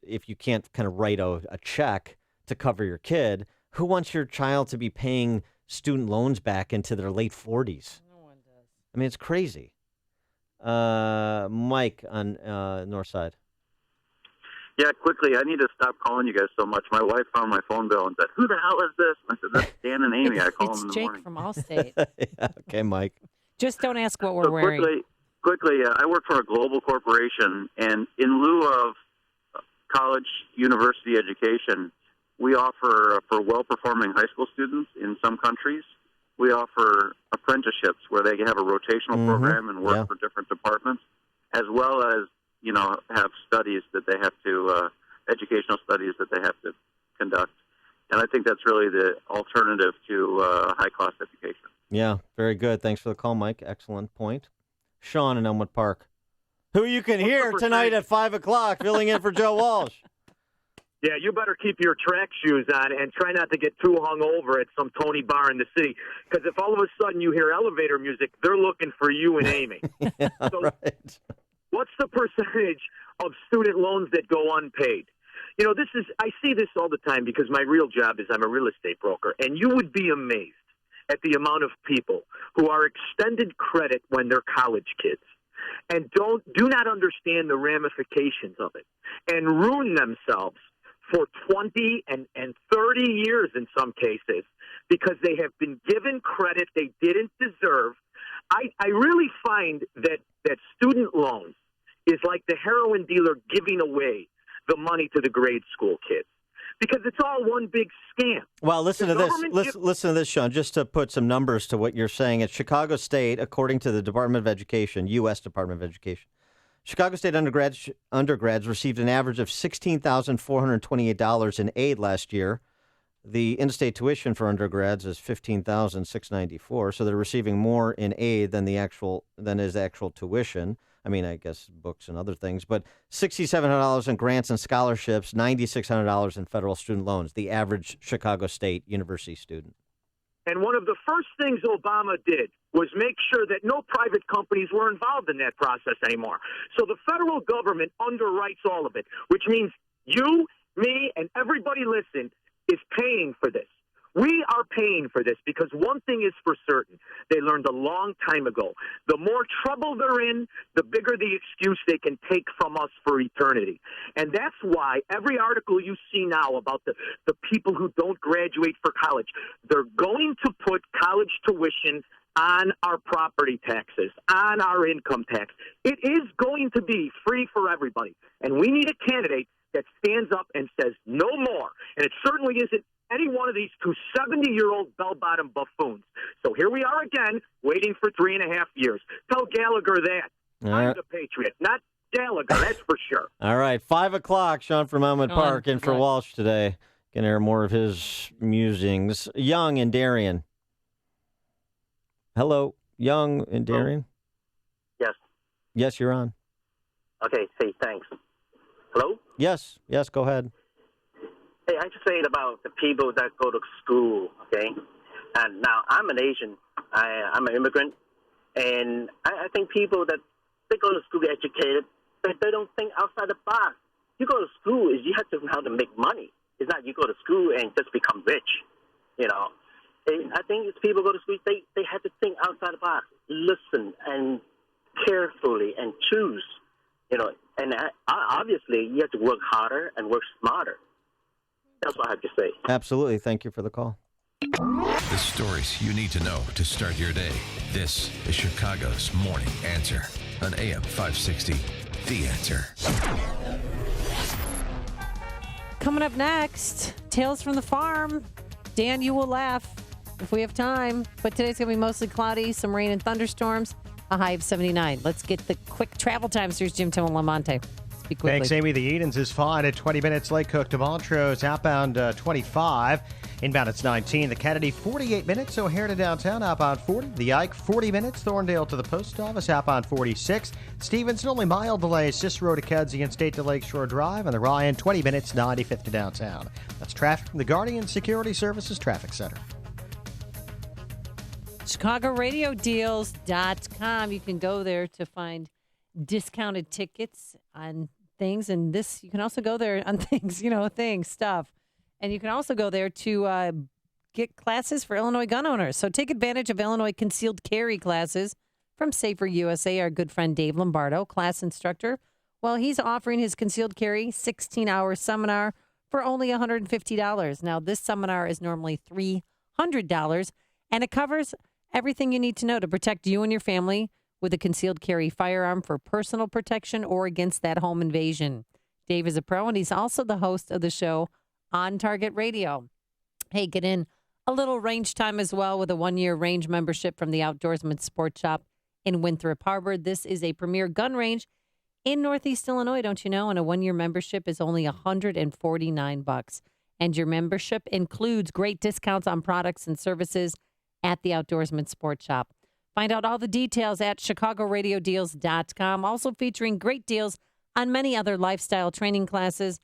if you can't kind of write a check to cover your kid, who wants your child to be paying student loans back into their late 40s? No one does. I mean, it's crazy. Mike on North Side. Yeah, quickly, I need to stop calling you guys so much. My wife found my phone bill and said, who the hell is this? I said, that's Dan and Amy. I call them in the Jake morning. from Allstate. Yeah, okay, Mike. Just don't ask what we're wearing. Quickly, I work for a global corporation, and in lieu of college, university education, we offer, for well-performing high school students in some countries, we offer apprenticeships where they have a rotational program and work for different departments, as well as, have studies that they have to, educational studies that they have to conduct. And I think that's really the alternative to high-cost education. Yeah, very good. Thanks for the call, Mike. Excellent point. Sean in Elmwood Park, who you can hear tonight at 5 o'clock, filling in for Joe Walsh. Yeah, you better keep your track shoes on and try not to get too hungover at some Tony bar in the city. Because if all of a sudden you hear elevator music, they're looking for you and Amy. Right. What's the percentage of student loans that go unpaid? I see this all the time because my real job is I'm a real estate broker. And you would be amazed at the amount of people who are extended credit when they're college kids and do not understand the ramifications of it and ruin themselves for 20 and 30 years in some cases because they have been given credit they didn't deserve. I really find that student loans is like the heroin dealer giving away the money to the grade school kids because it's all one big scam. Well, listen to this. Listen to this, Sean, just to put some numbers to what you're saying. At Chicago State, according to the Department of Education, U.S. Department of Education, Chicago State undergrads received an average of $16,428 in aid last year. The in-state tuition for undergrads is $15,694, so they're receiving more in aid than is actual tuition. I mean, I guess books and other things, but $6,700 in grants and scholarships, $9,600 in federal student loans, the average Chicago State University student. And one of the first things Obama did was make sure that no private companies were involved in that process anymore. So the federal government underwrites all of it, which means you, me, and everybody listening is paying for this. We are paying for this because one thing is for certain. They learned a long time ago. The more trouble they're in, the bigger the excuse they can take from us for eternity. And that's why every article you see now about the people who don't graduate for college, they're going to put college tuition on our property taxes, on our income tax. It is going to be free for everybody. And we need a candidate that stands up and says no more. And it certainly isn't any one of these two 70-year-old bell-bottom buffoons. So here we are again, waiting for 3.5 years. Tell Gallagher that. I'm the Patriot, not Gallagher, that's for sure. All right, 5 o'clock, Sean from Elmwood Park in for Walsh today. Can hear more of his musings. Young and Darien. Hello, Young and Darien. Yes. Yes, you're on. Okay, say thanks. Hello? Yes, go ahead. Hey, I just say about the people that go to school, okay? And now I'm an Asian. I'm an immigrant. And I think people that they go to school, get educated, but they don't think outside the box. You go to school, you have to learn how to make money. It's not you go to school and just become rich, you know. I think it's people go to school, they have to think outside the box, listen and carefully and choose, you know. And obviously, you have to work harder and work smarter. That's what I have to say. Absolutely. Thank you for the call. The stories you need to know to start your day. This is Chicago's Morning Answer on AM 560. The Answer. Coming up next, Tales from the Farm. Dan, you will laugh if we have time. But today's going to be mostly cloudy, some rain and thunderstorms, a high of 79. Let's get the quick travel times. Here's Jim Tim and Lamonte. Speak quickly. Thanks, Amy. The Edens is fine at 20 minutes. Lake Cook to Montrose, outbound 25. Inbound it's 19. The Kennedy, 48 minutes. O'Hare to downtown, outbound 40. The Ike, 40 minutes. Thorndale to the post office, outbound 46. Stevenson, only mild delays. Cicero to Kedzie and State to Lakeshore Drive. And the Ryan, 20 minutes, 95th to downtown. That's traffic from the Guardian Security Services Traffic Center. ChicagoRadioDeals.com. You can go there to find discounted tickets on things. And this, you can also go there on things, stuff. And you can also go there to get classes for Illinois gun owners. So take advantage of Illinois concealed carry classes from Safer USA. Our good friend Dave Lombardo, class instructor. Well, he's offering his concealed carry 16-hour seminar for only $150. Now, this seminar is normally $300, and it covers everything you need to know to protect you and your family with a concealed carry firearm for personal protection or against that home invasion. Dave is a pro, and he's also the host of the show On Target Radio. Hey, get in a little range time as well with a 1-year range membership from the Outdoorsman Sports Shop in Winthrop Harbor. This is a premier gun range in Northeast Illinois, don't you know? And a 1-year membership is only $149. And your membership includes great discounts on products and services at the Outdoorsman Sports Shop. Find out all the details at ChicagoRadioDeals.com. Also featuring great deals on many other lifestyle training classes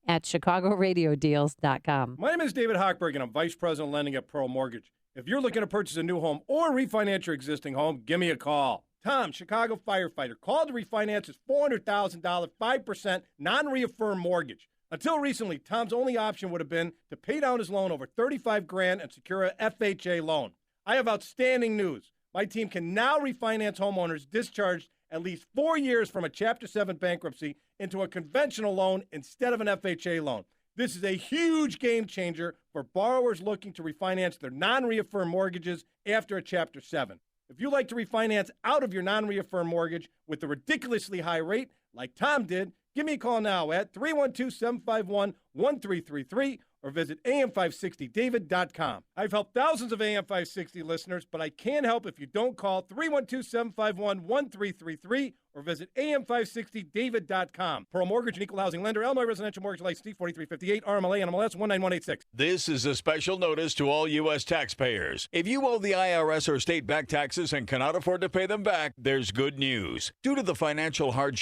at ChicagoRadioDeals.com. My name is David Hochberg, and I'm Vice President of Lending at Pearl Mortgage. If you're looking to purchase a new home or refinance your existing home, give me a call. Tom, Chicago firefighter, called to refinance his $400,000 5% non-reaffirmed mortgage. Until recently, Tom's only option would have been to pay down his loan over $35,000 and secure a FHA loan. I have outstanding news. My team can now refinance homeowners discharged at least 4 years from a Chapter 7 bankruptcy into a conventional loan instead of an FHA loan. This is a huge game changer for borrowers looking to refinance their non-reaffirmed mortgages after a Chapter 7. If you like to refinance out of your non-reaffirmed mortgage with a ridiculously high rate, like Tom did, give me a call now at 312-751-1333 or visit am560david.com. I've helped thousands of AM560 listeners, but I can't help if you don't call 312-751-1333 or visit am560david.com. Pearl Mortgage and Equal Housing Lender, Illinois Residential Mortgage License 4358, RMLA, NMLS 19186. This is a special notice to all U.S. taxpayers. If you owe the IRS or state back taxes and cannot afford to pay them back, there's good news. Due to the financial hardship